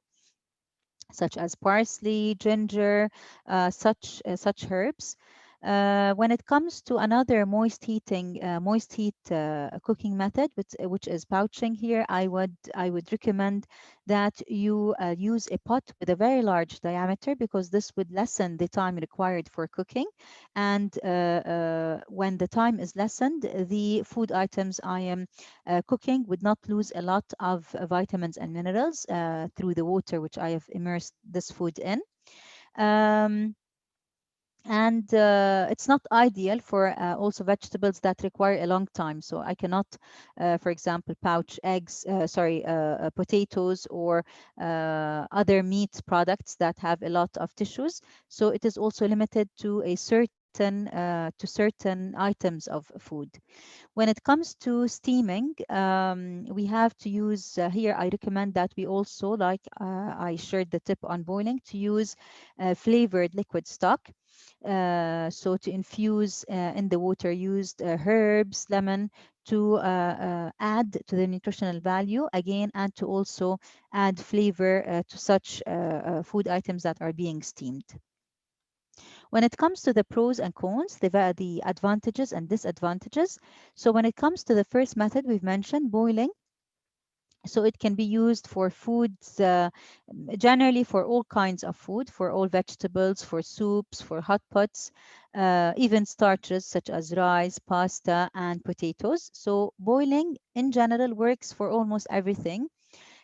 such as parsley, ginger, such herbs. When it comes to another moist heat cooking method, which is pouching here, I would recommend that you use a pot with a very large diameter, because this would lessen the time required for cooking. And when the time is lessened, the food items I am cooking would not lose a lot of vitamins and minerals through the water which I have immersed this food in. Um, and it's not ideal for also vegetables that require a long time. So I cannot, for example, pouch eggs, potatoes, or other meat products that have a lot of tissues. So it is also limited to a certain items of food. When it comes to steaming, we have to use here. I recommend that we also, like I shared the tip on boiling, to use flavored liquid stock. So to infuse in the water used herbs, lemon, to add to the nutritional value again, and to also add flavor to such food items that are being steamed. When it comes to the pros and cons, the advantages and disadvantages. So when it comes to the first method we've mentioned, boiling, so it can be used for foods, generally for all kinds of food, for all vegetables, for soups, for hot pots, even starches such as rice, pasta, and potatoes. So boiling in general works for almost everything.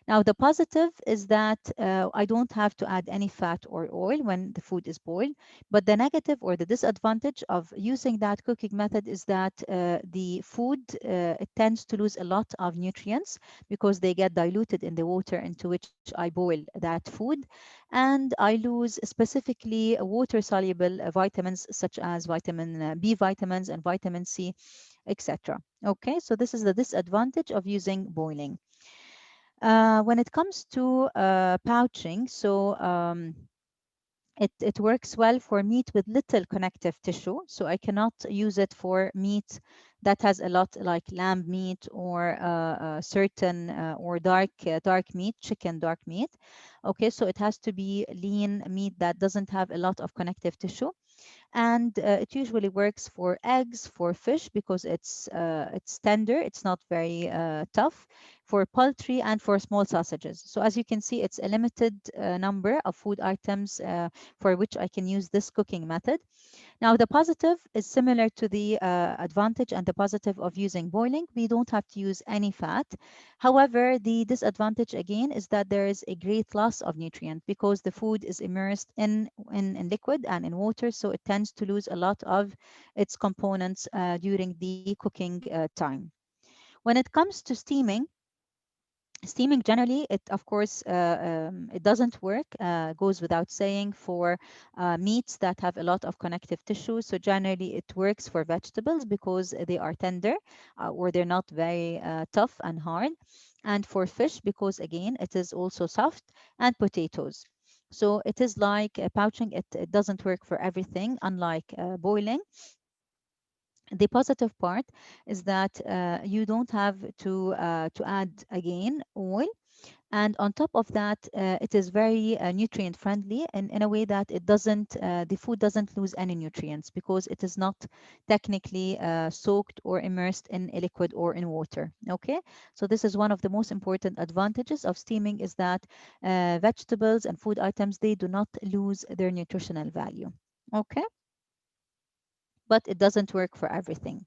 Now, the positive is that I don't have to add any fat or oil when the food is boiled. But the negative or the disadvantage of using that cooking method is that the food it tends to lose a lot of nutrients, because they get diluted in the water into which I boil that food. And I lose specifically water soluble vitamins such as vitamin B vitamins and vitamin C, etc. Okay, so this is the disadvantage of using boiling. When it comes to pouching, so it works well for meat with little connective tissue. So I cannot use it for meat that has a lot, like lamb meat, or certain or dark meat, chicken dark meat. Okay, so it has to be lean meat that doesn't have a lot of connective tissue. And it usually works for eggs, for fish, because it's tender, it's not very tough, for poultry, and for small sausages. So as you can see, it's a limited number of food items for which I can use this cooking method. Now, the positive is similar to the advantage and the positive of using boiling. We don't have to use any fat. However, the disadvantage again is that there is a great loss of nutrient, because the food is immersed in liquid and in water, so it tends to lose a lot of its components during the cooking time. When it comes to steaming generally, it of course it doesn't work, goes without saying, for meats that have a lot of connective tissue. So generally it works for vegetables because they are tender, or they're not very tough and hard, and for fish because again it is also soft, and potatoes. So it is like pouching, it doesn't work for everything, unlike boiling. The positive part is that you don't have to add again oil, and on top of that it is very nutrient friendly, in a way that it doesn't the food doesn't lose any nutrients, because it is not technically soaked or immersed in a liquid or in water. Okay, so this is one of the most important advantages of steaming, is that vegetables and food items, they do not lose their nutritional value. Okay, but it doesn't work for everything.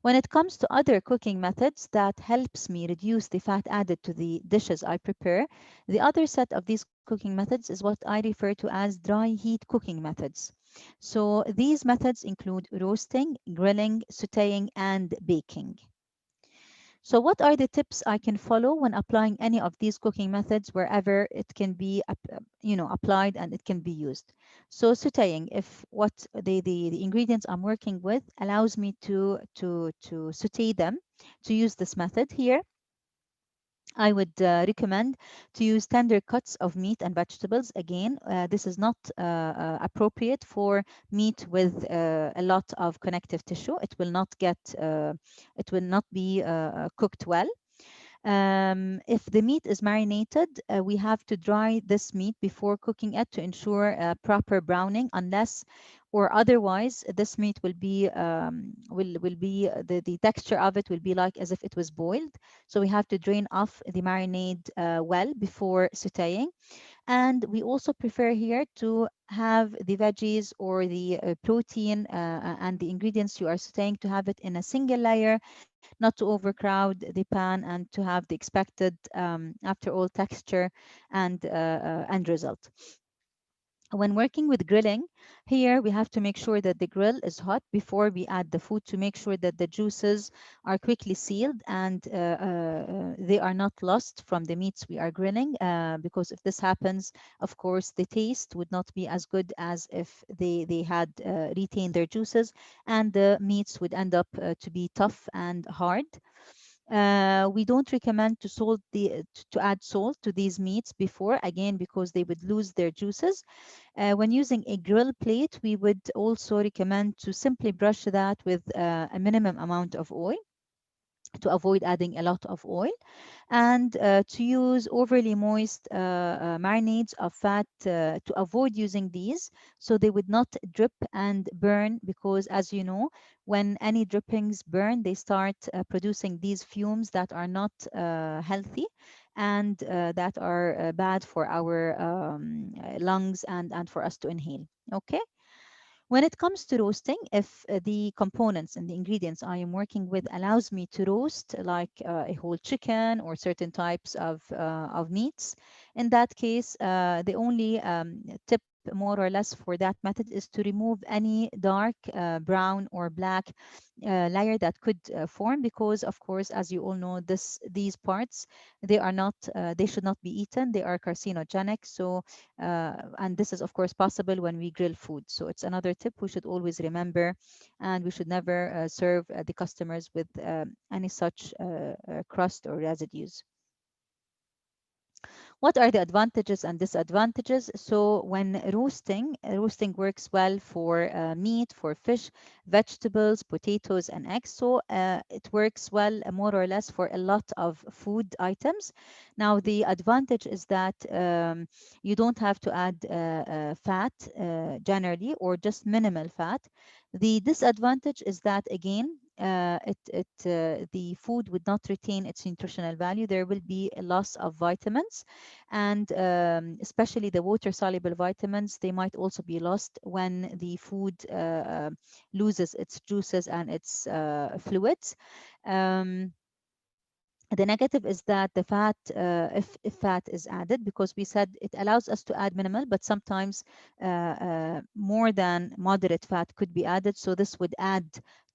When it comes to other cooking methods that helps me reduce the fat added to the dishes I prepare, the other set of these cooking methods is what I refer to as dry heat cooking methods. So these methods include roasting, grilling, sauteing, and baking. So what are the tips I can follow when applying any of these cooking methods wherever it can be applied and it can be used? So sauteing, if what the ingredients I'm working with allows me to saute them, to use this method here, I would recommend to use tender cuts of meat and vegetables. Again, this is not appropriate for meat with a lot of connective tissue. It will not be cooked well. If the meat is marinated, we have to dry this meat before cooking it to ensure proper browning. Unless or otherwise, this meat will be the texture of it will be like as if it was boiled. So we have to drain off the marinade well before sautéing. And we also prefer here to have the veggies or the protein and the ingredients you are sautéing to have it in a single layer, not to overcrowd the pan, and to have the expected, after all, texture and end result. When working with grilling, here we have to make sure that the grill is hot before we add the food to make sure that the juices are quickly sealed and they are not lost from the meats we are grilling. Because if this happens, of course, the taste would not be as good as if they had retained their juices, and the meats would end up to be tough and hard. We don't recommend to add salt to these meats before, again, because they would lose their juices. When using a grill plate, we would also recommend to simply brush that with a minimum amount of oil to avoid adding a lot of oil, and to use overly moist marinades of fat, to avoid using these so they would not drip and burn, because as you know, when any drippings burn, they start producing these fumes that are not healthy, and that are bad for our lungs, and for us to inhale. Okay. When it comes to roasting, if the components and the ingredients I am working with allows me to roast like a whole chicken or certain types of meats, in that case, the only tip more or less for that method is to remove any dark brown or black layer that could form, because of course, as you all know, these parts, they should not be eaten. They are carcinogenic. So and this is of course possible when we grill food. So it's another tip we should always remember, and we should never serve the customers with any such crust or residues. What are the advantages and disadvantages? So when roasting works well for meat, for fish, vegetables, potatoes, and eggs. So it works well more or less for a lot of food items. Now the advantage is that you don't have to add fat generally, or just minimal fat. The disadvantage is that, again, the food would not retain its nutritional value. There will be a loss of vitamins, and especially the water soluble vitamins. They might also be lost when the food loses its juices and its fluids. Um, the negative is that the fat, if fat is added, because we said it allows us to add minimal, but sometimes more than moderate fat could be added. So this would add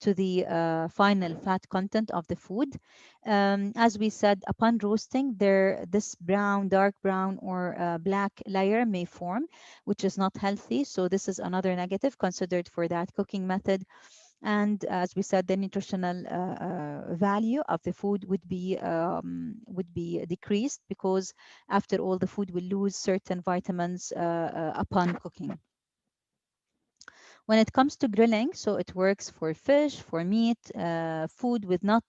to the final fat content of the food. As we said, upon roasting, this brown, dark brown, or black layer may form, which is not healthy. So this is another negative considered for that cooking method. And as we said, the nutritional value of the food would be decreased, because after all, the food will lose certain vitamins upon cooking. When it comes to grilling, so it works for fish, for meat, food with not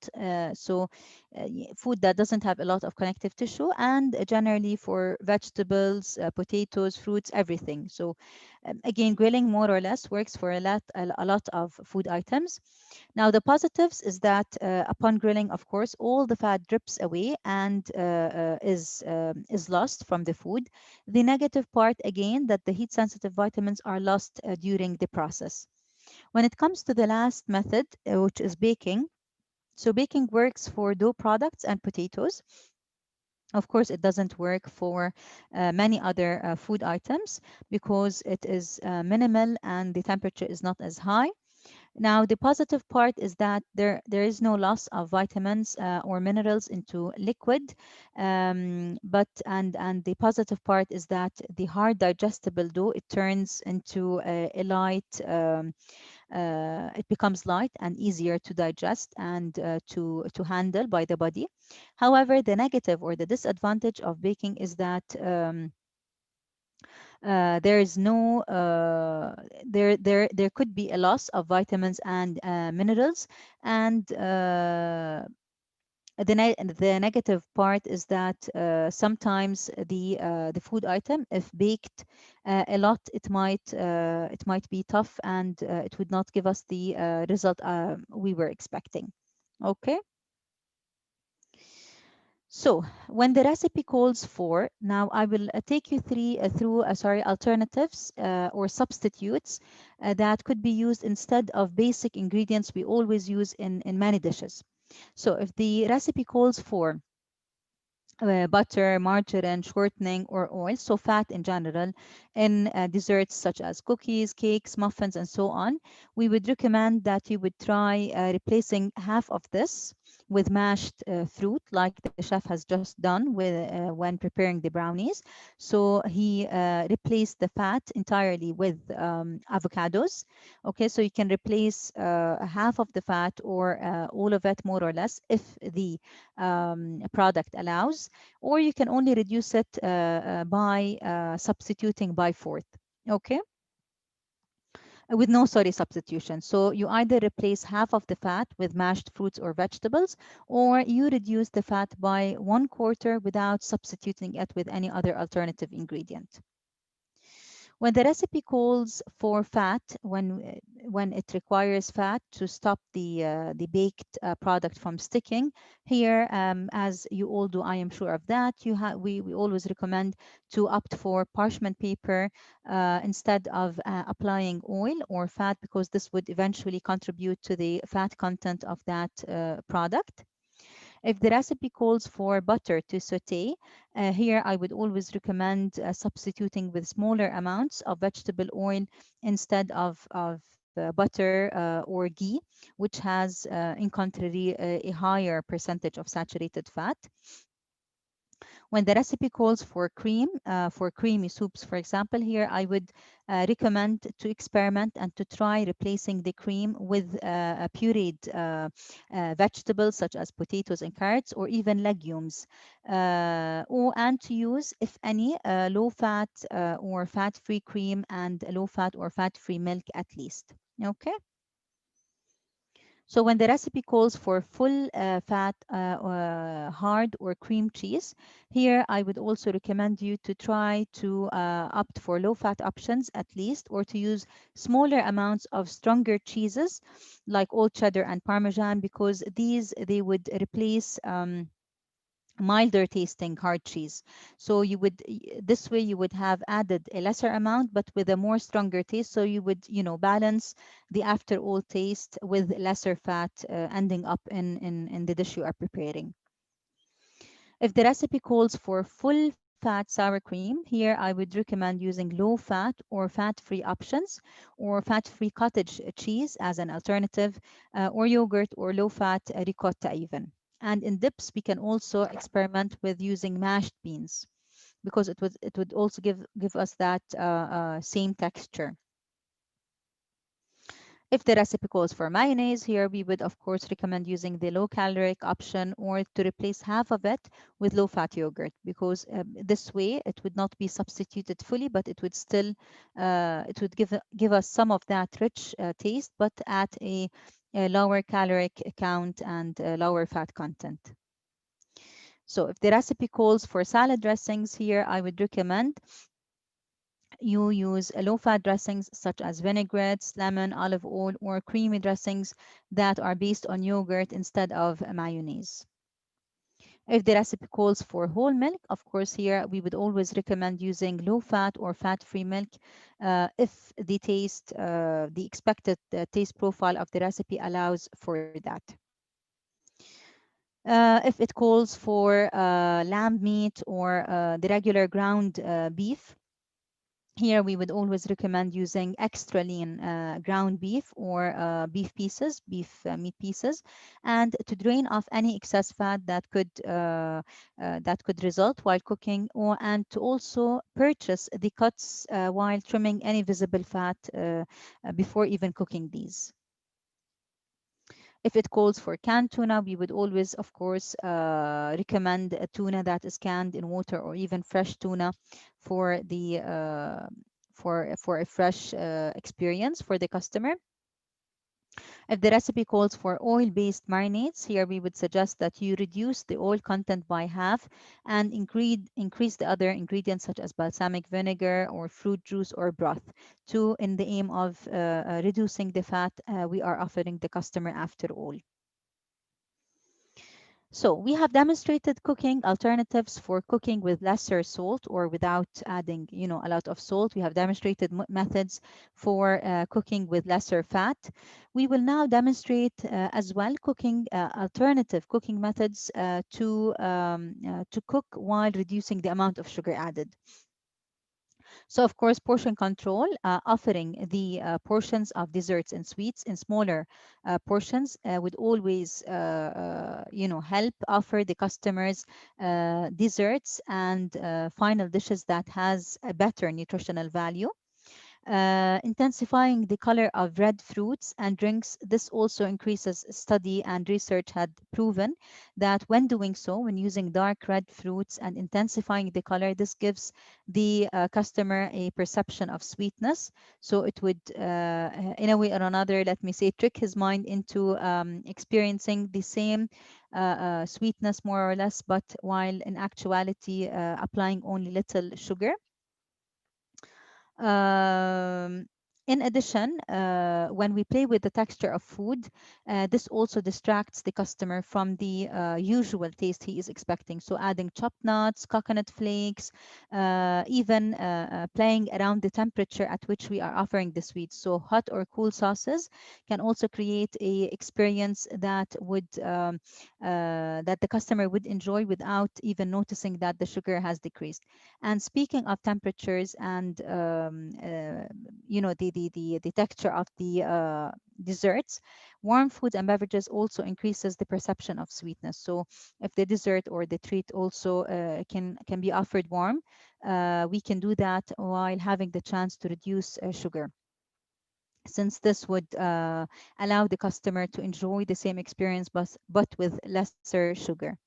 food that doesn't have a lot of connective tissue, and generally for vegetables, potatoes, fruits, everything. So again, grilling more or less works for a lot of food items. Now the positives is that upon grilling, of course, all the fat drips away and is lost from the food. The negative part, again, that the heat sensitive vitamins are lost during the process. When it comes to the last method, which is baking, so baking works for dough products and potatoes. Of course, it doesn't work for many other food items, because it is minimal and the temperature is not as high. Now, the positive part is that there is no loss of vitamins or minerals into liquid. And the positive part is that the hard digestible dough, it turns into a light, it becomes light and easier to digest and to handle by the body. However, the negative or the disadvantage of baking is that there is no there could be a loss of vitamins and minerals, and The negative part is that sometimes the food item, if baked a lot, it might be tough, and it would not give us the result we were expecting. Okay. So when the recipe calls for, now I will take you through alternatives or substitutes that could be used instead of basic ingredients we always use in many dishes. So if the recipe calls for butter, margarine, shortening, or oil, so fat in general, in desserts such as cookies, cakes, muffins, and so on, we would recommend that you would try replacing half of this with mashed fruit, like the chef has just done when preparing the brownies. So he replaced the fat entirely with avocados. Okay, so you can replace half of the fat or all of it, more or less, if the product allows, or you can only reduce it by substituting by fourth. Okay, with no substitution. So you either replace half of the fat with mashed fruits or vegetables, or you reduce the fat by 1/4 without substituting it with any other alternative ingredient. When the recipe calls for fat, when it requires fat to stop the baked product from sticking, here, as you all do, I am sure of that, we always recommend to opt for parchment paper instead of applying oil or fat, because this would eventually contribute to the fat content of that product. If the recipe calls for butter to saute, here I would always recommend substituting with smaller amounts of vegetable oil instead of butter or ghee, which has, in contrary, a higher percentage of saturated fat. When the recipe calls for cream, for creamy soups, for example, here I would recommend to experiment and to try replacing the cream with pureed vegetables such as potatoes and carrots, or even legumes, and to use, if any, low fat or fat free cream and low fat or fat free milk at least. Okay. So when the recipe calls for full fat, hard or cream cheese, here I would also recommend you to try to opt for low fat options at least, or to use smaller amounts of stronger cheeses like old cheddar and parmesan, because they would replace milder tasting hard cheese. So this way you would have added a lesser amount but with a more stronger taste, so you would balance the after all taste with lesser fat ending up in the dish you are preparing. If the recipe calls for full fat sour cream, here I would recommend using low fat or fat free options, or fat free cottage cheese as an alternative, or yogurt or low fat ricotta even. And in dips, we can also experiment with using mashed beans, because it would also give us that same texture. If the recipe calls for mayonnaise, here we would of course recommend using the low caloric option, or to replace half of it with low fat yogurt, because this way it would not be substituted fully, but it would still it would give us some of that rich taste, but at a lower caloric count and lower fat content. So if the recipe calls for salad dressings, here I would recommend you use low-fat dressings such as vinaigrettes, lemon, olive oil, or creamy dressings that are based on yogurt instead of mayonnaise. If the recipe calls for whole milk, of course, here we would always recommend using low-fat or fat-free milk if the expected taste profile of the recipe allows for that. If it calls for lamb meat or the regular ground beef, here we would always recommend using extra lean ground beef or beef meat pieces, and to drain off any excess fat that could result while cooking, and to also purchase the cuts while trimming any visible fat before even cooking these. If it calls for canned tuna, we would always, of course, recommend a tuna that is canned in water, or even fresh tuna for for a fresh experience for the customer. If the recipe calls for oil-based marinades, here we would suggest that you reduce the oil content by half and increase the other ingredients such as balsamic vinegar or fruit juice or broth to in the aim of reducing the fat we are offering the customer after all. So we have demonstrated cooking alternatives for cooking with lesser salt or without adding, a lot of salt. We have demonstrated methods for cooking with lesser fat. We will now demonstrate as well cooking alternative cooking methods to cook while reducing the amount of sugar added. So, of course, portion control, offering the portions of desserts and sweets in smaller portions would always, help offer the customers desserts and final dishes that has a better nutritional value. Intensifying the color of red fruits and drinks. This also increases study and research had proven that when doing so, when using dark red fruits and intensifying the color, this gives the customer a perception of sweetness. So it would, in a way or another, let me say, trick his mind into experiencing the same sweetness more or less, but while in actuality applying only little sugar. Um, in addition, when we play with the texture of food, this also distracts the customer from the usual taste he is expecting. So adding chopped nuts, coconut flakes, even playing around the temperature at which we are offering the sweets. So hot or cool sauces can also create a experience that the customer would enjoy without even noticing that the sugar has decreased. And speaking of temperatures and the texture of the desserts, warm foods and beverages also increases the perception of sweetness. So if the dessert or the treat also can be offered warm, we can do that while having the chance to reduce sugar, since this would allow the customer to enjoy the same experience but with lesser sugar.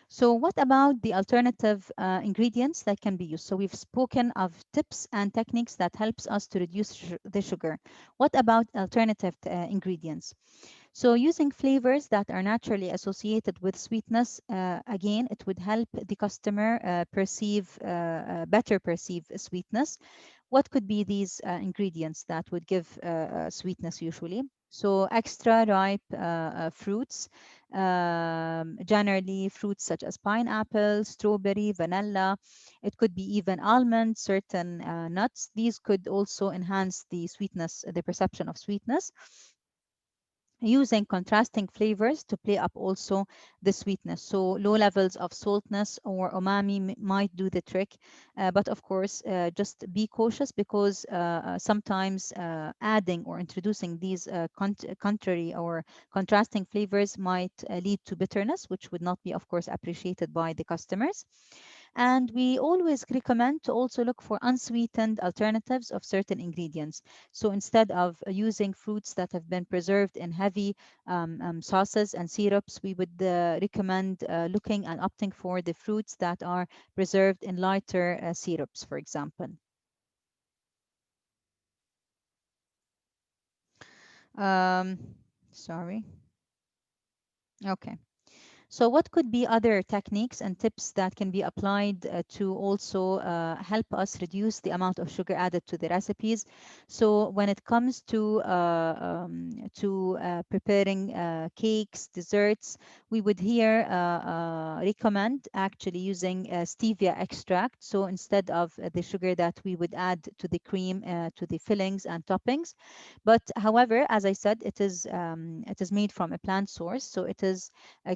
So what about the alternative ingredients that can be used? So we've spoken of tips and techniques that helps us to reduce the sugar. What about alternative ingredients? So using flavors that are naturally associated with sweetness, again, it would help the customer better perceive sweetness. What could be these ingredients that would give sweetness usually? So extra ripe fruits, generally fruits such as pineapple, strawberry, vanilla. It could be even almond, certain nuts. These could also enhance the sweetness, the perception of sweetness, using contrasting flavors to play up also the sweetness. So low levels of saltness or umami might do the trick, but of course just be cautious, because sometimes adding or introducing these contrary or contrasting flavors might lead to bitterness, which would not be of course appreciated by the customers. And we always recommend to also look for unsweetened alternatives of certain ingredients. So instead of using fruits that have been preserved in heavy sauces and syrups, we would recommend looking and opting for the fruits that are preserved in lighter syrups, for example. Um, Sorry. Okay. So what could be other techniques and tips that can be applied to also help us reduce the amount of sugar added to the recipes? So when it comes to preparing cakes, desserts, we would here recommend actually using stevia extract. So instead of the sugar that we would add to the cream, to the fillings and toppings. But however, as I said, it is made from a plant source, so it is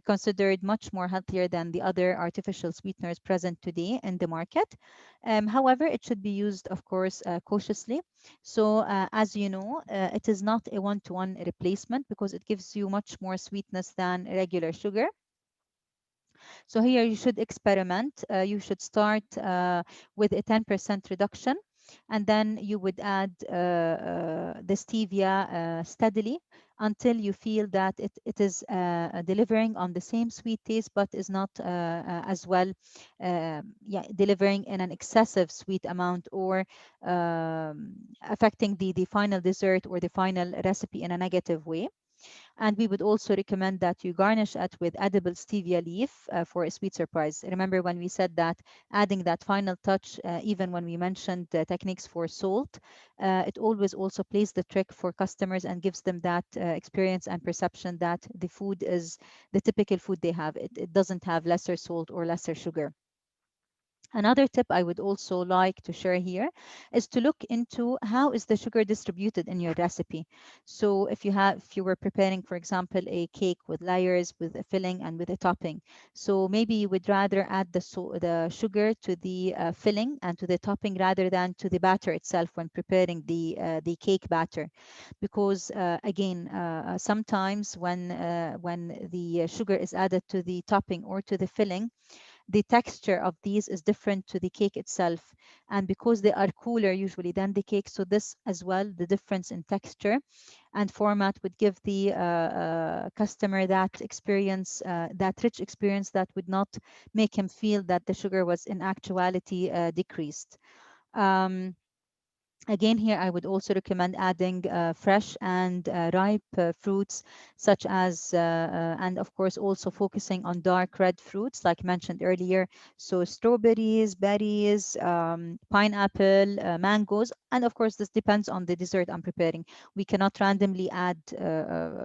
considered much more healthier than the other artificial sweeteners present today in the market. However, it should be used, of course, cautiously. So, as you know, it is not a one-to-one replacement, because it gives you much more sweetness than regular sugar. So here you should experiment. You should start with a 10% reduction, and then you would add the stevia steadily until you feel that it is delivering on the same sweet taste, but is not as well, yeah, delivering in an excessive sweet amount, or affecting the final dessert or the final recipe in a negative way. And we would also recommend that you garnish it with edible stevia leaf for a sweet surprise. Remember when we said that adding that final touch, even when we mentioned the techniques for salt, it always also plays the trick for customers and gives them that experience and perception that the food is the typical food they have. It doesn't have lesser salt or lesser sugar. Another tip I would also like to share here is to look into how is the sugar distributed in your recipe. So if you were preparing, for example, a cake with layers, with a filling and with a topping, so maybe you would rather add the sugar to the filling and to the topping rather than to the batter itself when preparing the cake batter, because again, sometimes when the sugar is added to the topping or to the filling, the texture of these is different to the cake itself, and because they are cooler usually than the cake, so this as well, the difference in texture and format would give the customer that experience, that rich experience that would not make him feel that the sugar was in actuality decreased. um, Again, here I would also recommend adding fresh and ripe fruits, such as, and of course, also focusing on dark red fruits, like mentioned earlier. So, strawberries, berries, pineapple, mangoes, and of course, this depends on the dessert I'm preparing. We cannot randomly add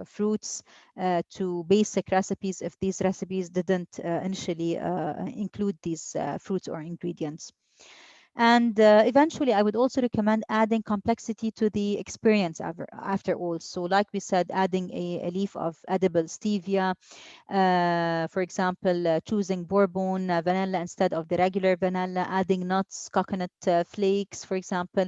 fruits to basic recipes if these recipes didn't initially include these fruits or ingredients. And eventually, I would also recommend adding complexity to the experience after all. So, like we said, adding a leaf of edible stevia, for example, choosing bourbon vanilla instead of the regular vanilla, adding nuts, coconut flakes, for example,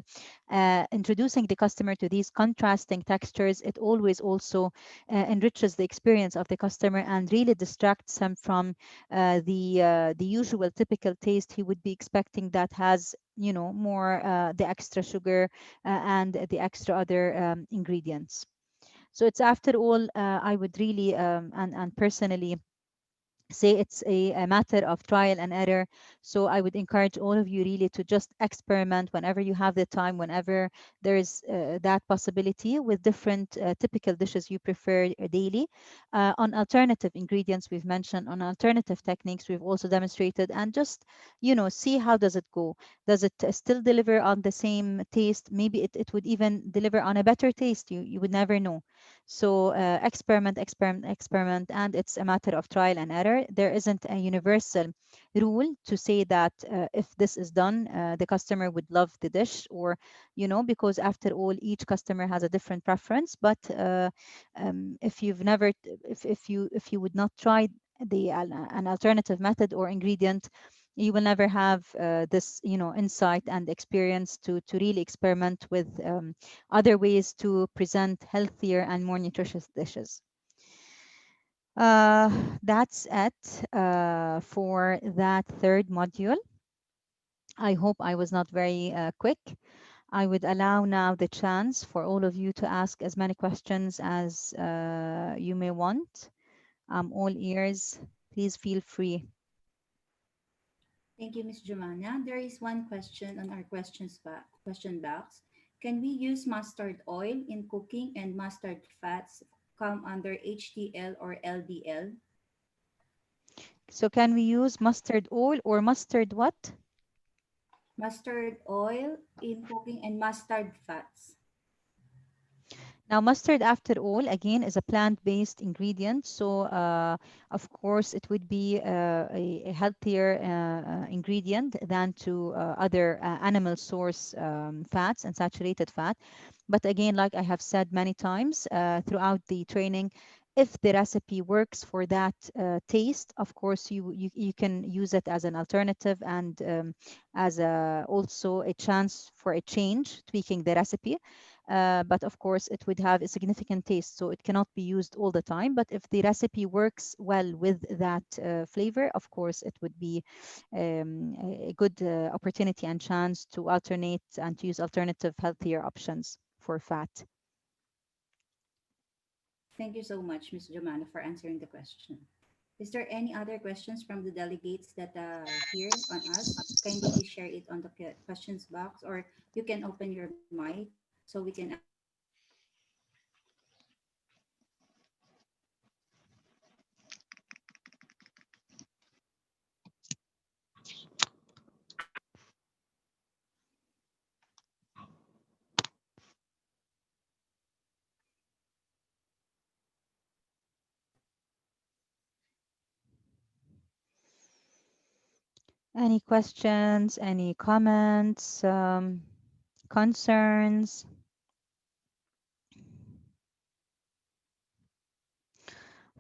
introducing the customer to these contrasting textures. It always also enriches the experience of the customer and really distracts him from the usual typical taste he would be expecting, that has, more the extra sugar and the extra other ingredients. So it's, after all, I would really and personally say it's a matter of trial and error. So I would encourage all of you really to just experiment whenever you have the time, whenever there is that possibility, with different typical dishes you prefer daily, on alternative ingredients we've mentioned, on alternative techniques we've also demonstrated, and just, see how does it go. Does it still deliver on the same taste? Maybe it would even deliver on a better taste. You would never know. So experiment, and it's a matter of trial and error. There isn't a universal rule to say that if this is done, the customer would love the dish, or, because after all, each customer has a different preference. But if you've never, if you would not try an alternative method or ingredient, you will never have this, insight and experience to really experiment with other ways to present healthier and more nutritious dishes. That's it for that third module. I hope I was not very quick. I would allow now the chance for all of you to ask as many questions as you may want. I'm all ears. Please feel free. Thank you, Ms. Jumana. There is one question on our question box. Can we use mustard oil in cooking, and mustard fats come under HDL or LDL? So can we use mustard oil or mustard what? Mustard oil in cooking and mustard fats. Now, mustard, after all, again, is a plant-based ingredient. So, of course, it would be a healthier ingredient than to other animal source fats and saturated fat. But again, like I have said many times throughout the training, if the recipe works for that taste, of course, you can use it as an alternative, and as also a chance for a change, tweaking the recipe. But of course, it would have a significant taste, so it cannot be used all the time. But if the recipe works well with that flavor, of course, it would be a good opportunity and chance to alternate and to use alternative, healthier options for fat. Thank you so much, Ms. Jomana, for answering the question. Is there any other questions from the delegates that are here on us? Kindly please share it on the questions box, or you can open your mic so we can ask your questions. Any questions, any comments, concerns?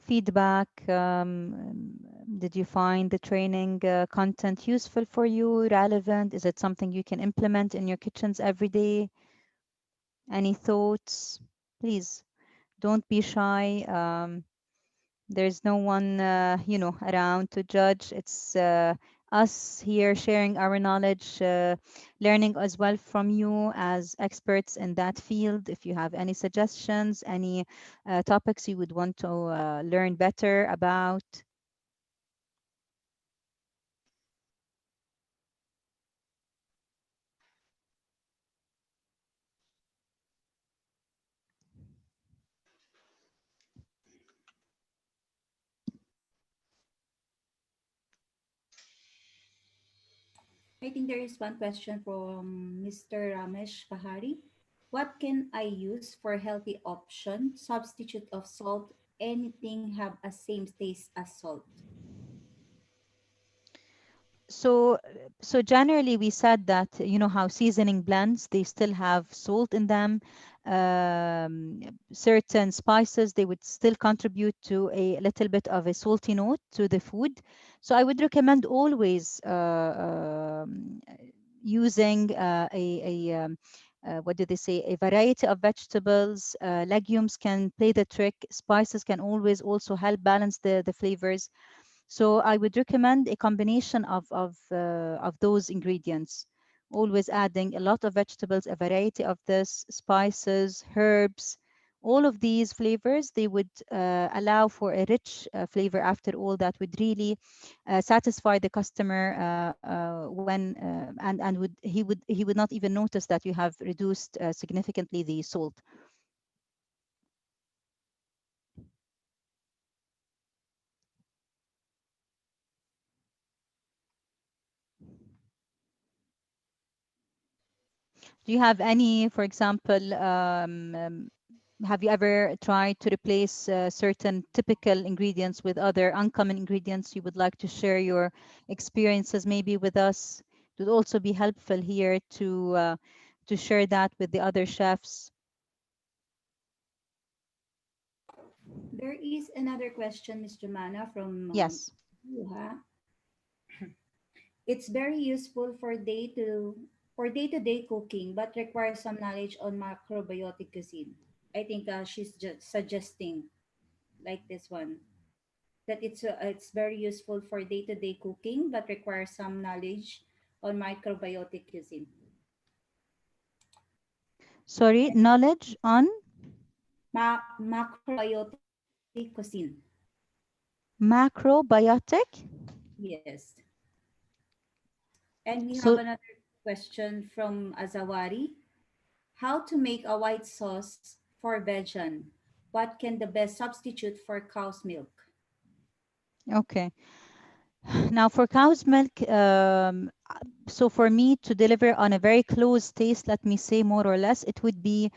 Feedback. Did you find the training content useful for you, relevant? Is it something you can implement in your kitchens every day? Any thoughts? Please don't be shy. There's no one, around to judge. It's us here sharing our knowledge, learning as well from you as experts in that field. If you have any suggestions, any topics you would want to learn better about. I think there is one question from Mr. Ramesh Pahari. What can I use for healthy option? Substitute of salt. Anything have a same taste as salt. So, so generally we said that, how seasoning blends, they still have salt in them. Certain spices, they would still contribute to a little bit of a salty note to the food. So I would recommend always using what do they say, a variety of vegetables. Legumes can play the trick. Spices can always also help balance the flavors. So I would recommend a combination of those ingredients. Always adding a lot of vegetables, a variety of this, spices, herbs. All of these flavors, they would allow for a rich flavor after all that would really satisfy the customer when and would not even notice that you have reduced significantly the salt. Do you have any, for example, have you ever tried to replace certain typical ingredients with other uncommon ingredients? You would like to share your experiences maybe with us? It would also be helpful here to share that with the other chefs. There is another question, Ms. Jomana, from Yes. Yuha. It's very useful for day-to-day cooking, but requires some knowledge on macrobiotic cuisine. I think she's just suggesting like this one that it's very useful for day-to-day cooking, but requires some knowledge on microbiotic cuisine. Sorry, knowledge on Macrobiotic cuisine. macrobiotic. Yes. And we have So, another question from Azawari. How to make a white sauce for vegan? What can the best substitute for cow's milk? okay. Now for cow's milk, so for me to deliver on a very close taste, let me say more or less, it would be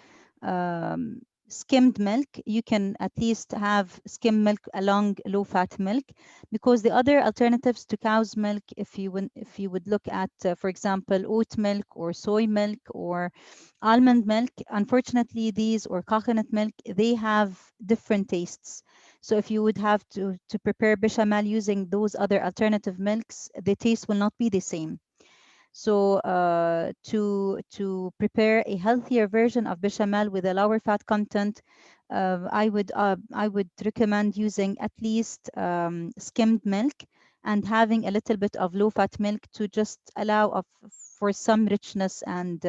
um, skimmed milk. You can at least have skimmed milk along low-fat milk, because the other alternatives to cow's milk, if you would look at, for example, oat milk or soy milk or almond milk, unfortunately, these or coconut milk, they have different tastes. So if you would have to prepare bechamel using those other alternative milks, the taste will not be the same. So to prepare a healthier version of bechamel with a lower fat content, I would recommend using at least skimmed milk and having a little bit of low fat milk to just allow for some richness and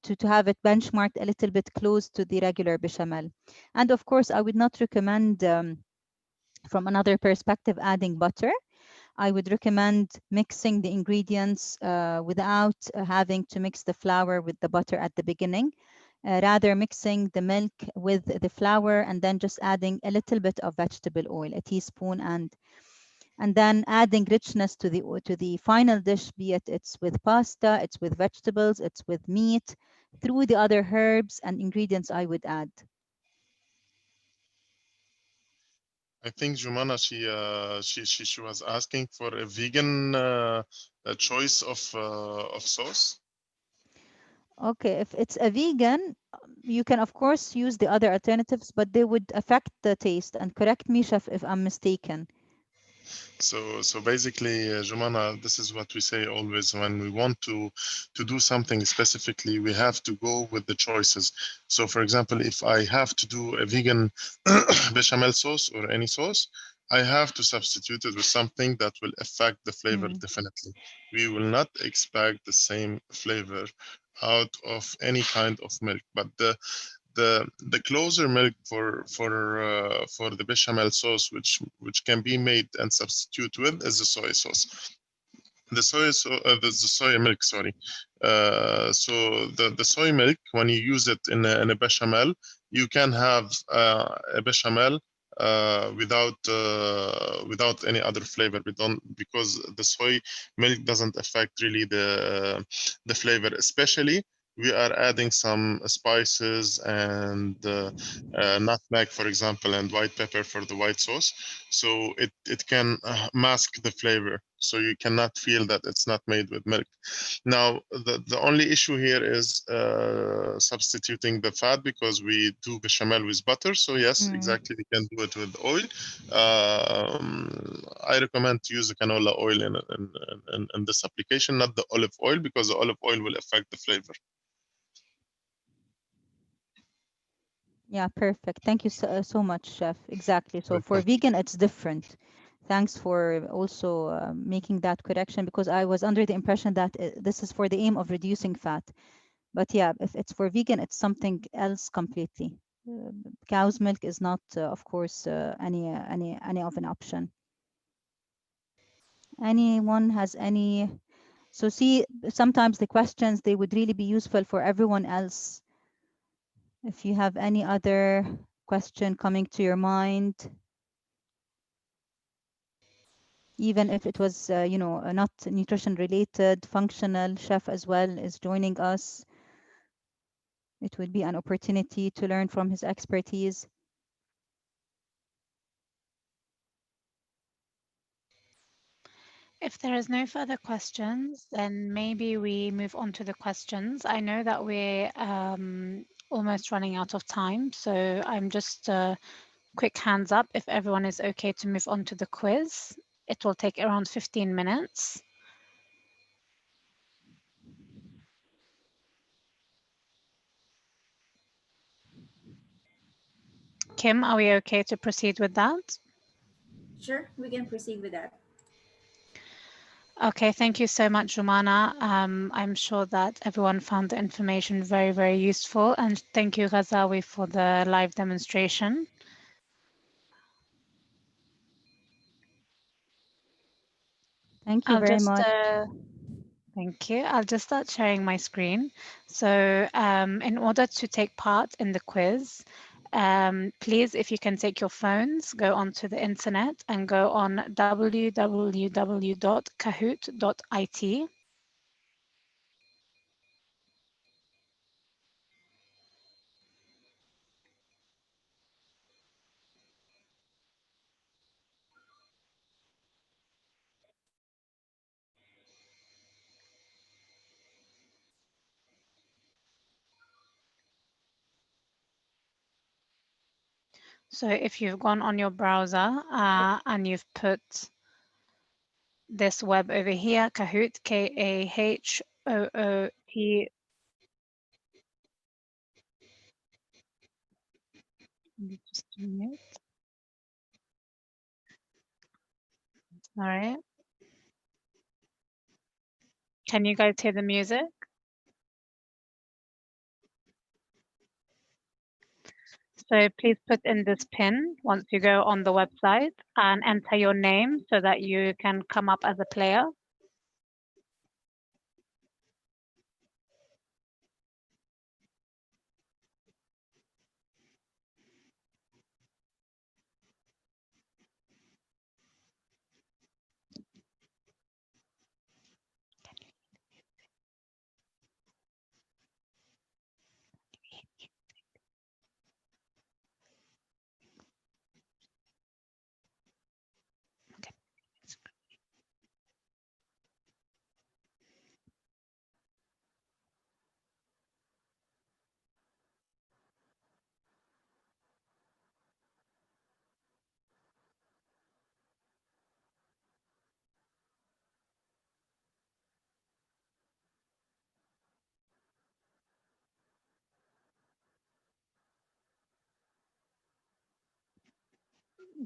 to have it benchmarked a little bit close to the regular bechamel. And of course, I would not recommend, from another perspective, adding butter. I would recommend mixing the ingredients without having to mix the flour with the butter at the beginning. Rather mixing the milk with the flour and then just adding a little bit of vegetable oil, a teaspoon, and then adding richness to the final dish, be it it's with pasta, it's with vegetables, it's with meat, through the other herbs and ingredients I would add. I think Jumana, she was asking for a vegan choice of sauce. Okay, if it's a vegan, you can of course use the other alternatives, but they would affect the taste. And correct me, chef, if I'm mistaken. So basically, Jumana, this is what we say always when we want to do something specifically, we have to go with the choices. So for example, if I have to do a vegan bechamel sauce or any sauce, I have to substitute it with something that will affect the flavor definitely. We will not expect the same flavor out of any kind of milk, but the closer milk for the bechamel sauce, which can be made and substitute with, is the soy sauce. The soy milk, sorry. So the soy milk, when you use it in a bechamel, you can have a bechamel without any other flavor. We don't, because the soy milk doesn't affect really the flavor. Especially we are adding some spices and nutmeg, for example, and white pepper for the white sauce. So it can mask the flavor. So you cannot feel that it's not made with milk. Now, the only issue here is substituting the fat, because we do bechamel with butter. So yes, exactly, we can do it with oil. I recommend to use the canola oil in this application, not the olive oil, because the olive oil will affect the flavor. Yeah, perfect. Thank you so much, chef. Exactly. So for Welcome. vegan, it's different. Thanks for also making that correction, because I was under the impression that this is for the aim of reducing fat. But yeah, if it's for vegan, it's something else completely. Cow's milk is not, of course, any of an option. Anyone has any? So see, sometimes the questions, they would really be useful for everyone else. If you have any other question coming to your mind, even if it was, not nutrition related, functional, chef as well is joining us. It would be an opportunity to learn from his expertise. If there is no further questions, then maybe we move on to the questions. I know that we're almost running out of time, so I'm just quick hands up if everyone is okay to move on to the quiz. It will take around 15 minutes. Kim, are we okay to proceed with that? Sure, we can proceed with that. Okay, thank you so much, Rumana. I'm sure that everyone found the information very, very useful. And thank you, Ghazawi, for the live demonstration. Thank you very much. Thank you. I'll just start sharing my screen. So in order to take part in the quiz, please, if you can take your phones, go onto the internet and go on www.kahoot.it. So if you've gone on your browser and you've put this web over here, Kahoot, K-A-H-O-O-T. Just a minute. All right. Can you guys hear the music? So please put in this pin once you go on the website and enter your name so that you can come up as a player.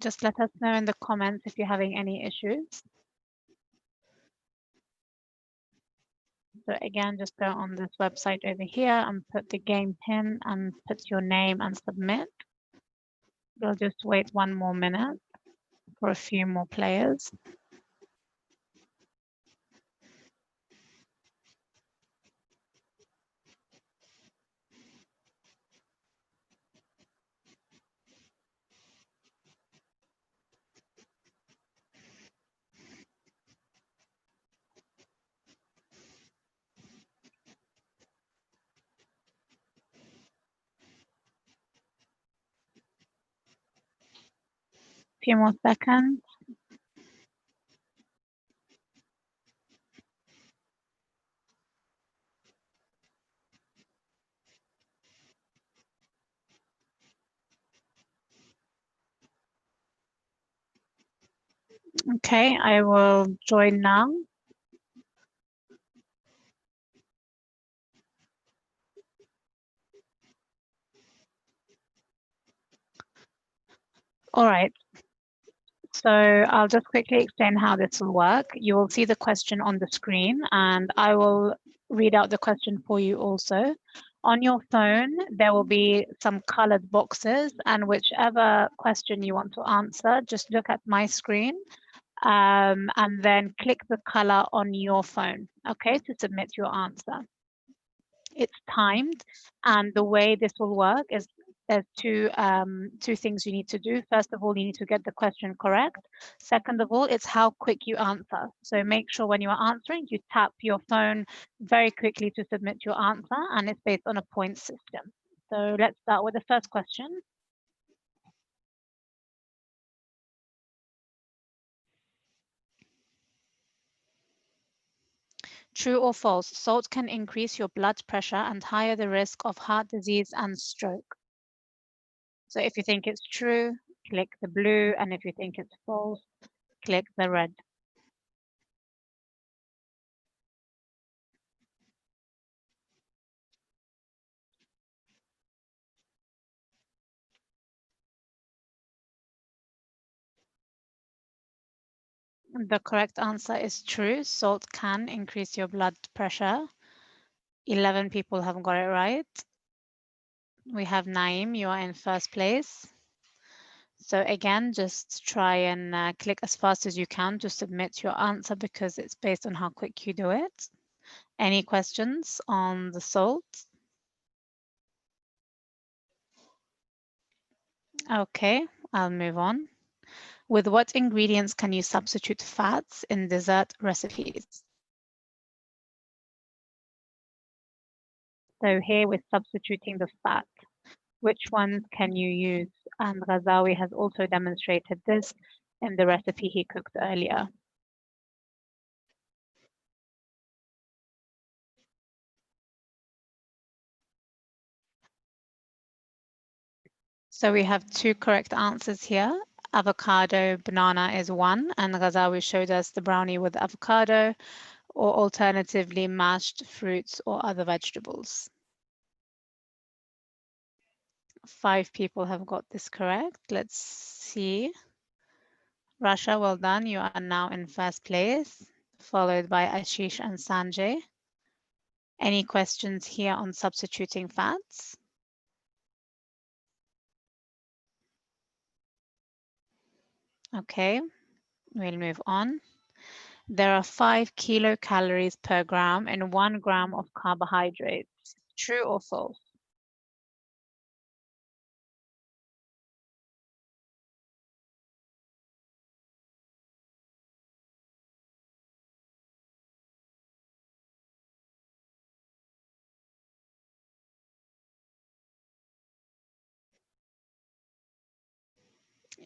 Just let us know in the comments if you're having any issues. So again, just go on this website over here and put the game pin and put your name and submit. We'll just wait 1 more minute for a few more players. Few more seconds. Okay, I will join now. All right. So I'll just quickly explain how this will work. You will see the question on the screen and I will read out the question for you also. On your phone, there will be some colored boxes and whichever question you want to answer, just look at my screen and then click the color on your phone, okay, to submit your answer. It's timed, and the way this will work is there's two things you need to do. First of all, you need to get the question correct. Second of all, it's how quick you answer. So make sure when you are answering, you tap your phone very quickly to submit your answer, and it's based on a point system. So let's start with the first question. True or false, salt can increase your blood pressure and higher the risk of heart disease and stroke. So if you think it's true, click the blue, and if you think it's false, click the red. The correct answer is true. Salt can increase your blood pressure. 11 people have got it right. We have Naeem, you are in first place. So again, just try and click as fast as you can to submit your answer because it's based on how quick you do it. Any questions on the salt? Okay, I'll move on. With what ingredients can you substitute fats in dessert recipes? So here we're substituting the fat. Which ones can you use? And Ghazawi has also demonstrated this in the recipe he cooked earlier. So we have 2 correct answers here. Avocado, banana is 1, and Ghazawi showed us the brownie with avocado, or alternatively mashed fruits or other vegetables. 5 people have got this correct. Let's see. Rasha, well done. You are now in first place, followed by Ashish and Sanjay. Any questions here on substituting fats? Okay, we'll move on. There are 5 kilocalories per gram in 1 gram of carbohydrates. True or false?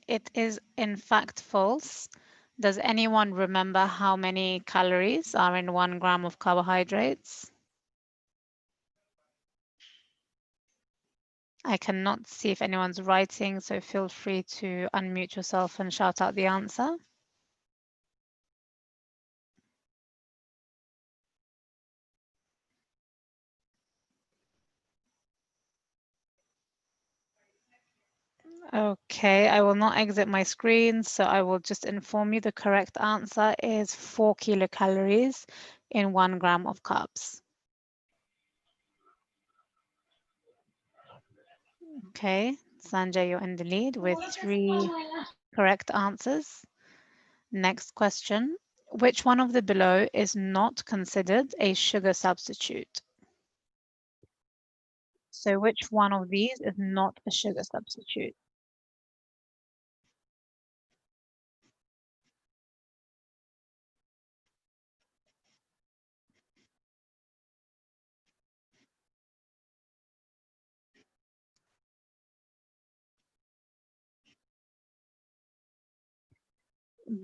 It is in fact false. Does anyone remember how many calories are in 1 gram of carbohydrates? I cannot see if anyone's writing, so feel free to unmute yourself and shout out the answer. Okay, I will not exit my screen, so I will just inform you the correct answer is 4 kilocalories in 1 gram of carbs. Okay, Sanjay, you're in the lead with 3 correct answers. Next question. Which one of the below is not considered a sugar substitute? So which one of these is not a sugar substitute?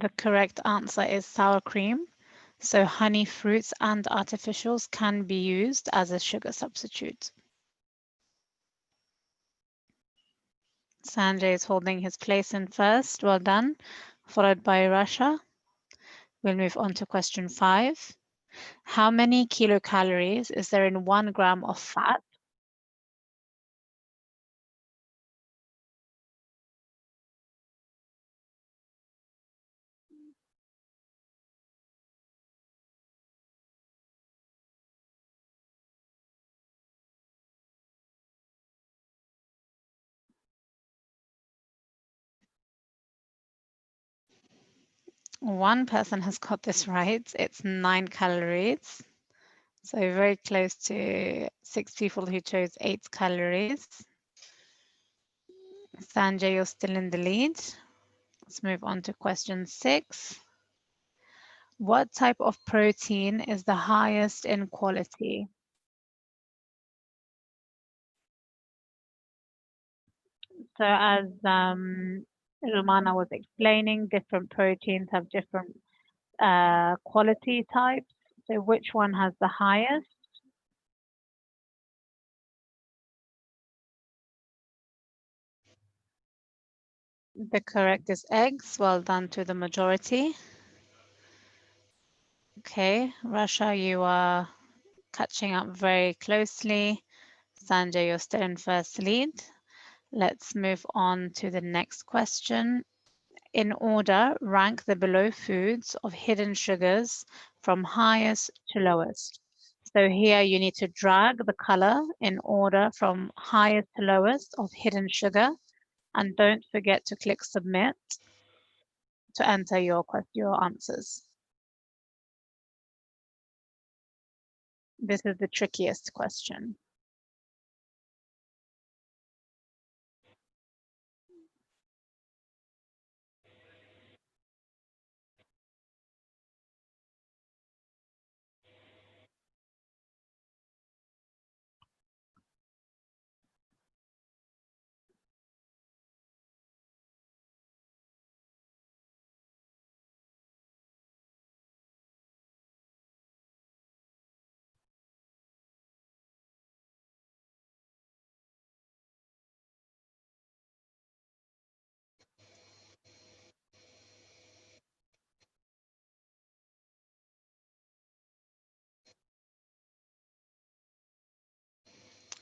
The correct answer is sour cream. So honey, fruits, and artificials can be used as a sugar substitute. Sanjay is holding his place in first. Well done. Followed by Rasha. We'll move on to question 5. How many kilocalories is there in 1 gram of fat? One person has got this right. It's 9 calories. So very close to 6 people who chose 8 calories. Sanjay, you're still in the lead. Let's move on to question 6. What type of protein is the highest in quality? So as Rumana was explaining, different proteins have different quality types. So which one has the highest? The correct is eggs. Well done to the majority. Okay, Rasha, you are catching up very closely. Sanjay, you're still in first lead. Let's move on to the next question. In order, rank the below foods of hidden sugars from highest to lowest. So here you need to drag the color in order from highest to lowest of hidden sugar. And don't forget to click submit to enter your answers. This is the trickiest question.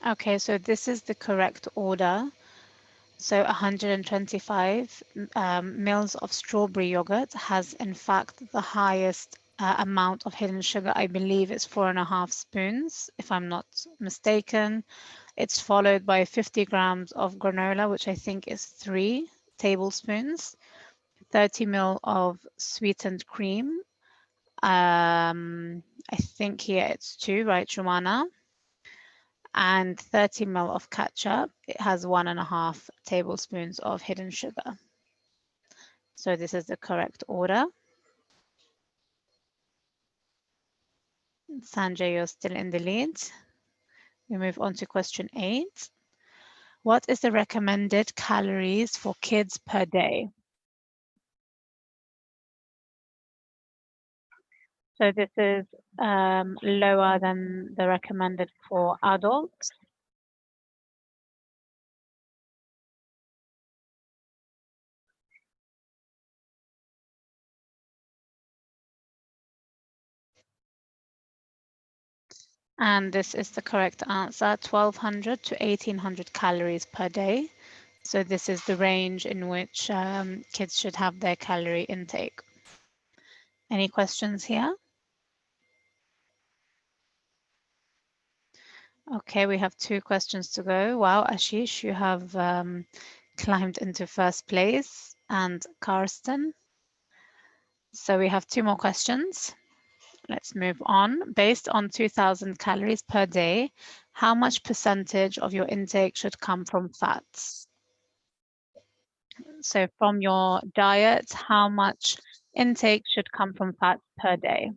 Okay, so this is the correct order. So 125 mils of strawberry yogurt has in fact the highest amount of hidden sugar. I believe it's 4.5 spoons, if I'm not mistaken. It's followed by 50 grams of granola, which I think is 3 tablespoons. 30 ml of sweetened cream. I think here it's 2, right, Jumana? And 30 ml of ketchup. It has 1.5 tablespoons of hidden sugar. So this is the correct order. Sanjay, you're still in the lead. We move on to question 8. What is the recommended calories for kids per day? So this is lower than the recommended for adults. And this is the correct answer, 1200 to 1800 calories per day. So this is the range in which kids should have their calorie intake. Any questions here? Okay, we have 2 questions to go. Wow, Ashish, you have climbed into first place, and Karsten. So we have 2 more questions. Let's move on. Based on 2000 calories per day, how much percentage of your intake should come from fats? So from your diet, how much intake should come from fats per day?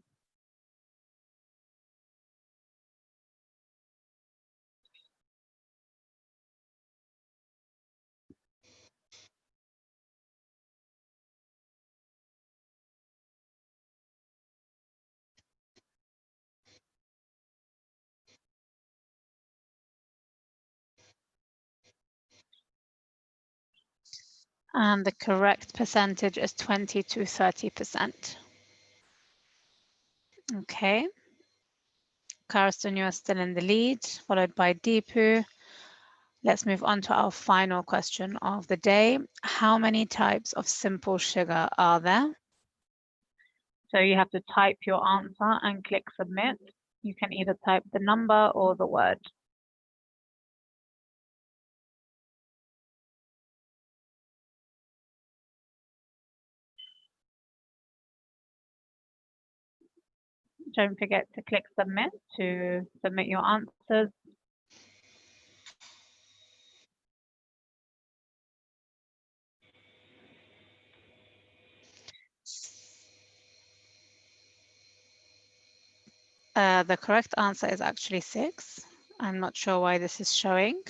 And the correct percentage is 20 to 30%. Okay. Karsten, you are still in the lead, followed by Deepu. Let's move on to our final question of the day. How many types of simple sugar are there? So you have to type your answer and click submit. You can either type the number or the word. Don't forget to click submit to submit your answers. The correct answer is actually 6. I'm not sure why this is showing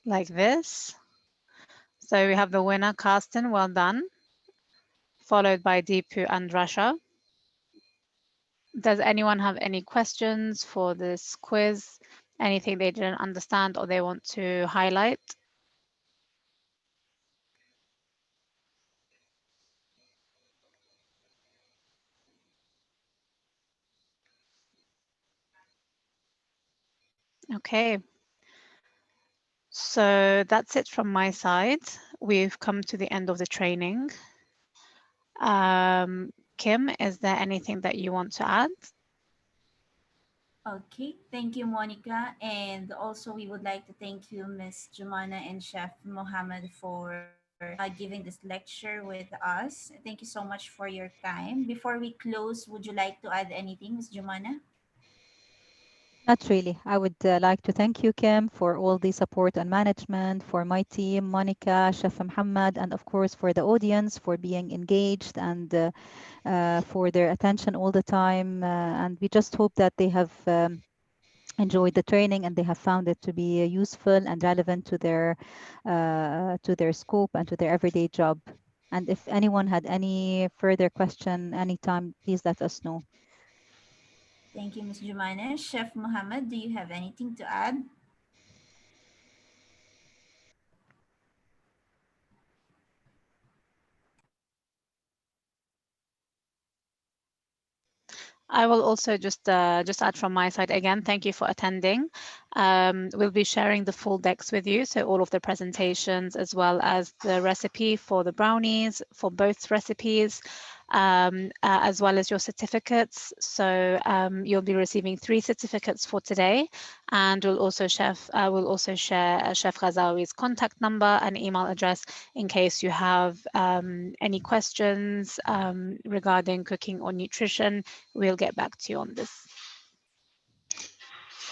like this. So we have the winner, Karsten, well done, followed by Deepu and Rasha. Does anyone have any questions for this quiz? Anything they didn't understand or they want to highlight? Okay. So that's it from my side. We've come to the end of the training. Kim, is there anything that you want to add? Okay, thank you, Monica. And also, we would like to thank you, Miss Jumana and Chef Mohammed, for giving this lecture with us. Thank you so much for your time. Before we close, would you like to add anything, Miss Jumana? Not really. I would like to thank you, Kim, for all the support and management, for my team, Monica, Chef Muhammad, and of course for the audience for being engaged and for their attention all the time. And we just hope that they have enjoyed the training and they have found it to be useful and relevant to their scope and to their everyday job. And if anyone had any further question anytime, please let us know. Thank you, Miss Jumana. Chef Mohammed, do you have anything to add? I will also just add from my side again, thank you for attending. We'll be sharing the full decks with you, so all of the presentations as well as the recipe for the brownies for both recipes, as well as your certificates. So you'll be receiving 3 certificates for today, and we'll also share Chef Ghazawi's contact number and email address in case you have any questions regarding cooking or nutrition. We'll get back to you on this.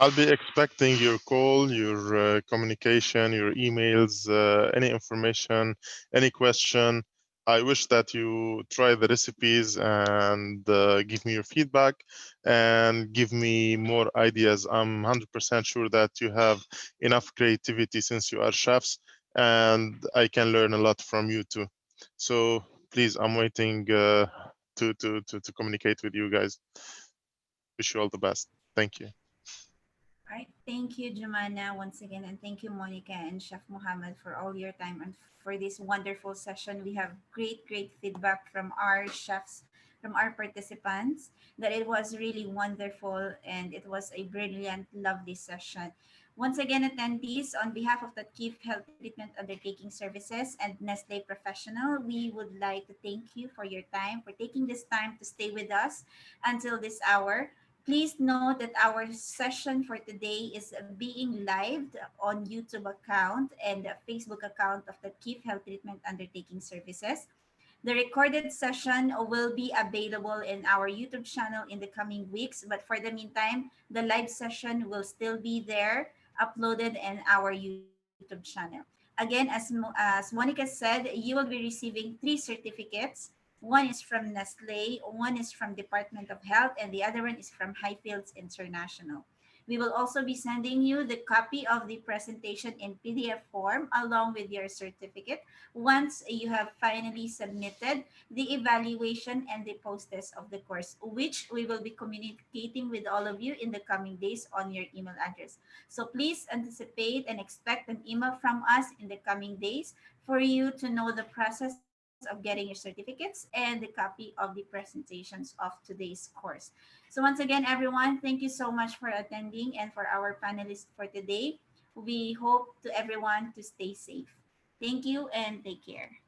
I'll be expecting your call, your communication, your emails, any information, any question. I wish that you try the recipes and give me your feedback and give me more ideas. I'm 100% sure that you have enough creativity since you are chefs, and I can learn a lot from you too. So please, I'm waiting to communicate with you guys. Wish you all the best. Thank you. All right. Thank you, Jumana, once again. And thank you, Monica and Chef Muhammad, for all your time and for this wonderful session. We have great feedback from our chefs, from our participants, that it was really wonderful and it was a brilliant, lovely session. Once again, attendees, on behalf of the Keep Health Treatment Undertaking Services and Nestle Professional, we would like to thank you for your time, for taking this time to stay with us until this hour. Please note that our session for today is being live on YouTube account and the Facebook account of the Keep Health Treatment Undertaking Services. The recorded session will be available in our YouTube channel in the coming weeks, but for the meantime, the live session will still be there, uploaded in our YouTube channel. Again, as Monica said, you will be receiving 3 certificates. One is from Nestle, one is from Department of Health, and the other one is from Highfields International. We will also be sending you the copy of the presentation in PDF form along with your certificate once you have finally submitted the evaluation and the post-test of the course, which we will be communicating with all of you in the coming days on your email address. So please anticipate and expect an email from us in the coming days for you to know the process of getting your certificates and the copy of the presentations of today's course. So once again, everyone, thank you so much for attending and for our panelists for today. We hope to everyone to stay safe. Thank you and take care.